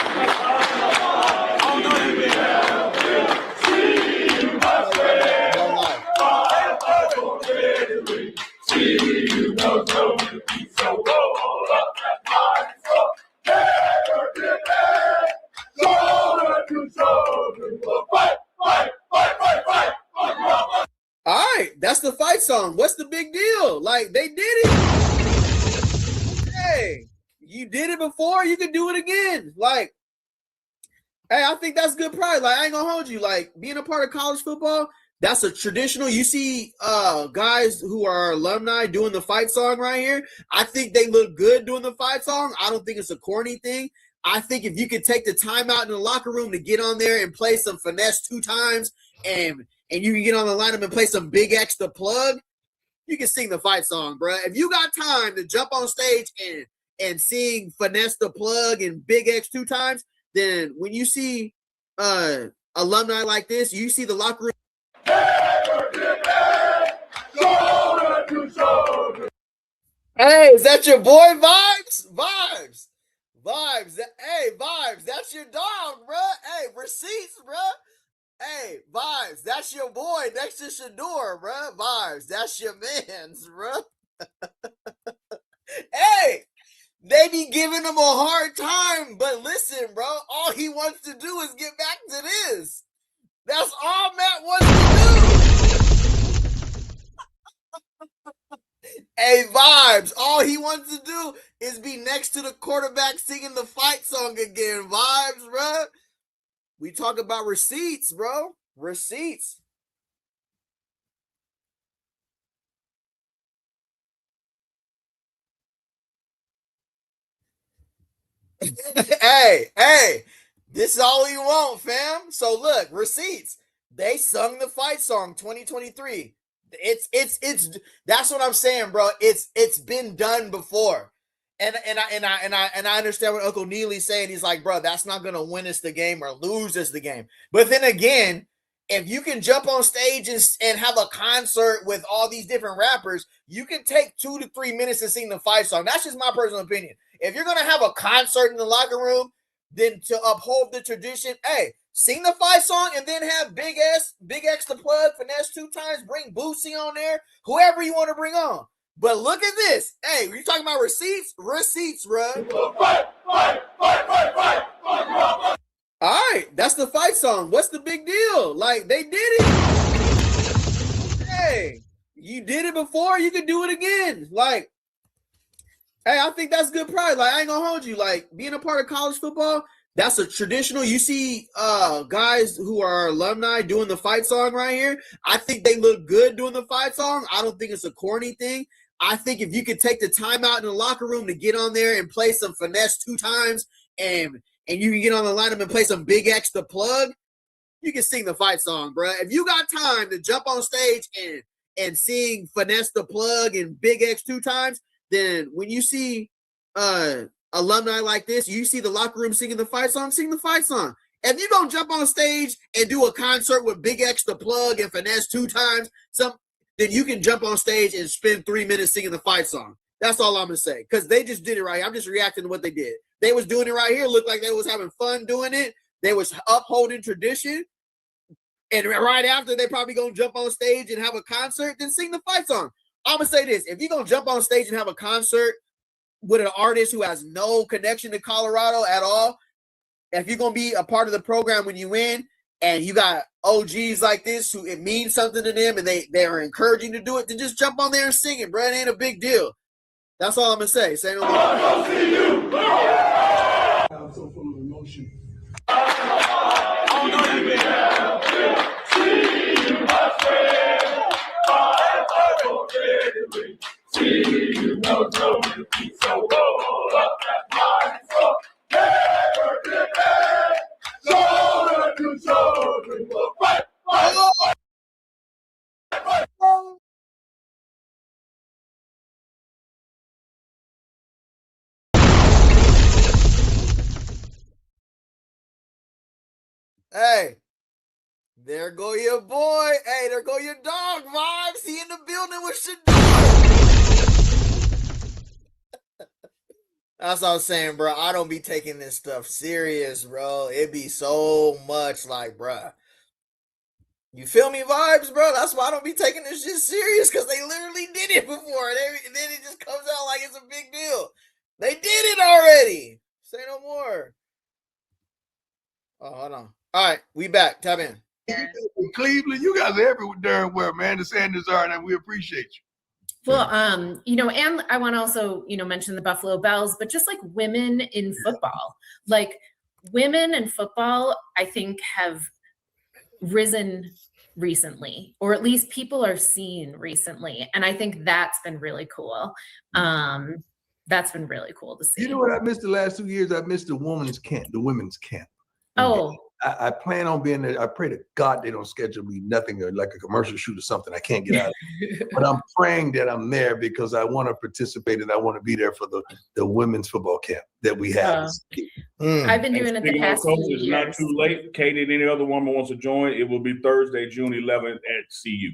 [SPEAKER 1] All right, that's the fight song. What's the big deal? Like, they did it. Hey, you did it before. You can do it again. Like, hey, I think that's good pride. Like, I ain't gonna hold you. Like, being a part of college football, that's a traditional. You see guys who are alumni doing the fight song right here. I think they look good doing the fight song. I don't think it's a corny thing. I think if you could take the time out in the locker room to get on there and play some finesse 2 times and you can get on the lineup and play some Big X the plug, you can sing the fight song, bro. If you got time to jump on stage and sing finesse the plug and Big X 2 times, then when you see alumni like this, you see the locker room. Hey, is that your boy Vibes? Vibes. Hey, Vibes, that's your dog, bro. Hey, receipts, bro. Hey, Vibes, that's your boy next to Shador, bro. Vibes, that's your man's, bro. Hey, they be giving him a hard time, but listen, bro, all he wants to do is get back to this. That's all Matt wants to do. Hey, Vibes, all he wants to do is be next to the quarterback singing the fight song again. Vibes, bro. We talk about receipts, bro. Receipts. Hey, this is all we want, fam. So look, receipts. They sung the fight song 2023. It's that's what I'm saying, bro. It's been done before. And I understand what Uncle Neely's saying. He's like, bro, that's not gonna win us the game or lose us the game. But then again, if you can jump on stage and have a concert with all these different rappers, you can take 2 to 3 minutes to sing the fight song. That's just my personal opinion. If you're gonna have a concert in the locker room, then to uphold the tradition, hey, sing the fight song and then have Big X the plug, finesse 2 times, bring Boosie on there, whoever you want to bring on. But look at this. Hey, you talking about receipts? Receipts, bro. Fight. All right, that's the fight song. What's the big deal? Like, they did it. Hey, you did it before. You can do it again. Like, hey, I think that's good pride. Like, I ain't gonna hold you. Like, being a part of college football, that's a traditional. You see guys who are alumni doing the fight song right here. I think they look good doing the fight song. I don't think it's a corny thing. I think if you could take the time out in the locker room to get on there and play some finesse 2 times and you can get on the lineup and play some Big X the plug, you can sing the fight song, bro. If you got time to jump on stage and sing finesse the plug and Big X 2 times, then when you see alumni like this, you see the locker room singing the fight song, sing the fight song. If you're going to jump on stage and do a concert with Big X the plug and finesse 2 times, then you can jump on stage and spend 3 minutes singing the fight song. That's all I'm going to say, because they just did it right here. I'm just reacting to what they did. They was doing it right here. Looked like they was having fun doing it. They was upholding tradition. And right after, they probably going to jump on stage and have a concert, then sing the fight song. I'm going to say this. If you're going to jump on stage and have a concert with an artist who has no connection to Colorado at all, if you're going to be a part of the program when you win, and you got OGs like this who it means something to them and they are encouraging to do it, then just jump on there and sing it, bro. It ain't a big deal. That's all I'm going to say. Say no more.
[SPEAKER 14] Also from emotion.
[SPEAKER 1] Hey, there go your boy. Hey, there go your dog, Vibes. He in the building with Shador. That's what I'm saying, bro. I don't be taking this stuff serious, bro. It be so much like, bro. You feel me, Vibes, bro? That's why I don't be taking this shit serious, because they literally did it before. And then it just comes out like it's a big deal. They did it already. Say no more. Oh, hold on. All right, we back. Tap in.
[SPEAKER 4] In Cleveland, you guys are everywhere, man. The Sanders are, and we appreciate you.
[SPEAKER 13] Well, you know, and I want to also, you know, mention the Buffalo Bells, but just like women in football, like women in football, I think have risen recently, or at least people are seeing recently. And I think that's been really cool. That's been really cool to see.
[SPEAKER 4] You know what I missed the last 2 years? I missed the women's camp.
[SPEAKER 13] Oh,
[SPEAKER 4] I plan on being there. I pray to God they don't schedule me nothing or like a commercial shoot or something. I can't get out of it. But I'm praying that I'm there because I want to participate and I want to be there for the women's football camp that we have.
[SPEAKER 13] I've been doing it the past few
[SPEAKER 3] It's
[SPEAKER 13] years.
[SPEAKER 3] not too late. Katie and any other woman wants to join, it will be Thursday, June 11th at CU.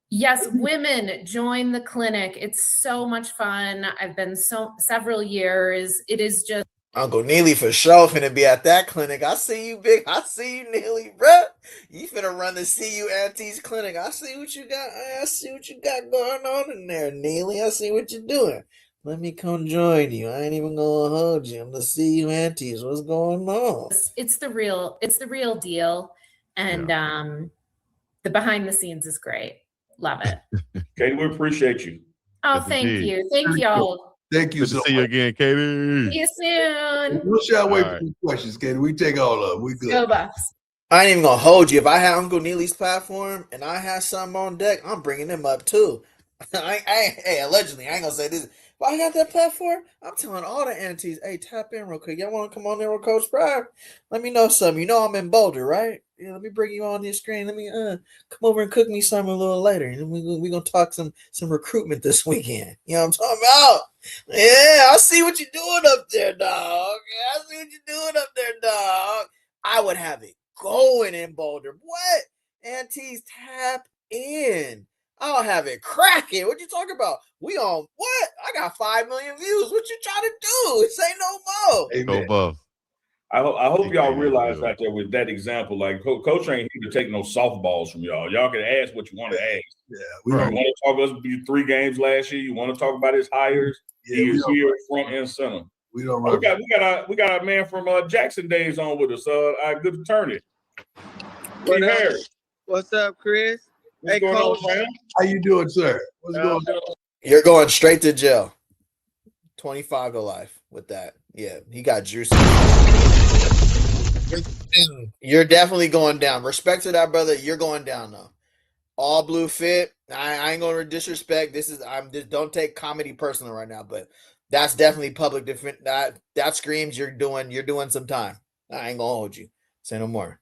[SPEAKER 13] Yes, women join the clinic. It's so much fun. I've been several years. It is just
[SPEAKER 1] Uncle Neely for sure finna be at that clinic. I see you, big. I see you, Neely, bro. You finna run the CU Aunties clinic. I see what you got. I see what you got going on in there, Neely. I see what you're doing. Let me come join you. I ain't even gonna hold you. I'm the CU Aunties. What's going on?
[SPEAKER 13] it's the real deal. And the behind the scenes is great. Love it.
[SPEAKER 3] Katie, we appreciate you.
[SPEAKER 13] Oh,
[SPEAKER 2] Yes,
[SPEAKER 13] thank
[SPEAKER 2] indeed.
[SPEAKER 13] you. Thank y'all.
[SPEAKER 4] Thank you
[SPEAKER 2] Good to see you again, Katie.
[SPEAKER 13] See you soon.
[SPEAKER 4] We'll shy away
[SPEAKER 2] All
[SPEAKER 4] from these questions, Katie. We take all of them. We good.
[SPEAKER 13] Go Buffs.
[SPEAKER 1] I ain't even gonna hold you. If I had Uncle Neely's platform and I had something on deck, I'm bringing them up too. Hey, allegedly, I ain't gonna say this. If I got that platform, I'm telling all the aunties, hey, tap in real quick. Y'all want to come on there with Coach Prime? Let me know something. You know I'm in Boulder, right? Yeah, let me bring you on this screen. Let me come over and cook me something a little later. And we're gonna talk some recruitment this weekend. You know what I'm talking about? Yeah, I see what you're doing up there, dog. Yeah, I see what you're doing up there, dog. I would have it going in Boulder. What? Aunties, tap in. I'll have it cracking. What you talking about? We on what? I got 5 million views. What you trying to do? Say no more.
[SPEAKER 2] Go Buffs.
[SPEAKER 3] I hope y'all realize out there with that example, like Coach ain't here to take no softballs from y'all. Y'all can ask what you want to ask.
[SPEAKER 4] Yeah,
[SPEAKER 3] you want to talk us 3 games last year. You want to talk about his hires.
[SPEAKER 4] Yeah,
[SPEAKER 3] he is here front and center.
[SPEAKER 4] We don't.
[SPEAKER 3] We got a man from Jackson days on with us. Our good attorney.
[SPEAKER 15] What's up, Chris?
[SPEAKER 3] What's going on, man?
[SPEAKER 4] How you doing, sir? What's going on?
[SPEAKER 1] You're going straight to jail. 25 to life with that. Yeah, he got juicy. You're definitely going down. Respect to that, brother. You're going down though. All blue fit. I ain't gonna disrespect. Don't take comedy personal right now, but that's definitely public defense. That screams you're doing some time. I ain't gonna hold you. Say no more.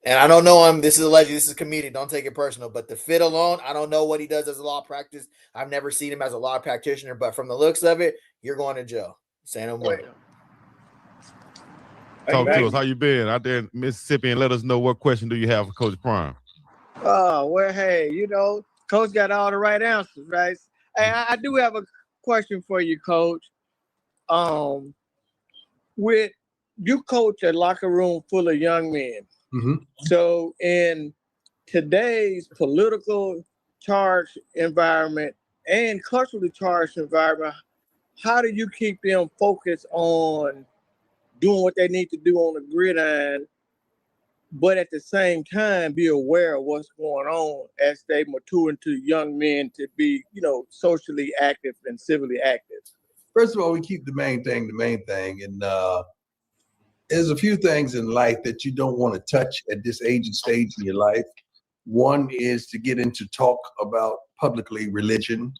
[SPEAKER 1] And I don't know him. This is alleged. This is comedic. Don't take it personal. But the fit alone, I don't know what he does as a law practice. I've never seen him as a law practitioner. But from the looks of it, you're going to jail. Say no more.
[SPEAKER 2] Talk to us. How you been out there in Mississippi? And let us know what question do you have for Coach Prime.
[SPEAKER 15] Oh, well, hey, Coach got all the right answers, right? Hey, I do have a question for you, Coach. With you coach a locker room full of young men.
[SPEAKER 4] Mm-hmm.
[SPEAKER 15] So in today's political charged environment and culturally charged environment, how do you keep them focused on doing what they need to do on the gridiron, but at the same time be aware of what's going on as they mature into young men to be, socially active and civilly active?
[SPEAKER 4] First of all, we keep the main thing. And there's a few things in life that you don't want to touch at this age and stage in your life. One is to get into talk about publicly religion.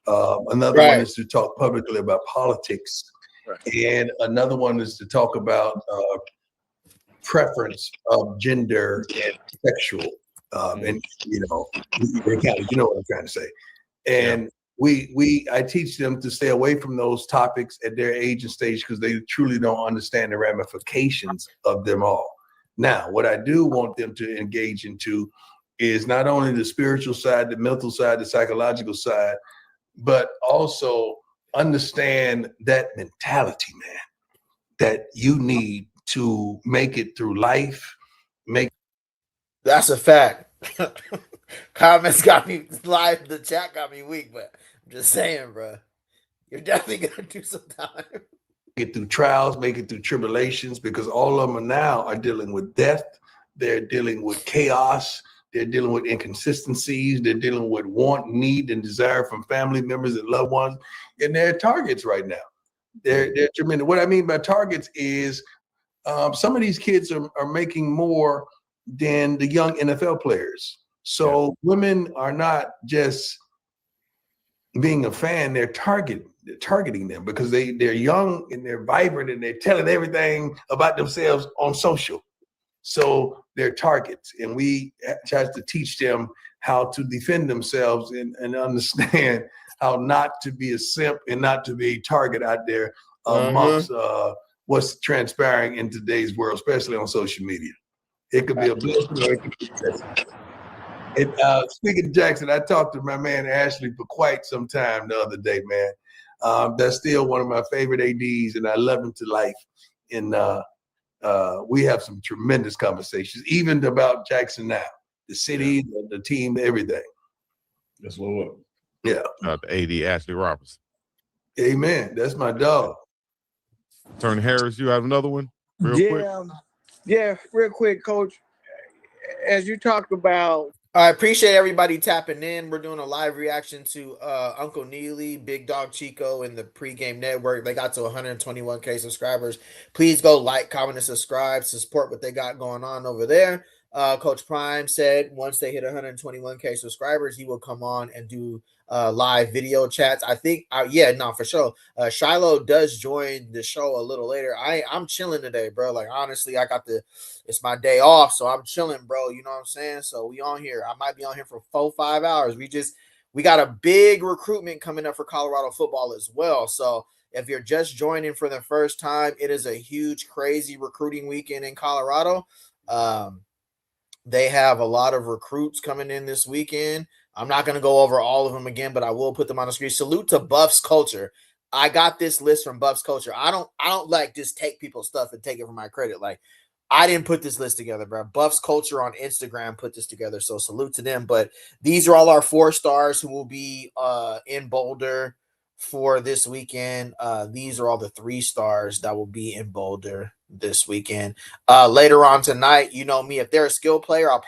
[SPEAKER 4] Another one is to talk publicly about politics. Right. And another one is to talk about preference of gender and sexual. And, you know what I'm trying to say. And I teach them to stay away from those topics at their age and stage because they truly don't understand the ramifications of them all. Now, what I do want them to engage into is not only the spiritual side, the mental side, the psychological side, but also understand that mentality, man, that you need to make it through life.
[SPEAKER 1] That's a fact. Comments got me live. The chat got me weak, but I'm just saying, bro, you're definitely gonna do some time.
[SPEAKER 4] Get through trials, make it through tribulations, because all of them now are dealing with death, They're dealing with chaos. They're dealing with inconsistencies. They're dealing with want, need, and desire from family members and loved ones. And they're targets right now. They're tremendous. What I mean by targets is some of these kids are making more than the young NFL players. So women are not just being a fan, they're targeting them because they're young and they're vibrant and they're telling everything about themselves on social. So they're targets, and we try to teach them how to defend themselves and understand how not to be a simp and not to be a target out there amongst what's transpiring in today's world, especially on social media. It could be a blessing or it could be a blessing. And speaking of Jackson, I talked to my man Ashley for quite some time the other day, man. That's still one of my favorite ADs, and I love him to life. And we have some tremendous conversations, even about Jackson now, the city, the team, everything.
[SPEAKER 3] That's Lord.
[SPEAKER 2] Yeah. The AD Ashley Roberts.
[SPEAKER 4] Amen. That's my dog.
[SPEAKER 2] Turn Harris, you have another one? Real quick.
[SPEAKER 15] Yeah, real quick, Coach. As you talked about.
[SPEAKER 1] I appreciate everybody tapping in. We're doing a live reaction to Uncle Neely, Big Dog Chico, and the Pregame Network. They got to 121K subscribers. Please go like, comment, and subscribe to support what they got going on over there. Coach Prime said once they hit 121K subscribers, he will come on and do live video chats. I think, for sure. Shiloh does join the show a little later. I'm chilling today, bro. Like, honestly, it's my day off, so I'm chilling, bro. You know what I'm saying? So we on here. I might be on here for 4-5 hours. We got a big recruitment coming up for Colorado football as well. So if you're just joining for the first time, it is a huge, crazy recruiting weekend in Colorado. They have a lot of recruits coming in this weekend. I'm not going to go over all of them again, but I will put them on the screen. Salute to Buffs Culture. I got this list from Buffs Culture. I don't like just take people's stuff and take it for my credit. Like, I didn't put this list together, bro. Buffs Culture on Instagram put this together, so salute to them. But these are all our 4 stars who will be in Boulder for this weekend. These are all the 3 stars that will be in Boulder this weekend. Later on tonight, you know me, if they're a skill player, I'm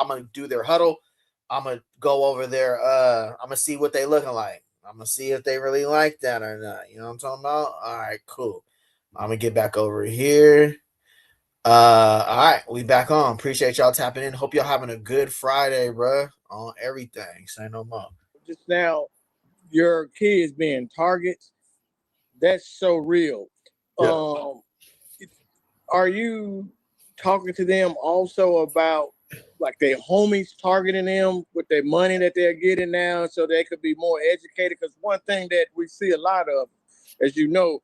[SPEAKER 1] going to do their huddle. I'm going to go over there. I'm going to see what they looking like. I'm going to see if they really like that or not. You know what I'm talking about? All right, cool. I'm going to get back over here. All right, we back on. Appreciate y'all tapping in. Hope y'all having a good Friday, bro. On everything. Say no more.
[SPEAKER 15] Just now, your kids being targets, that's so real. Yeah. Are you talking to them also about like their homies targeting them with their money that they're getting now so they could be more educated? Because one thing that we see a lot of, as you know,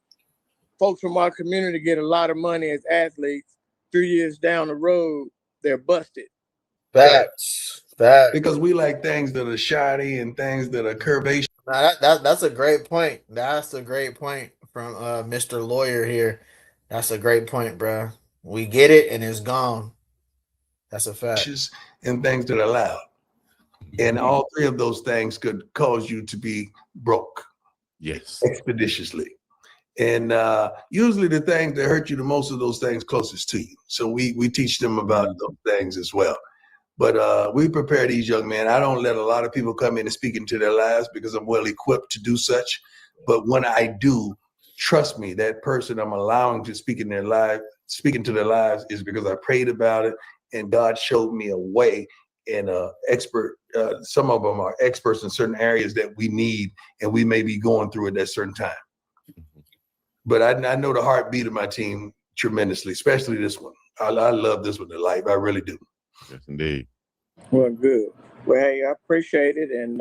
[SPEAKER 15] folks from our community get a lot of money as athletes. 3 years down the road, they're busted.
[SPEAKER 1] Facts.
[SPEAKER 4] Because we like things that are shiny and things that are curvaceous.
[SPEAKER 1] That's a great point. That's a great point from Mr. Lawyer here. That's a great point, bro. We get it and it's gone. That's a fact.
[SPEAKER 4] And things that are loud. And all 3 of those things could cause you to be broke.
[SPEAKER 2] Yes.
[SPEAKER 4] Expeditiously. And usually the things that hurt you the most are those things closest to you. So we teach them about those things as well. But we prepare these young men. I don't let a lot of people come in and speak into their lives because I'm well equipped to do such. But when I do, trust me, that person I'm allowing to speak into their lives is because I prayed about it and God showed me a way. And expert, some of them are experts in certain areas that we need, and we may be going through it at a certain time. But I know the heartbeat of my team tremendously, especially this one. I love this one to life. I really do.
[SPEAKER 2] Yes, indeed.
[SPEAKER 15] Well, good. Well, hey, I appreciate it. And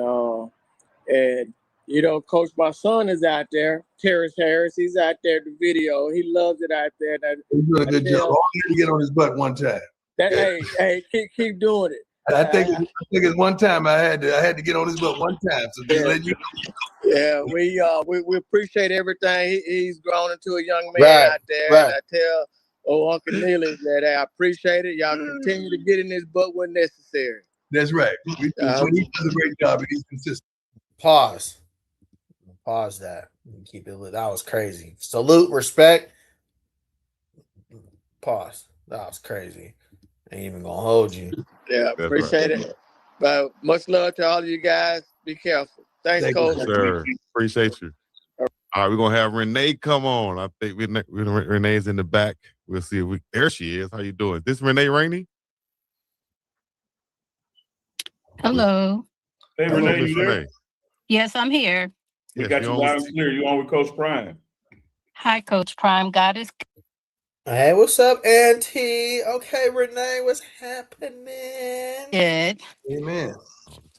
[SPEAKER 15] you know, Coach, my son is out there. Terrence Harris, he's out there in the video. He loves it out there.
[SPEAKER 4] He's doing a good job. All he had to get on his butt one time.
[SPEAKER 15] Hey, keep doing it.
[SPEAKER 4] I think it's one time I had to get on his butt one time. So just let you know.
[SPEAKER 15] Yeah, we appreciate everything. He's grown into a young man out there. Right. And I tell Uncle Neely that I appreciate it. Y'all continue to get in his butt when necessary.
[SPEAKER 4] That's right. He does a great job and he's consistent.
[SPEAKER 1] Pause that. Keep it lit. That was crazy. Salute, respect. Pause. That was crazy. Ain't even gonna hold you.
[SPEAKER 15] Yeah,
[SPEAKER 2] That's
[SPEAKER 15] appreciate
[SPEAKER 2] right.
[SPEAKER 15] it. But much love to all of you guys. Be careful. Thanks,
[SPEAKER 4] Thank
[SPEAKER 15] Coach.
[SPEAKER 2] Yes, sir. Appreciate you. All right, we're gonna have Renee come on. I think Renee's in the back. We'll see if there she is. How you doing? This Renee Rainey?
[SPEAKER 16] Hello.
[SPEAKER 3] Hey,
[SPEAKER 2] Hello,
[SPEAKER 3] Renee,
[SPEAKER 2] Miss
[SPEAKER 3] you there?
[SPEAKER 2] Renee.
[SPEAKER 16] Yes, I'm here.
[SPEAKER 3] We
[SPEAKER 2] Yes,
[SPEAKER 3] got
[SPEAKER 2] you
[SPEAKER 3] you
[SPEAKER 2] on
[SPEAKER 3] loud
[SPEAKER 2] with-
[SPEAKER 3] and clear. You on with Coach Prime.
[SPEAKER 16] Hi, Coach Prime. God is
[SPEAKER 1] Hey, what's up, Auntie? Okay, Renee, what's happening?
[SPEAKER 16] good.
[SPEAKER 4] Amen.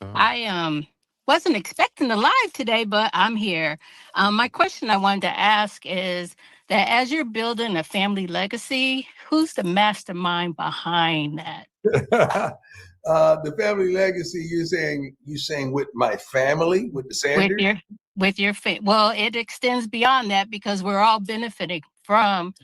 [SPEAKER 16] I wasn't expecting the live today, but I'm here. My question I wanted to ask is that as you're building a family legacy, who's the mastermind behind that?
[SPEAKER 4] The family legacy, you saying with my family, with the Sanders?
[SPEAKER 16] Well, it extends beyond that because we're all benefiting from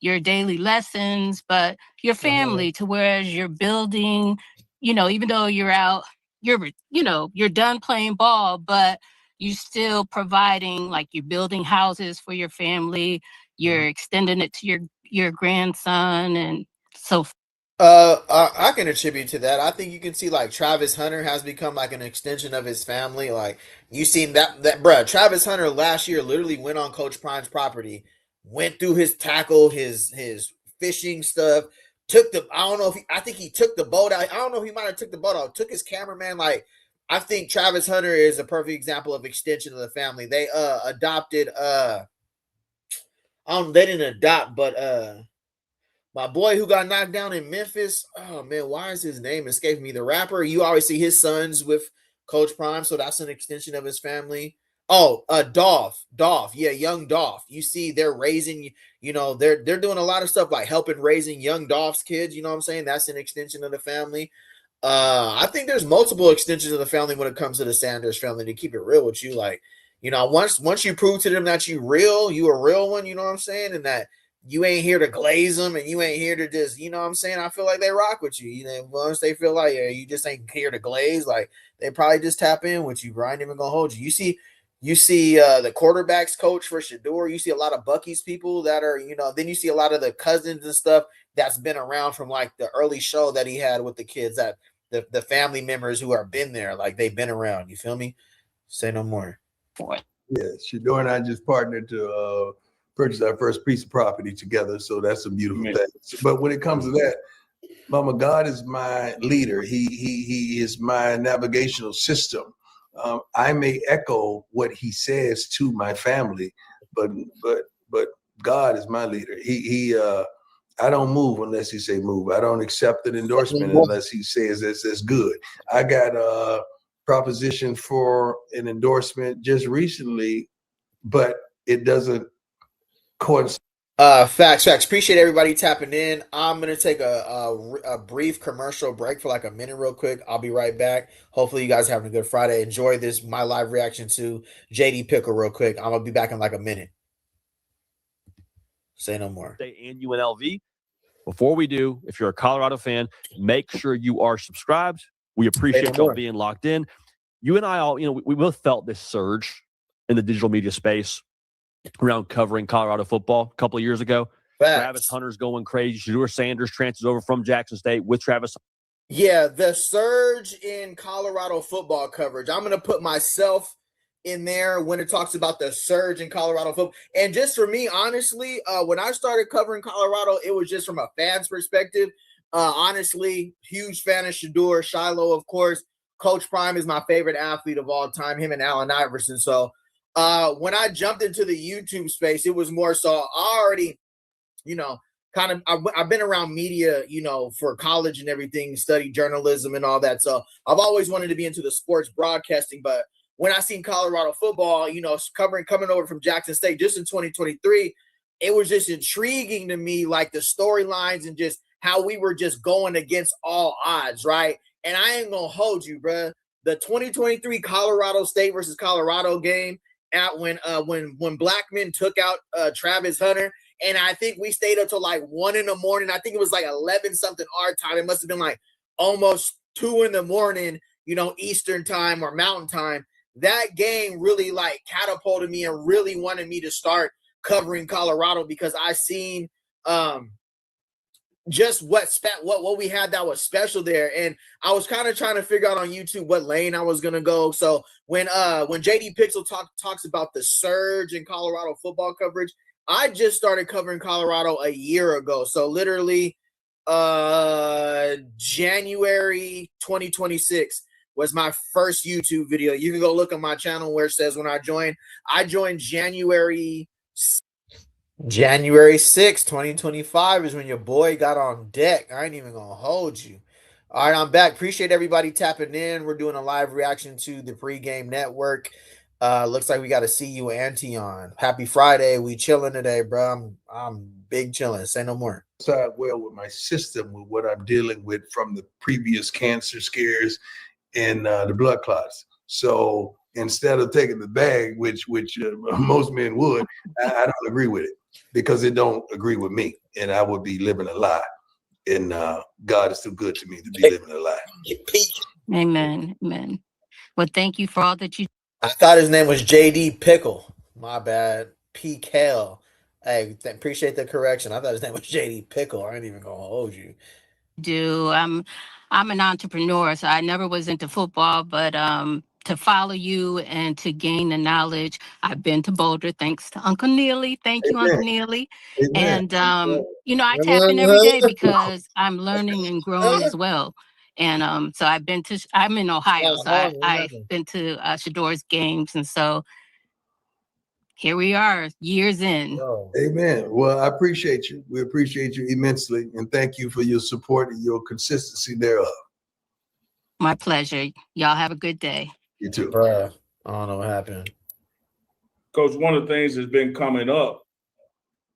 [SPEAKER 16] your daily lessons, but your family to whereas you're building, even though you're out, you're done playing ball, but you still providing, like you're building houses for your family, you're extending it to your grandson and so forth.
[SPEAKER 1] I can attribute to that. I think you can see like Travis Hunter has become like an extension of his family. Like you seen that bruh, Travis Hunter last year literally went on Coach Prime's property, went through his tackle, his fishing stuff, I think he took the boat out. I don't know if he might have took the boat out, took his cameraman. Like I think Travis Hunter is a perfect example of extension of the family. They adopted they didn't adopt, but my boy who got knocked down in Memphis. Oh man, why is his name escaping me? The rapper. You always see his sons with Coach Prime, so that's an extension of his family. Oh, Dolph. Yeah, young Dolph. You see, they're raising. They're doing a lot of stuff like helping raising young Dolph's kids. You know what I'm saying? That's an extension of the family. I think there's multiple extensions of the family when it comes to the Sanders family. To keep it real with you, like once you prove to them that you a real one. You know what I'm saying, and that you ain't here to glaze them and you ain't here to just, you know what I'm saying? I feel like they rock with you. Once they feel like you just ain't here to glaze, like they probably just tap in with you, bro. I ain't even gonna hold you. You see the quarterbacks coach for Shador. You see a lot of Bucky's people that are, then you see a lot of the cousins and stuff that's been around from like the early show that he had with the kids, that the family members who have been there, like they've been around. You feel me? Say no more.
[SPEAKER 4] Yeah, Shador and I just partnered to purchase our first piece of property together. So that's a beautiful thing. But when it comes to that, Mama, God is my leader. He is my navigational system. I may echo what he says to my family, but God is my leader. I don't move unless he say move. I don't accept an endorsement unless he says that's good. I got a proposition for an endorsement just recently, but it doesn't coincide.
[SPEAKER 1] Facts. Appreciate everybody tapping in. I'm gonna take a brief commercial break for like a minute, real quick. I'll be right back. Hopefully, you guys are having a good Friday. Enjoy my live reaction to JD Pickle, real quick. I'm gonna be back in like a minute. Say no more.
[SPEAKER 17] And UNLV. Before we do, if you're a Colorado fan, make sure you are subscribed. We appreciate y'all being locked in. You and I all, we both felt this surge in the digital media space around covering Colorado football a couple of years ago.
[SPEAKER 1] Facts.
[SPEAKER 17] Travis Hunter's going crazy. Shador Sanders transfers over from Jackson State with Travis.
[SPEAKER 1] Yeah, the surge in Colorado football coverage. I'm going to put myself in there when it talks about the surge in Colorado football. And just for me, honestly, when I started covering Colorado, it was just from a fan's perspective. Honestly, huge fan of Shador, Shiloh, of course. Coach Prime is my favorite athlete of all time, him and Allen Iverson. So when I jumped into the YouTube space, it was more so I already, I've been around media, for college and everything, studied journalism and all that. So I've always wanted to be into the sports broadcasting. But when I seen Colorado football, coming over from Jackson State just in 2023, it was just intriguing to me, like the storylines and just how we were just going against all odds, right? And I ain't gonna hold you, bro. The 2023 Colorado State versus Colorado game, when Blackman took out Travis Hunter, and I think we stayed up till like 1 a.m. I think it was like 11 something our time. It must have been like almost 2 a.m, Eastern time or Mountain time. That game really like catapulted me and really wanted me to start covering Colorado because I seen just what we had that was special there. And I was kind of trying to figure out on YouTube what lane I was gonna go. So when JD Pixel talks about the surge in Colorado football coverage, I just started covering Colorado a year ago. So literally January 2026 was my first YouTube video. You can go look on my channel where it says when I joined January 6, 2025 is when your boy got on deck. I ain't even gonna hold you. All right, I'm back. Appreciate everybody tapping in. We're doing a live reaction to the pregame network. Looks like we got a See You Auntie on. Happy Friday. We chilling today, bro. I'm big chilling. Say no more.
[SPEAKER 4] Side well with my system, with what I'm dealing with from the previous cancer scares and the blood clots. So instead of taking the bag, which most men would, I don't agree with it because it don't agree with me, and I would be living a lie. And God is too good to me to be living a lie.
[SPEAKER 16] Amen. Amen. Well, thank you for all that you.
[SPEAKER 1] I thought his name was JD Pickle. My bad. PKL. Hey, appreciate the correction. I thought his name was JD Pickle. I ain't even gonna hold you.
[SPEAKER 16] Do I'm an entrepreneur, so I never was into football, but to follow you and to gain the knowledge, I've been to Boulder thanks to Uncle Neely. Thank you, Uncle Neely. And you know, I tap in every day because I'm learning and growing as well. And so I'm in Ohio, so I've been to Shador's games, and so here we are, years in.
[SPEAKER 4] Amen. Well, I appreciate you. We appreciate you immensely, and thank you for your support and your consistency thereof.
[SPEAKER 16] My pleasure. Y'all have a good day.
[SPEAKER 4] You too.
[SPEAKER 1] Bruh, I don't know what happened.
[SPEAKER 3] Coach, one of the things that's been coming up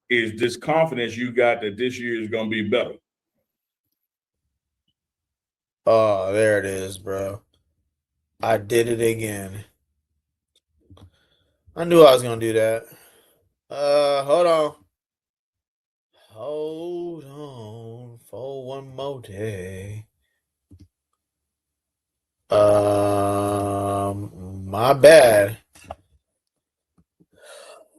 [SPEAKER 3] is this confidence you got that this year is going to be better.
[SPEAKER 1] Oh, there it is, bro. I did it again. I knew I was gonna do that. Hold on. Hold on for one more day. My bad.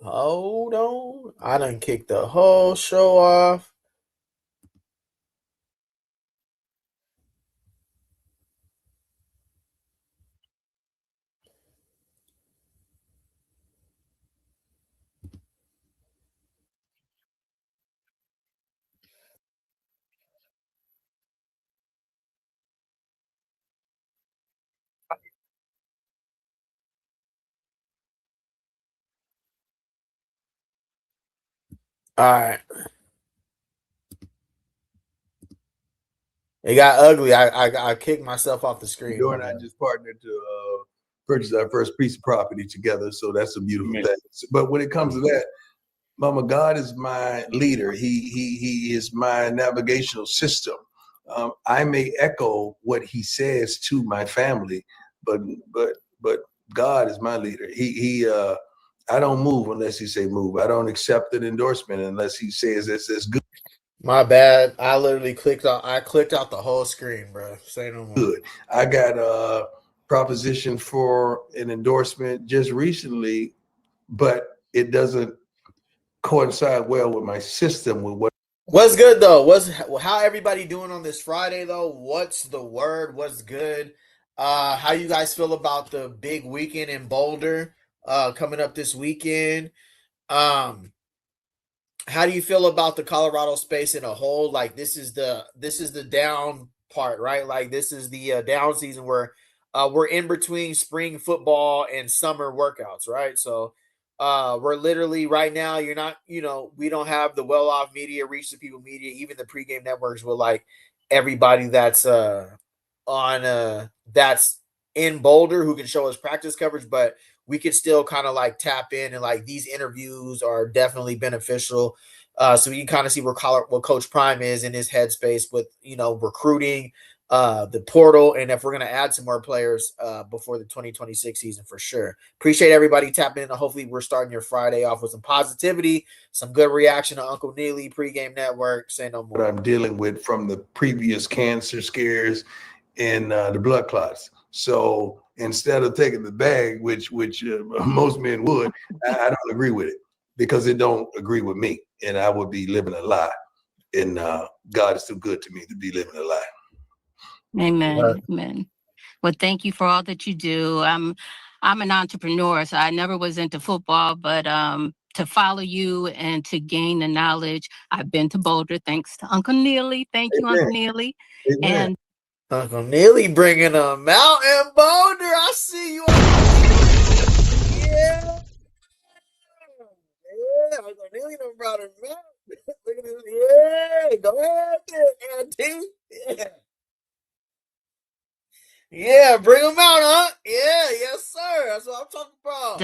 [SPEAKER 1] Hold on. I done kicked the whole show off. All right. It got ugly. I kicked myself off the screen.
[SPEAKER 4] Joe and I just partnered to purchase our first piece of property together, so that's a beautiful thing. But when it comes to that, Mama, God is my leader. He is my navigational system. I may echo what He says to my family, but God is my leader. I don't move unless He say move. I don't accept an endorsement unless He says it's good.
[SPEAKER 1] My bad. I literally clicked out the whole screen, bro. Say no more.
[SPEAKER 4] Good. I got a proposition for an endorsement just recently, but it doesn't coincide well with my system. With
[SPEAKER 1] What's good though? How everybody doing on this Friday though? What's the word? What's good? How you guys feel about the big weekend in Boulder coming up this weekend? How do you feel about the Colorado space in a whole? Like this is the down part, right? Like this is the down season where we're in between spring football and summer workouts, right? So we're literally right now, we don't have the well-off media, reach the people media, even the pregame networks with like everybody that's that's in Boulder who can show us practice coverage, but we could still kind of like tap in and like these interviews are definitely beneficial. So we can kind of see what Coach Prime is in his headspace with, recruiting, the portal, and if we're going to add some more players before the 2026 season for sure. Appreciate everybody tapping in. Hopefully we're starting your Friday off with some positivity, some good reaction to Uncle Neely, pregame network. Say no more.
[SPEAKER 4] What I'm dealing with from the previous cancer scares and the blood clots. So instead of taking the bag, which most men would, I don't agree with it because it don't agree with me, and I would be living a lie. And God is too good to me to be living a lie.
[SPEAKER 16] Amen. Amen. Well, thank you for all that you do. I'm an entrepreneur, so I never was into football, but to follow you and to gain the knowledge, I've been to Boulder thanks to Uncle Neely. Thank you, Uncle Neely. And
[SPEAKER 1] Uncle Neely bringing a mountain Boulder. I see you. Yeah. Yeah, Uncle Neely done brought a mountain. Look at this. Yeah, go ahead there, Auntie. Yeah. Yeah, bring them out, huh? Yeah, yes, sir. That's what I'm talking about.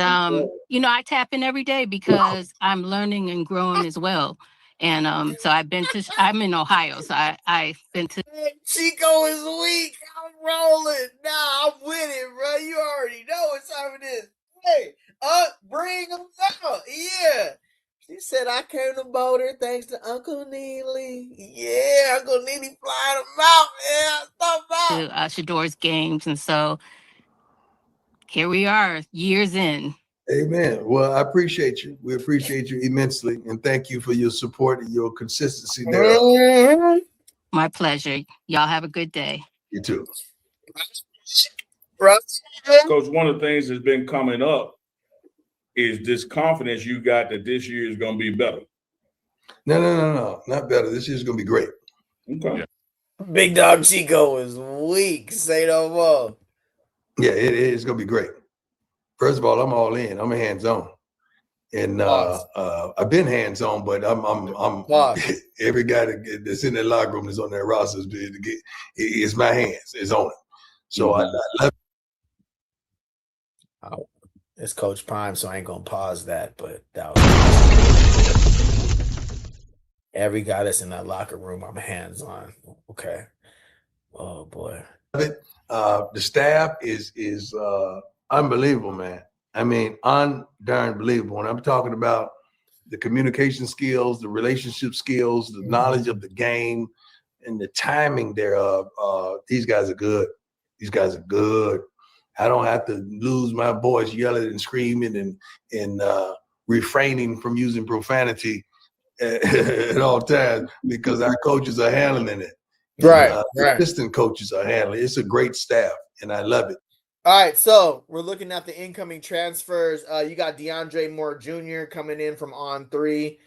[SPEAKER 16] you know, I tap in every day because I'm learning and growing as well. And so I'm in Ohio, so I've been to.
[SPEAKER 1] Hey, Chico is weak. I'm rolling. Nah, I'm with it, bro. You already know what time it is. Hey, bring them out. Yeah. She said I came to Boulder thanks to Uncle Neely. Yeah, Uncle Neely flying them out. Yeah, stop out.
[SPEAKER 16] To Shador's games, and so here we are, years in.
[SPEAKER 4] Amen. Well, I appreciate you. We appreciate you immensely, and thank you for your support and your consistency there.
[SPEAKER 16] My pleasure. Y'all have a good day.
[SPEAKER 4] You too.
[SPEAKER 3] Coach, one of the things that's been coming up is this confidence you got that this year is going to be better.
[SPEAKER 4] No, not better. This year's going to be great.
[SPEAKER 3] Okay.
[SPEAKER 1] Big dog Chico is weak. Say no more.
[SPEAKER 4] Yeah, it's going to be great. First of all, I'm all in. I'm hands-on. And I've been hands-on, but I'm every guy that's in that locker room is on that roster. It's my hands. It's on it. So I love it.
[SPEAKER 1] It's Coach Prime, so I ain't gonna pause that. But that was every guy that's in that locker room. I'm hands-on. Okay. Oh boy.
[SPEAKER 4] The staff is unbelievable, man. I mean, darn believable. When I'm talking about the communication skills, the relationship skills, the knowledge of the game, and the timing thereof, these guys are good. These guys are good. I don't have to lose my voice yelling and screaming and refraining from using profanity at all times because our coaches are handling it.
[SPEAKER 1] Right.
[SPEAKER 4] Assistant coaches are handling it. It's a great staff, and I love it.
[SPEAKER 1] All right, so we're looking at the incoming transfers. You got DeAndre Moore Jr. coming in from On3.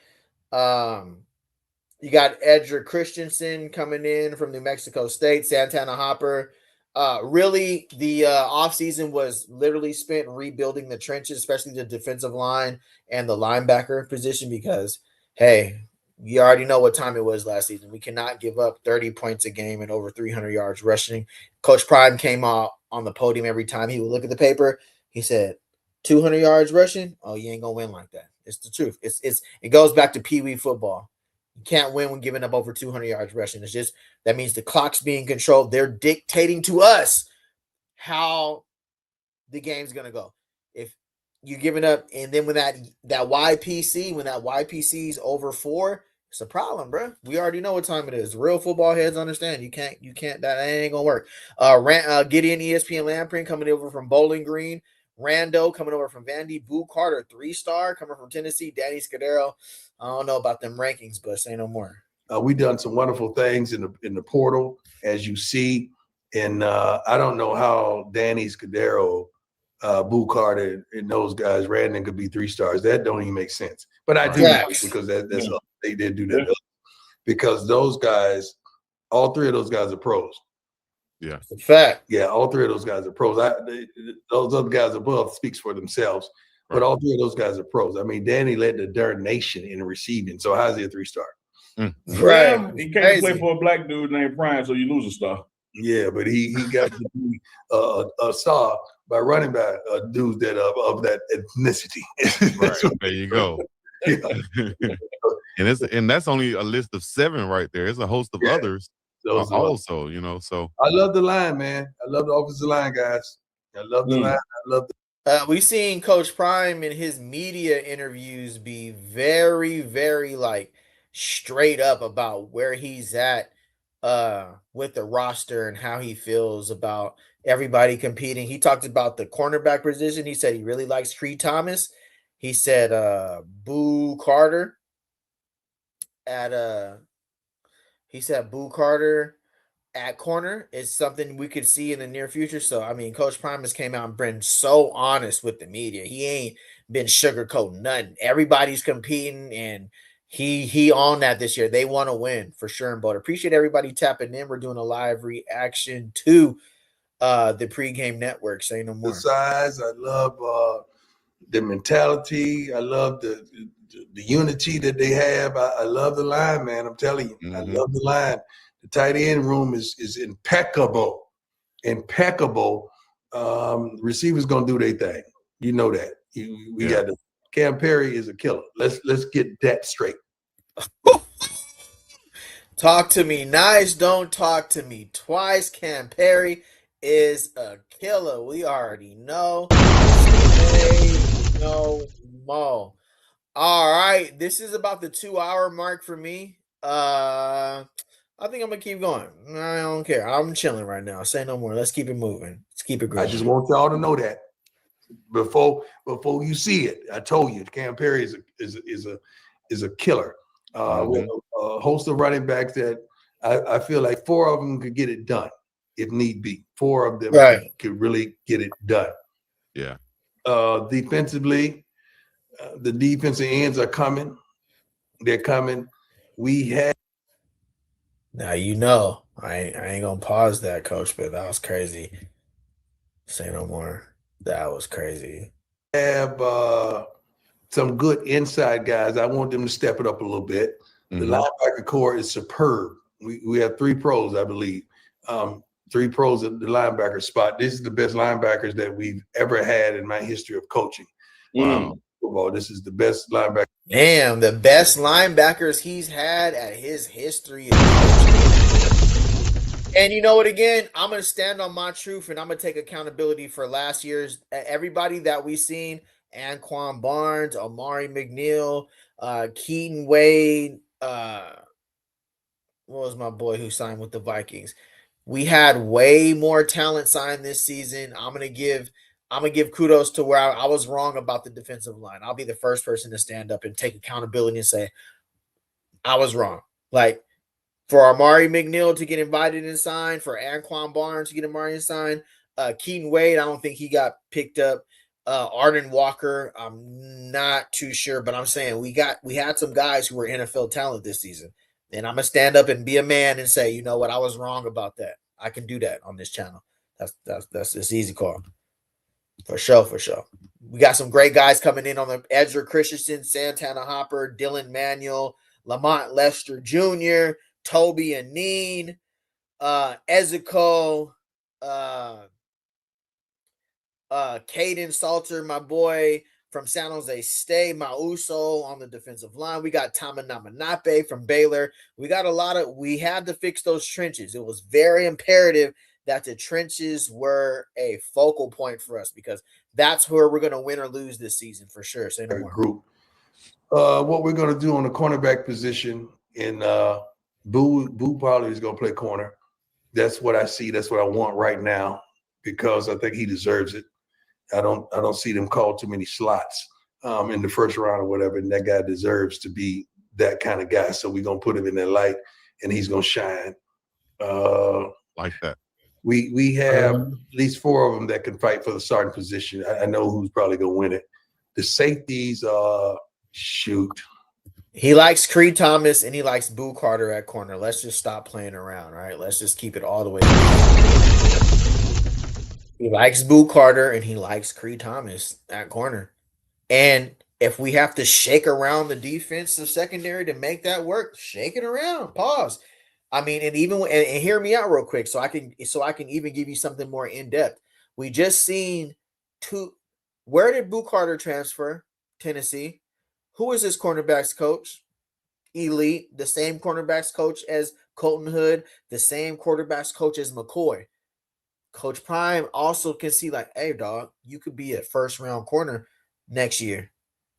[SPEAKER 1] You got Edger Christensen coming in from New Mexico State, Santana Hopper. Really, the offseason was literally spent rebuilding the trenches, especially the defensive line and the linebacker position because, hey, you already know what time it was last season. We cannot give up 30 points a game and over 300 yards rushing. Coach Prime came out on the podium every time he would look at the paper. He said, 200 yards rushing? Oh, you ain't going to win like that. It's the truth. It goes back to Pee Wee football. You can't win when giving up over 200 yards rushing. It's just that means the clock's being controlled. They're dictating to us how the game's going to go. If you're giving up, and then when that YPC is over 4, it's a problem, bro. We already know what time it is. Real football heads understand. You can't. That ain't gonna work. Gideon ESPN Lamprey coming over from Bowling Green. Rando coming over from Vandy. Boo Carter 3-star coming from Tennessee. Danny Scudero. I don't know about them rankings, but say no more.
[SPEAKER 4] We done some wonderful things in the portal, as you see, and I don't know how Danny Scudero, Boo Carter, and those guys, Randon could be 3-stars. That don't even make sense. But I do because that's they did do that because those guys, all 3 of those guys are pros.
[SPEAKER 2] Yeah,
[SPEAKER 1] it's a fact.
[SPEAKER 4] Yeah, all 3 of those guys are pros. Those other guys above speaks for themselves, but all 3 of those guys are pros. I mean, Danny led the darn nation in receiving. So how's he a 3-star?
[SPEAKER 3] Right. He can't play for a black dude named Brian, so you lose a star.
[SPEAKER 4] Yeah, but he got to be a star by running by dudes that of that ethnicity.
[SPEAKER 2] Right. There you go. and that's only a list of 7 right there. There's a host of others also, you know. So
[SPEAKER 4] I love the line, man. I love the offensive line, guys. I love the line. I love
[SPEAKER 1] we've seen Coach Prime in his media interviews be very, very like straight up about where he's at with the roster and how he feels about everybody competing. He talked about the cornerback position. He said he really likes Creed Thomas. He said Boo Carter at He said Boo Carter at corner is something we could see in the near future. So, I mean, Coach Primus came out and been so honest with the media. He ain't been sugarcoating nothing. Everybody's competing, and he on that this year. They want to win for sure. But appreciate everybody tapping in. We're doing a live reaction to the pregame network. Say no more.
[SPEAKER 4] The size, I love the mentality. I love the unity that they have. I love the line, man. I'm telling you, I love the line. The tight end room is impeccable, impeccable. Receivers gonna do their thing. You know that. We got the Cam Perry is a killer. Let's get that straight.
[SPEAKER 1] Talk to me nice. Don't talk to me twice. Cam Perry is a killer. We already know. No more. All right. This is about the 2-hour mark for me. I think I'm gonna keep going. I don't care. I'm chilling right now. Say no more. Let's keep it moving. Let's keep it going.
[SPEAKER 4] I just want y'all to know that before you see it. I told you, Cam Perry is a killer. With a host of running backs that I feel like 4 of them could get it done if need be. 4 of them could really get it done.
[SPEAKER 2] Yeah.
[SPEAKER 4] Defensively, the defensive ends are coming. They're coming. We have.
[SPEAKER 1] Now you know I ain't gonna pause that, Coach, but that was crazy. Say no more. That was crazy.
[SPEAKER 4] Have some good inside guys. I want them to step it up a little bit. The linebacker core is superb. We have 3 pros, I believe. 3 pros at the linebacker spot. This is the best linebackers that we've ever had in my history of coaching. Football. This is the best linebacker.
[SPEAKER 1] Damn, the best linebackers he's had at his history. And you know what, again, I'm going to stand on my truth, and I'm going to take accountability for last year's everybody that we seen. Anquan Barnes, Amari McNeil, Keaton Wade, what was my boy who signed with the Vikings? We had way more talent signed this season. I'm gonna give kudos to where I was wrong about the defensive line. I'll be the first person to stand up and take accountability and say I was wrong. Like, for Amari McNeil to get invited and signed, for Anquan Barnes to get Amari and signed, Keaton Wade, I don't think he got picked up. Arden Walker, I'm not too sure, but I'm saying we had some guys who were NFL talent this season. And I'm gonna stand up and be a man and say, you know what, I was wrong about that. I can do that on this channel. That's just easy call. For sure. We got some great guys coming in on the Edger Christensen, Santana Hopper, Dylan Manuel, Lamont Lester Jr., Toby Aneen, Ezekiel, Caden Salter, my boy from San Jose State, Mauso on the defensive line. We got Tama Namanape from Baylor. We had to fix those trenches. It was very imperative that the trenches were a focal point for us, because that's where we're going to win or lose this season for sure. Say no more.
[SPEAKER 4] Group. What we're going to do on the cornerback position, and Boo probably is going to play corner. That's what I see. That's what I want right now, because I think he deserves it. I don't see them call too many slots in the first round or whatever, and that guy deserves to be that kind of guy. So we're gonna put him in that light, and he's gonna shine.
[SPEAKER 2] Like that.
[SPEAKER 4] We have at least 4 of them that can fight for the starting position. I know who's probably gonna win it. The safeties, shoot.
[SPEAKER 1] He likes Creed Thomas and he likes Boo Carter at corner. Let's just stop playing around, right? Let's just keep it all the way. He likes Boo Carter and he likes Creed Thomas at corner. And if we have to shake around the defensive secondary to make that work, shake it around. Pause. I mean, and hear me out real quick, so I can even give you something more in depth. We just seen where did Boo Carter transfer? Tennessee. Who is his cornerbacks coach? Elite. The same cornerbacks coach as Colton Hood. The same quarterbacks coach as McCoy. Coach Prime also can see like, hey, dog, you could be a first-round corner next year.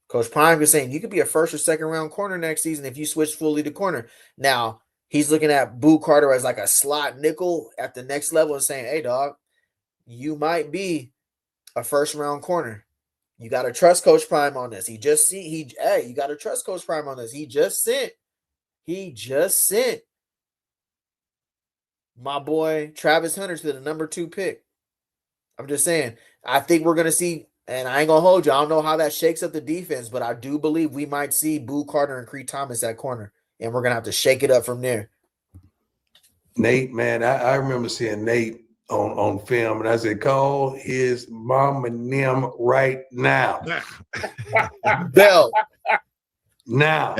[SPEAKER 1] Coach Prime is saying you could be a first or second-round corner next season if you switch fully to corner. Now, he's looking at Boo Carter as like a slot nickel at the next level and saying, hey, dog, you might be a first-round corner. You got to trust Coach Prime on this. You got to trust Coach Prime on this. He just sent my boy Travis Hunter to the number 2 pick. I'm just saying, I think we're going to see, and I ain't going to hold you. I don't know how that shakes up the defense, but I do believe we might see Boo Carter and Creed Thomas at corner, and we're going to have to shake it up from there.
[SPEAKER 4] Nate, man, I remember seeing Nate on film, and I said, call his mom and them right now.
[SPEAKER 1] Bell.
[SPEAKER 4] Now.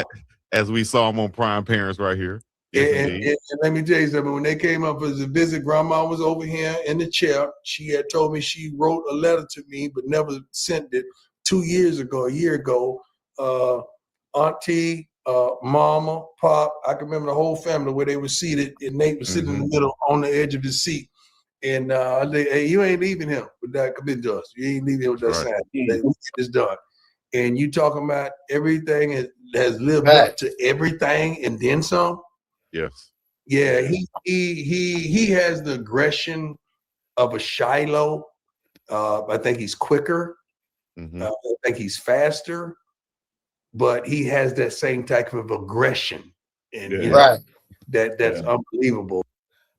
[SPEAKER 2] As we saw him on Prime Parents right here. Yes,
[SPEAKER 4] and let me tell you something. When they came up as a visit, Grandma was over here in the chair. She had told me she wrote a letter to me, but never sent it. A year ago, Auntie, Mama, Pop, I can remember the whole family where they were seated, and Nate was sitting in the middle on the edge of the seat. And hey, you ain't leaving him with that committed to us. You ain't leaving him with that sign. It's done. And you talking about everything has lived up to everything and then some.
[SPEAKER 2] Yes.
[SPEAKER 4] Yeah, he has the aggression of a Shiloh. I think he's quicker. I think he's faster, but he has that same type of aggression, and you know, that's unbelievable.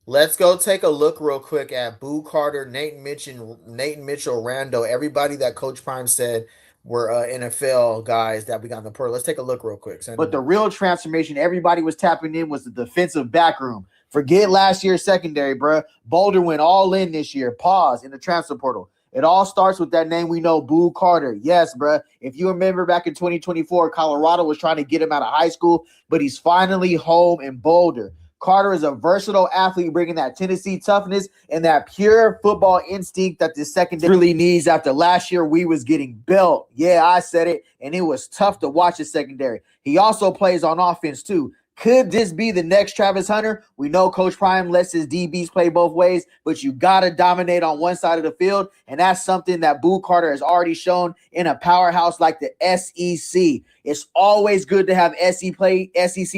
[SPEAKER 1] Let's go take a look real quick at Boo Carter, Nate Mitchell, Rando, everybody that Coach Prime said were NFL guys that we got in the portal. Let's take a look real quick.
[SPEAKER 18] But the real transformation everybody was tapping in was the defensive back room. Forget last year's secondary, bro. Boulder went all in this year. Pause in the transfer portal. It all starts with that name we know, Boo Carter. Yes, bro. If you remember back in 2024, Colorado was trying to get him out of high school, but he's finally home in Boulder. Carter is a versatile athlete, bringing that Tennessee toughness and that pure football instinct that the secondary really needs after last year we was getting built. Yeah, I said it, and it was tough to watch the secondary. He also plays on offense, too. Could this be the next Travis Hunter? We know Coach Prime lets his DBs play both ways, but you got to dominate on one side of the field, and that's something that Boo Carter has already shown in a powerhouse like the SEC. It's always good to have SEC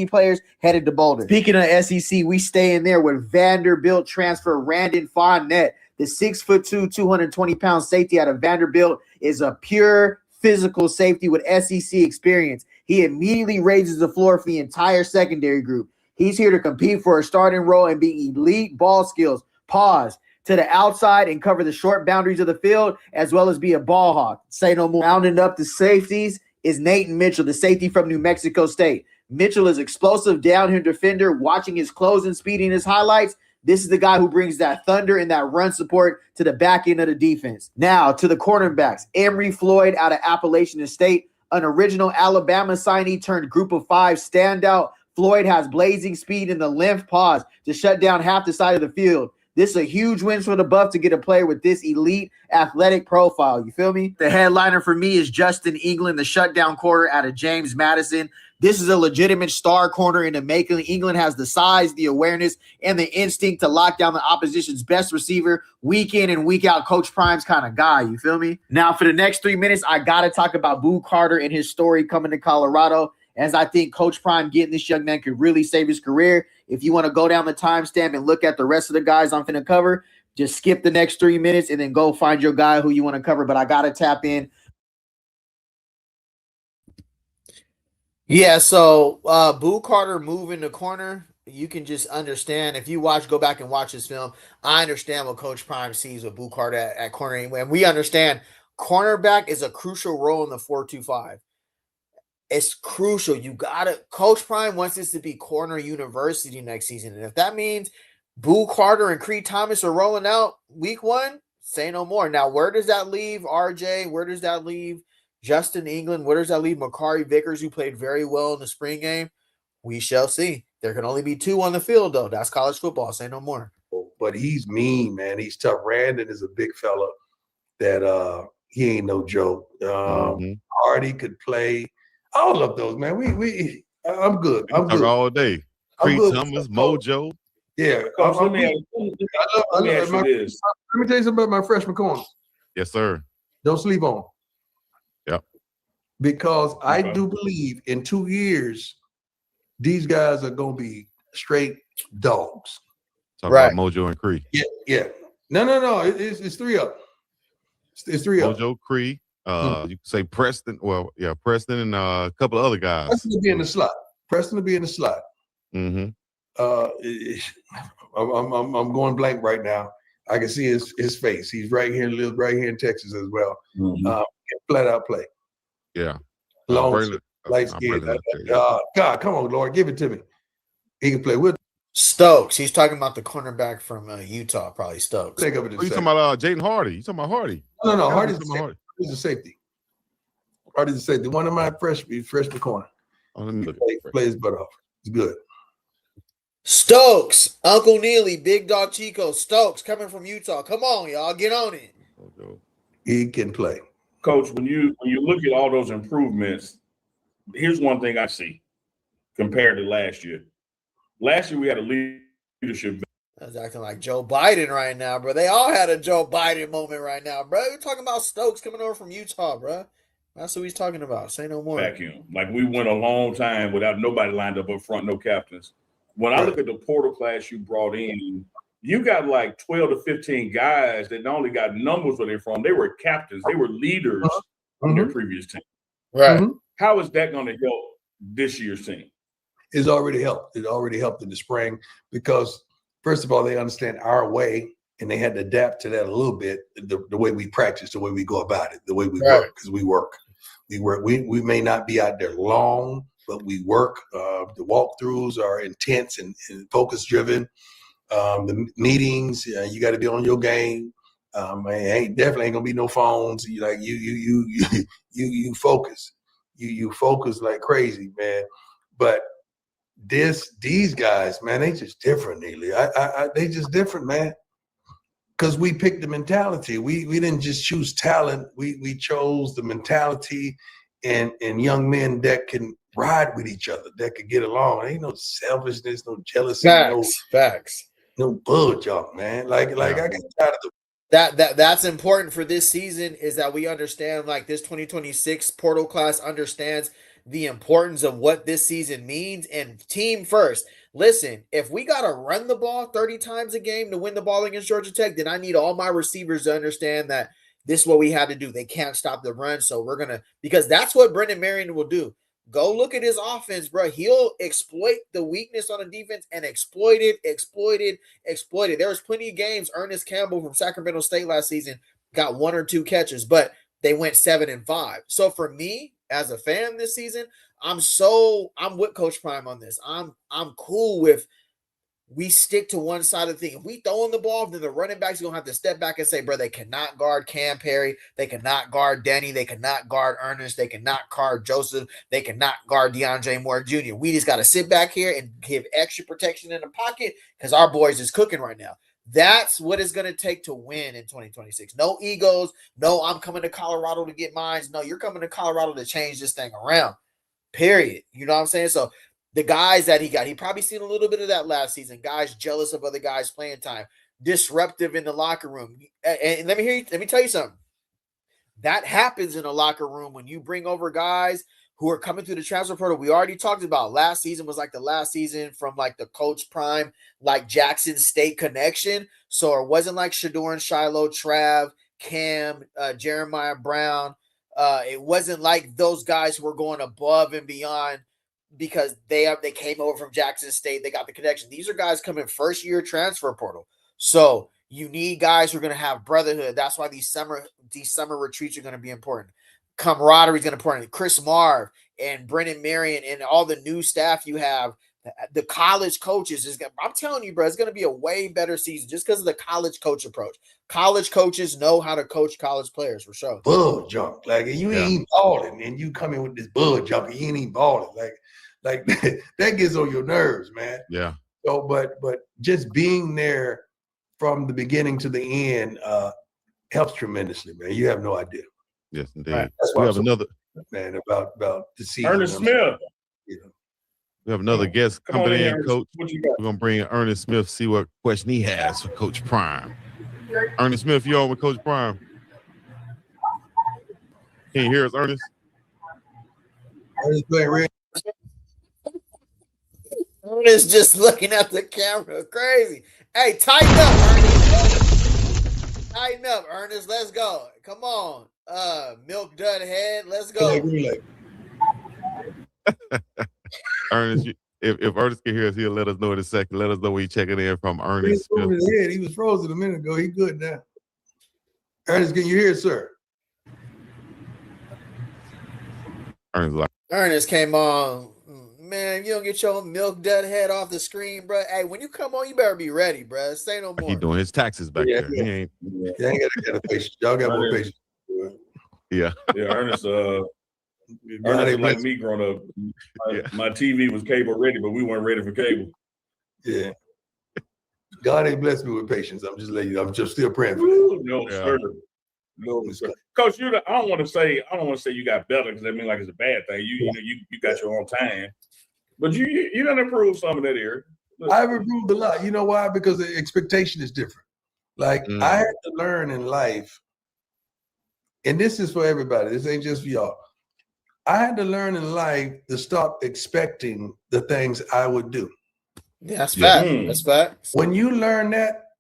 [SPEAKER 18] players headed to Boulder. Speaking of SEC, we stay in there with Vanderbilt transfer Randon Fournette. The 6'2", 220-pound safety out of Vanderbilt is a pure physical safety with SEC experience. He immediately raises the floor for the entire secondary group. He's here to compete for a starting role and be elite ball skills. Pause. To the outside and cover the short boundaries of the field, as well as be a ball hawk. Say no more. Rounding up the safeties is Nate Mitchell, the safety from New Mexico State. Mitchell is explosive downhill defender. Watching his closing speed in his highlights, this is the guy who brings that thunder and that run support to the back end of the defense. Now to the cornerbacks. Emory Floyd out of Appalachian State, an original Alabama signee turned group of 5 standout. Floyd has blazing speed in the length pause to shut down half the side of the field. This is a huge win for the Buffs to get a player with this elite athletic profile. You feel me? The headliner for me is Justin England, the shutdown corner out of James Madison. This is a legitimate star corner in the making. England has the size, the awareness, and the instinct to lock down the opposition's best receiver week in and week out. Coach Prime's kind of guy. You feel me? Now, for the next 3 minutes, I got to talk about Boo Carter and his story coming to Colorado, as I think Coach Prime getting this young man could really save his career. If you want to go down the timestamp and look at the rest of the guys I'm finna cover, just skip the next 3 minutes and then go find your guy who you want to cover. But I got to tap in.
[SPEAKER 1] Yeah, so Boo Carter moving the corner, you can just understand. If you go back and watch this film, I understand what Coach Prime sees with Boo Carter at corner. And we understand cornerback is a crucial role in the 4-2-5. It's crucial. Coach Prime wants this to be corner university next season. And if that means Boo Carter and Creed Thomas are rolling out week 1, say no more. Now, where does that leave RJ? Where does that leave Justin England? Where does that leave Makari Vickers, who played very well in the spring game? We shall see. There can only be 2 on the field, though. That's college football. Say no more.
[SPEAKER 4] But he's mean, man. He's tough. Randon is a big fella that he ain't no joke. Hardy could play. All of those, man. I'm good. I'm good
[SPEAKER 2] all day. Creed Thomas, Mojo.
[SPEAKER 4] Yeah.
[SPEAKER 3] Let me ask you this.
[SPEAKER 4] Let me tell you something about my freshman corner.
[SPEAKER 2] Yes, sir.
[SPEAKER 4] Don't sleep on.
[SPEAKER 2] Yep.
[SPEAKER 4] Because I do believe in 2 years, these guys are going to be straight dogs.
[SPEAKER 2] Talk about Mojo and Creed.
[SPEAKER 4] Yeah. No. It's 3 of them. It's 3 of them.
[SPEAKER 2] Mojo, Creed. You can say Preston. Well, yeah, Preston and a couple of other guys.
[SPEAKER 4] Preston will be in the slot. Mm-hmm. I'm going blank right now. I can see his face. He's right here, lives right here in Texas as well. Flat out play.
[SPEAKER 2] Yeah.
[SPEAKER 4] Long, light skin. God, come on, Lord, give it to me. He can play with
[SPEAKER 1] Stokes. He's talking about the cornerback from Utah, probably Stokes.
[SPEAKER 4] Think of it.
[SPEAKER 2] You talking about Jaden Hardy? You talking about Hardy?
[SPEAKER 4] No. Hardy's a safety. Hardy's a safety. One of my freshman corner. Plays butt off. It's good.
[SPEAKER 1] Stokes, Uncle Neely, Big Dog Chico, Stokes coming from Utah. Come on, y'all, get on it.
[SPEAKER 4] He can play.
[SPEAKER 3] Coach, when you look at all those improvements, here's one thing I see compared to last year. Last year we had a leadership.
[SPEAKER 1] That's acting like Joe Biden right now, bro. They all had a Joe Biden moment right now, bro. We're talking about Stokes coming over from Utah, bro. That's what he's talking about. Say no more.
[SPEAKER 3] Vacuum. Like we went a long time without nobody lined up front, no captains. When I look at the portal class you brought in, you got like 12 to 15 guys that not only got numbers where they're from, they were captains, they were leaders on their previous team.
[SPEAKER 1] Right.
[SPEAKER 3] How is that going to help this year's team?
[SPEAKER 4] It's already helped. It already helped in the spring because, first of all, they understand our way and they had to adapt to that a little bit, the way we practice, the way we go about it, the way we work, because we work. We may not be out there long, but we work. The walkthroughs are intense and focus driven. The meetings, you got to be on your game. Definitely ain't gonna be no phones. You focus. You focus like crazy, man. But these guys, man, they just different, Neely. They just different, man. Because we picked the mentality. We didn't just choose talent. We chose the mentality and young men that can ride with each other, that could get along. Ain't no selfishness, no jealousy,
[SPEAKER 1] facts.
[SPEAKER 4] No bull junk, man. Like I get tired of
[SPEAKER 1] that's important for this season is that we understand like this 2026 portal class understands the importance of what this season means and team first. Listen, if we got to run the ball 30 times a game to win the ball against Georgia Tech, then I need all my receivers to understand that this is what we had to do. They can't stop the run. So we're going to, because that's what Brendan Marion will do. Go look at his offense, bro. He'll exploit the weakness on the defense and exploit it. There was plenty of games. Ernest Campbell from Sacramento State last season got 1 or 2 catches, but they went 7-5. So for me, as a fan this season, I'm with Coach Prime on this. I'm cool with we stick to one side of the thing. If we throw in the ball, then the running backs are going to have to step back and say, bro, they cannot guard Cam Perry. They cannot guard Denny. They cannot guard Ernest. They cannot guard Joseph. They cannot guard DeAndre Moore Jr. We just got to sit back here and give extra protection in the pocket because our boys is cooking right now. That's what it's going to take to win in 2026. No egos. No, I'm coming to Colorado to get mines. No, you're coming to Colorado to change this thing around. Period. You know what I'm saying? So the guys that he got, he probably seen a little bit of that last season. Guys jealous of other guys' playing time, disruptive in the locker room. And let me tell you something. That happens in a locker room when you bring over guys who are coming through the transfer portal. We already talked about last season was like the last season from like the Coach Prime, like Jackson State connection. So it wasn't like Shador and Shiloh, Trav, Cam, Jeremiah Brown. It wasn't like those guys who were going above and beyond because they came over from Jackson State. They got the connection. These are guys coming first year transfer portal. So you need guys who are going to have brotherhood. That's why these summer retreats are going to be important. Camaraderie is going to be important. Chris Marv and Brendan Marion and all the new staff you have, the college coaches I'm telling you, bro, it's going to be a way better season just because of the college coach approach. College coaches know how to coach college players for sure.
[SPEAKER 4] Bull junk. Like you ain't balling and you come in with this bull junk and you ain't even balling. Like that gets on your nerves, man.
[SPEAKER 2] Yeah.
[SPEAKER 4] So, but just being there from the beginning to the end helps tremendously, man. You have no idea.
[SPEAKER 2] Yes, indeed.
[SPEAKER 4] Right. That's why
[SPEAKER 2] we have another
[SPEAKER 4] man about the season.
[SPEAKER 3] Ernest Smith.
[SPEAKER 2] We have another guest coming in, Coach. We're gonna bring Ernest Smith, see what question he has for Coach Prime. Ernest Smith, you on with Coach Prime? Can you hear us, Ernest?
[SPEAKER 1] Ernest just looking at the camera, crazy. Hey, tighten up, Ernest. Tighten up, Ernest. Let's go. Come on, Milk Dud Head. Let's go.
[SPEAKER 2] Ernest, If Ernest can hear us, he'll let us know in a second. Let us know where you checking in from, Ernest.
[SPEAKER 4] He was frozen a minute ago. He good now. Ernest, can you hear us, sir?
[SPEAKER 1] Ernest came on. Man, you don't get your milk dud head off the screen, bro. Hey, when you come on, you better be ready, bro. Say no more.
[SPEAKER 2] He doing his taxes back there. He ain't.
[SPEAKER 4] Yeah, ain't got patience. Y'all got more patience.
[SPEAKER 2] Yeah.
[SPEAKER 3] Yeah, Ernest is like me growing up. My TV was cable ready, but we weren't ready for cable.
[SPEAKER 4] Yeah. God ain't blessed me with patience. I'm just letting you know. I'm just still praying for that.
[SPEAKER 3] No, sir. No, sir. Coach, I don't want to say you got better because that means like it's a bad thing. You got your own time. But you done improved some of that area.
[SPEAKER 4] I've improved a lot. You know why? Because the expectation is different. Like I had to learn in life, and this is for everybody. This ain't just for y'all. I had to learn in life to stop expecting the things I would do.
[SPEAKER 1] Yeah, that's fact. That's fact.
[SPEAKER 4] When you learn that,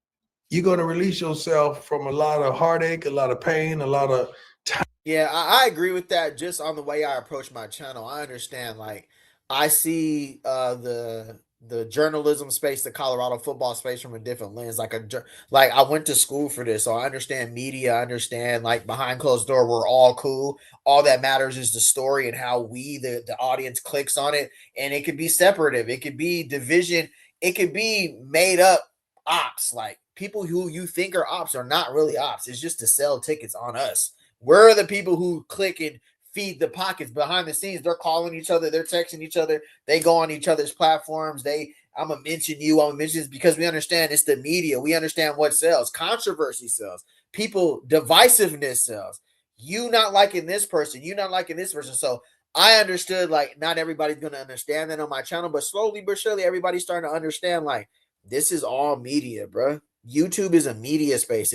[SPEAKER 4] you're going to release yourself from a lot of heartache, a lot of pain, a lot of time.
[SPEAKER 1] Yeah, I agree with that. Just on the way I approach my channel, I understand. Like, I see the journalism space, the Colorado football space from a different lens. Like I went to school for this, so I understand media. I understand like behind closed door, we're all cool. All that matters is the story and how we, the audience, clicks on it. And it could be separative. It could be division. It could be made up ops. Like people who you think are ops are not really ops. It's just to sell tickets on us. We're the people who click and feed the pockets behind the scenes. They're calling each other. They're texting each other. They go on each other's platforms. I'm going to mention you. I'm going to mention this because we understand it's the media. We understand what sells. Controversy sells. People, divisiveness sells. You not liking this person. You not liking this person. So I understood like not everybody's going to understand that on my channel, but slowly but surely everybody's starting to understand like this is all media, bro. YouTube is a media space.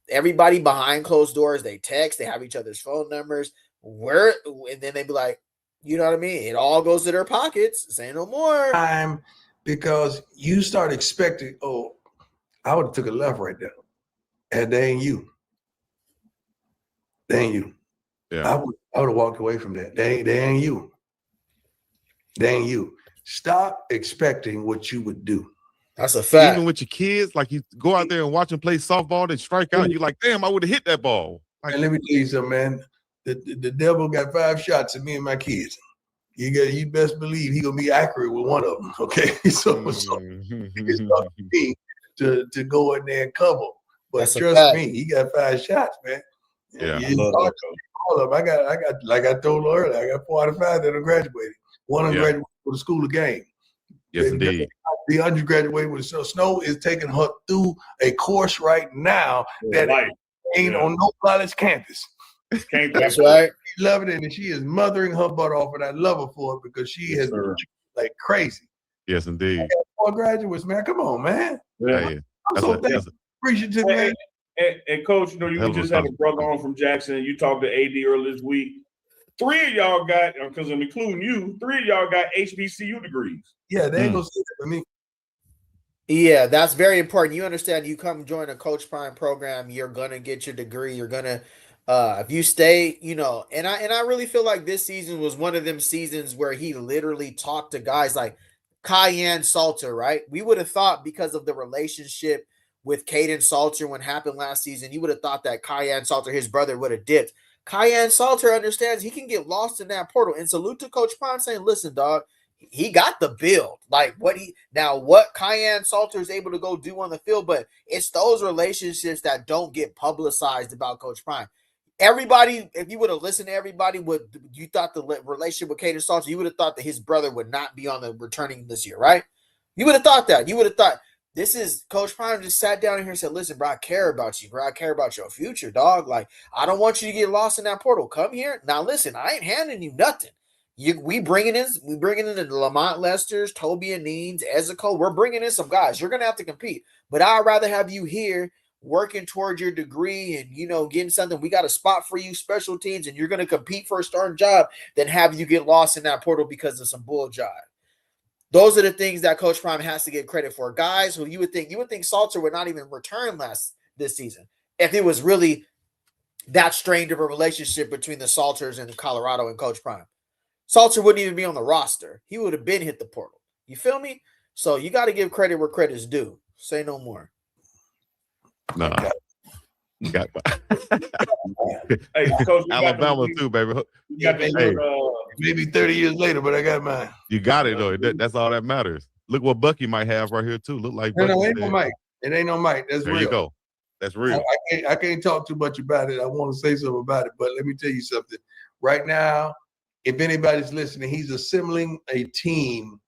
[SPEAKER 1] Everybody behind closed doors, they text, they have each other's phone numbers. And then they be like, you know what I mean? It all goes to their pockets. Say no more.
[SPEAKER 4] Time because you start expecting, I would have took a left right there. And they ain't you. They ain't you.
[SPEAKER 2] Yeah.
[SPEAKER 4] I would have walked away from that. They ain't you. They ain't you. Stop expecting what you would do.
[SPEAKER 1] That's a fact.
[SPEAKER 2] Even with your kids, like you go out there and watch them play softball, they strike out. You're like, damn, I would have hit that ball. Like,
[SPEAKER 4] and let me tell you something, man. The devil got 5 shots at me and my kids. You best believe he gonna be accurate with one of them. Okay, so it's up to me to go in there and cover. But trust me, he got 5 shots, man.
[SPEAKER 2] Yeah,
[SPEAKER 4] all of them. I got like I told her earlier, I got 4 out of 5 that are graduated. One of them graduated with the School of Game.
[SPEAKER 2] Yes, indeed.
[SPEAKER 4] The undergraduate with Snow is taking her through a course right now that ain't on no college campus.
[SPEAKER 1] That's right.
[SPEAKER 4] She love it, and she is mothering her butt off, and I love her for it because she has been like crazy.
[SPEAKER 2] Yes, indeed.
[SPEAKER 4] I got 4 graduates, man. Come on, man.
[SPEAKER 2] Yeah.
[SPEAKER 4] I'm so appreciative, man.
[SPEAKER 3] And Coach, you just had a brother on from Jackson. You talked to AD earlier this week. 3 of y'all got, because I'm including you, 3 of y'all got HBCU degrees.
[SPEAKER 4] Yeah, they ain't gonna say that for me.
[SPEAKER 1] Yeah, that's very important. You understand, you come join a Coach Prime program, you're gonna get your degree. You're gonna if you stay, and I really feel like this season was one of them seasons where he literally talked to guys like Cayenne Salter, right? We would have thought because of the relationship with Caden Salter when happened last season, you would have thought that Cayenne Salter, his brother, would have dipped. Cayenne Salter understands he can get lost in that portal. And salute to Coach Prime saying, listen, dog, he got the build. Like what Cayenne Salter is able to go do on the field, but it's those relationships that don't get publicized about Coach Prime. Everybody, if you would have listened to everybody, you thought the relationship with Caden Salter, you would have thought that his brother would not be on the returning this year, right? You would have thought that. You would have thought this is Coach Prime just sat down here and said, listen, bro, I care about you, bro. I care about your future, dog. Like, I don't want you to get lost in that portal. Come here. Now, listen, I ain't handing you nothing. We bringing in the Lamont Lesters, Toby and Neens, Ezekiel. We're bringing in some guys. You're going to have to compete. But I'd rather have you here working towards your degree and, getting something. We got a spot for you, special teams, and you're going to compete for a starting job than have you get lost in that portal because of some bull jive. Those are the things that Coach Prime has to get credit for. Guys who you would think Salter would not even return this season if it was really that strained of a relationship between the Salters and Colorado and Coach Prime. Salter wouldn't even be on the roster. He would have been hit the portal. You feel me? So you got to give credit where credit's due. Say no more.
[SPEAKER 2] Nah. Got
[SPEAKER 3] Hey, Coach,
[SPEAKER 2] Alabama too, baby.
[SPEAKER 4] Maybe 30 years later, but I got mine.
[SPEAKER 2] You got it though. That's all that matters. Look what Bucky might have right here too. Look like
[SPEAKER 4] No,
[SPEAKER 2] Bucky
[SPEAKER 4] ain't no Mike. It ain't no Mike. That's
[SPEAKER 2] there
[SPEAKER 4] real.
[SPEAKER 2] You go. That's real.
[SPEAKER 4] I can't talk too much about it. I want to say something about it, but let me tell you something. Right now, if anybody's listening, he's assembling a team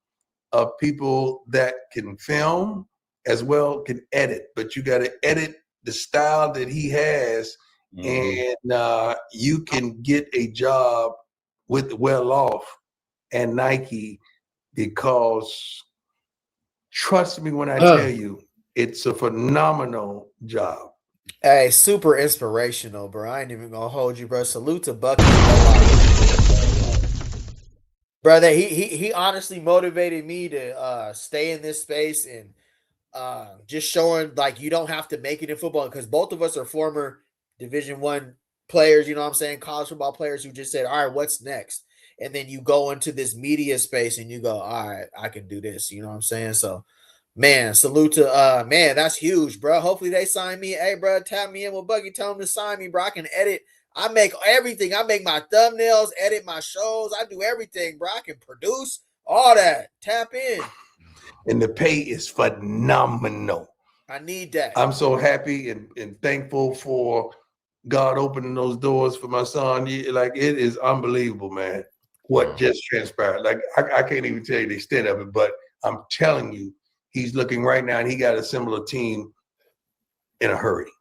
[SPEAKER 4] of people that can film as well can edit, but you got to edit the style that he has, and you can get a job with Well Off and Nike, because trust me when I tell you, it's a phenomenal job.
[SPEAKER 1] Hey, super inspirational, bro. I ain't even gonna hold you, bro. Salute to Bucky. Brother, he honestly motivated me to stay in this space and just showing like you don't have to make it in football, because both of us are former Division I players, you know what I'm saying, college football players who just said, all right, what's next? And then you go into this media space and you go, all right, I can do this, you know what I'm saying? So man, salute to man, that's huge, bro. Hopefully they sign me. Hey, bro, tap me in with Bucky, tell him to sign me, bro. I can edit. I make everything. I make my thumbnails, edit my shows. I do everything, bro. I can produce all that. Tap in.
[SPEAKER 4] And the pay is phenomenal.
[SPEAKER 1] I need that.
[SPEAKER 4] I'm so happy and thankful for God opening those doors for my son. Like, it is unbelievable, man, what just transpired. Like, I can't even tell you the extent of it, but I'm telling you, he's looking right now, and he got to assemble a team in a hurry.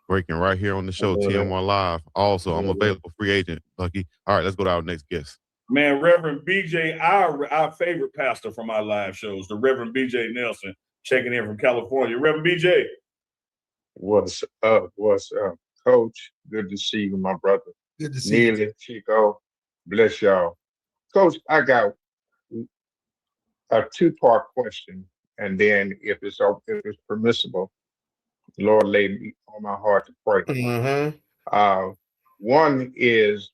[SPEAKER 2] Breaking right here on the show, TM1 Live. Also, I'm available free agent, Bucky. All right, let's go to our next guest.
[SPEAKER 3] Man, Reverend BJ, our favorite pastor from our live shows, the Reverend BJ Nelson, checking in from California. Reverend BJ.
[SPEAKER 19] What's up? What's up? Coach, good to see you, my brother.
[SPEAKER 4] Good to see you.
[SPEAKER 19] Chico, bless y'all. Coach, I got a two-part question, and then if it's permissible, Lord laid me on my heart to pray. One is,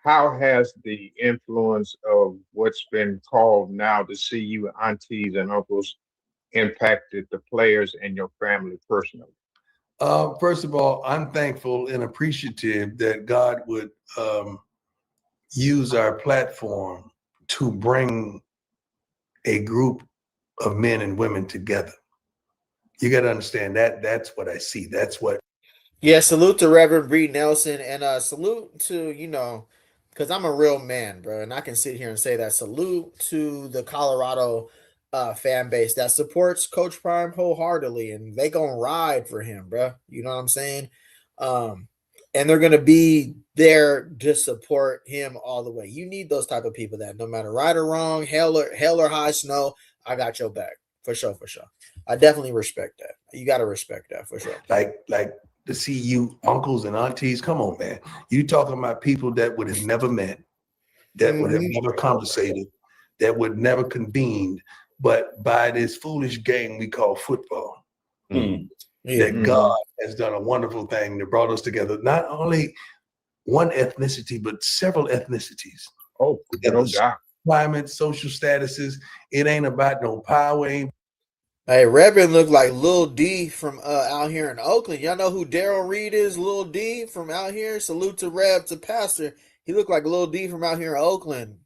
[SPEAKER 19] how has the influence of what's been called now the CU aunties and uncles impacted the players and your family personally?
[SPEAKER 4] First of all, I'm thankful and appreciative that God would use our platform to bring a group of men and women together. You got to understand that that's what I see. That's what.
[SPEAKER 1] Yeah, salute to Reverend Reed Nelson, and salute to, you know, because I'm a real man, bro, and I can sit here and say that. Salute to the Colorado fan base that supports Coach Prime wholeheartedly, and they gonna ride for him, bro. You know what I'm saying? And they're gonna be there to support him all the way. You need those type of people that no matter right or wrong, hell or high snow, I got your back for sure, for sure. I definitely respect that. You got to respect that for sure.
[SPEAKER 4] Like to see you uncles and aunties. Come on, man. You talking about people that would have never met, that would have never conversated, that would never convened, but by this foolish game we call football. That God has done a wonderful thing that brought us together. Not only one ethnicity, but several ethnicities.
[SPEAKER 19] Oh, no doubt.
[SPEAKER 4] Climate, social statuses. It ain't about no power.
[SPEAKER 1] Hey, Reverend looked like Lil D from out here in Oakland. Y'all know who Daryl Reed is? Lil D from out here. Salute to Rev, to Pastor. He looked like Lil D from out here in Oakland.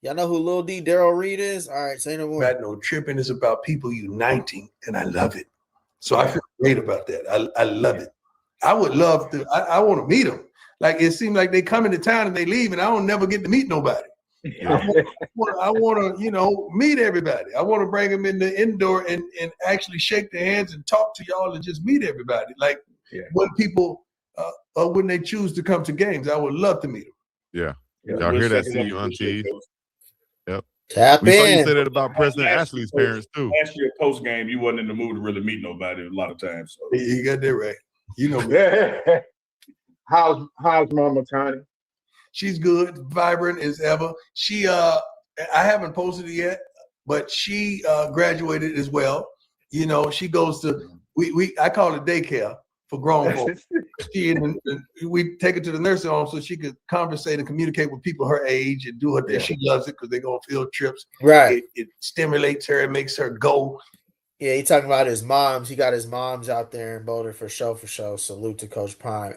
[SPEAKER 1] Y'all know who Lil D, Daryl Reed is? All right, say no more.
[SPEAKER 4] About no tripping. It's about people uniting, and I love it. So I feel great about that. I love it. I would love to. I want to meet them. Like, it seems like they come into town and they leave, and I don't never get to meet nobody. I want to, you know, meet everybody. I want to bring them in the indoor and actually shake their hands and talk to y'all and just meet everybody. Like when people, when they choose to come to games, I would love to meet them.
[SPEAKER 2] Yeah. Y'all hear that, CU aunties? Yep.
[SPEAKER 1] Tap
[SPEAKER 2] we
[SPEAKER 1] in.
[SPEAKER 2] Saw you said it about President Ashley's parents too.
[SPEAKER 3] Last year post game, you wasn't in the mood to really meet nobody a lot of times. So.
[SPEAKER 4] You got that right. You know.
[SPEAKER 19] How's Mama Connie?
[SPEAKER 4] She's good, vibrant as ever. She, I haven't posted it yet, but she graduated as well. You know, she goes to I call it daycare for grown folks. We take her to the nursing home so she could conversate and communicate with people her age and do it. She loves it because they go on field trips.
[SPEAKER 1] Right.
[SPEAKER 4] It stimulates her. It makes her go.
[SPEAKER 1] Yeah, he talking about his moms. He got his moms out there in Boulder for show. Salute to Coach Prime.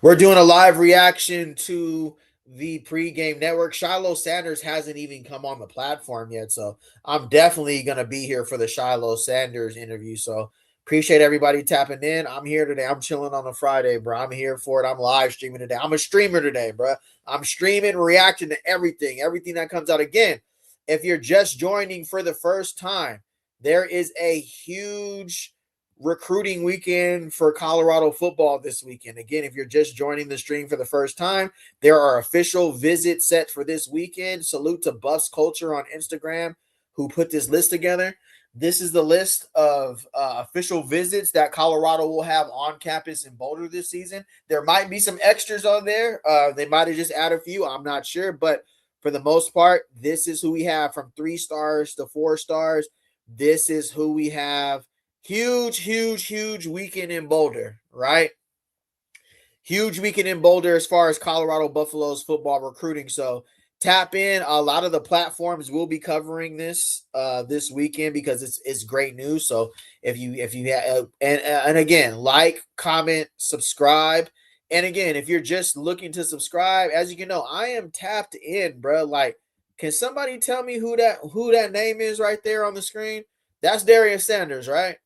[SPEAKER 1] We're doing a live reaction to the pregame network. Shiloh Sanders hasn't even come on the platform yet, so I'm definitely gonna be here for the Shiloh Sanders interview. So appreciate everybody tapping in. I'm here today. I'm chilling on a Friday, bro. I'm here for it. I'm live streaming today. I'm a streamer today, bro. I'm streaming, reacting to everything that comes out. Again, if you're just joining for the first time, there is a huge recruiting weekend for Colorado football this weekend. Again, if you're just joining the stream for the first time, there are official visits set for this weekend. Salute to Buffs Culture on Instagram who put this list together. This is the list of official visits that Colorado will have on campus in Boulder this season. There might be some extras on there. They might have just added a few. I'm not sure. But for the most part, this is who we have from 3 stars to 4 stars. This is who we have. Huge weekend in Boulder, right? Huge weekend in Boulder as far as Colorado Buffaloes football recruiting. So tap in. A lot of the platforms will be covering this this weekend because it's great news. So if you have and again, like, comment, subscribe. And again, if you're just looking to subscribe, as you can know, I am tapped in, bro. Like, can somebody tell me who that name is right there on the screen? That's Darius Sanders, right?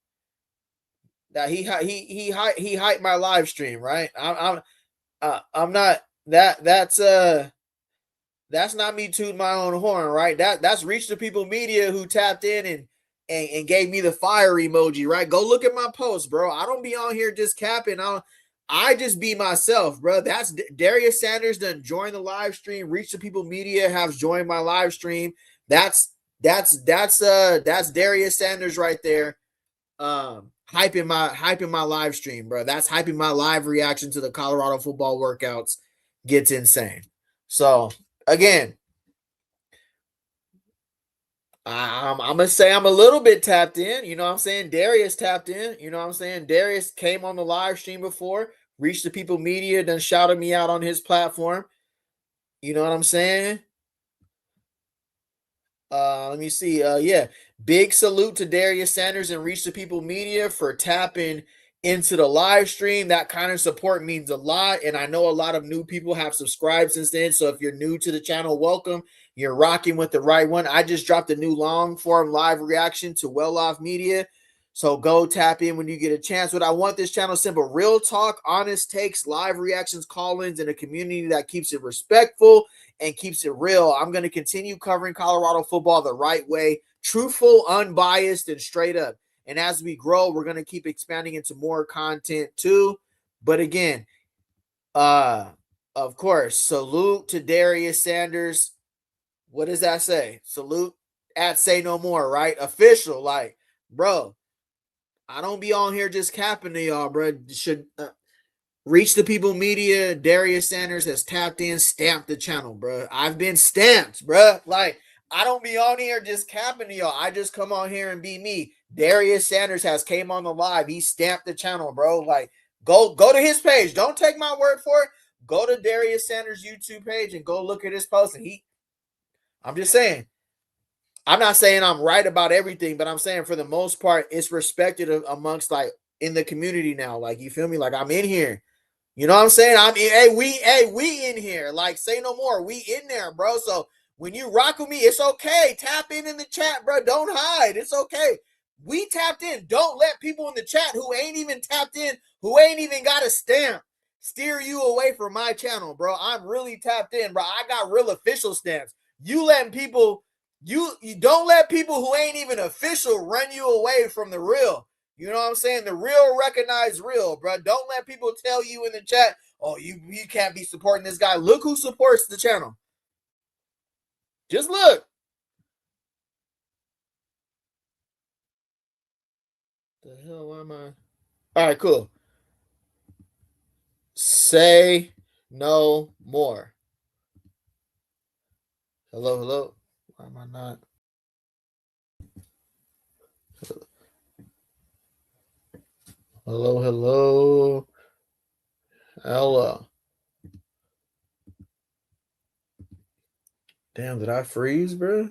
[SPEAKER 1] That he hyped my live stream, right? I'm not that's not me tooting my own horn, right? That's Reach the People Media who tapped in and gave me the fire emoji, right? Go look at my post, bro. I don't be on here just capping. I just be myself, bro. That's Darius Sanders done joined the live stream. Reach the People Media has joined my live stream. That's Darius Sanders right there. Hyping my live stream, bro. That's hyping my live reaction to the Colorado football workouts. Gets insane. So again, I'm gonna say I'm a little bit tapped in. You know what I'm saying? Darius tapped in. You know what I'm saying? Darius came on the live stream before. Reach the People Media, then shouted me out on his platform. You know what I'm saying? Let me see. Yeah. Big salute to Darius Sanders and Reach the People Media for tapping into the live stream. That kind of support means a lot. And I know a lot of new people have subscribed since then. So if you're new to the channel, welcome. You're rocking with the right one. I just dropped a new long form live reaction to Well Off Media. So go tap in when you get a chance. What I want this channel simple: real talk, honest takes, live reactions, call-ins, and a community that keeps it respectful and keeps it real. I'm going to continue covering Colorado football the right way, truthful, unbiased, and straight up. And as we grow, we're going to keep expanding into more content too. But again, of course, salute to Darius Sanders. What does that say? Salute at Sayy Noo Mooree, right? Official, like, bro, I don't be on here just capping to y'all, bro. Should Reach the People Media. Darius Sanders has tapped in, stamped the channel, bro. I've been stamped, bro. Like, I don't be on here just capping to y'all. I just come on here and be me. Darius Sanders has came on the live. He stamped the channel, bro. Like, go to his page. Don't take my word for it. Go to Darius Sanders' YouTube page and go look at his post. And I'm just saying, I'm not saying I'm right about everything, but I'm saying for the most part, it's respected amongst, like, in the community now. Like, you feel me? Like, I'm in here. You know what I'm saying? We in here. Like, Sayy No More. We in there, bro. So when you rock with me, it's okay. Tap in the chat, bro. Don't hide. It's okay. We tapped in. Don't let people in the chat who ain't even tapped in, who ain't even got a stamp, steer you away from my channel, bro. I'm really tapped in, bro. I got real official stamps. You letting people, you don't let people who ain't even official run you away from the real. You know what I'm saying? The real recognize real, bro. Don't let people tell you in the chat, oh, you can't be supporting this guy. Look who supports the channel. Just look. The hell am I? All right, cool. Sayy No Mooree. Hello. Why am I not? Hello, hello. Ella. Damn, did I freeze, bro?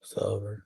[SPEAKER 1] It's over.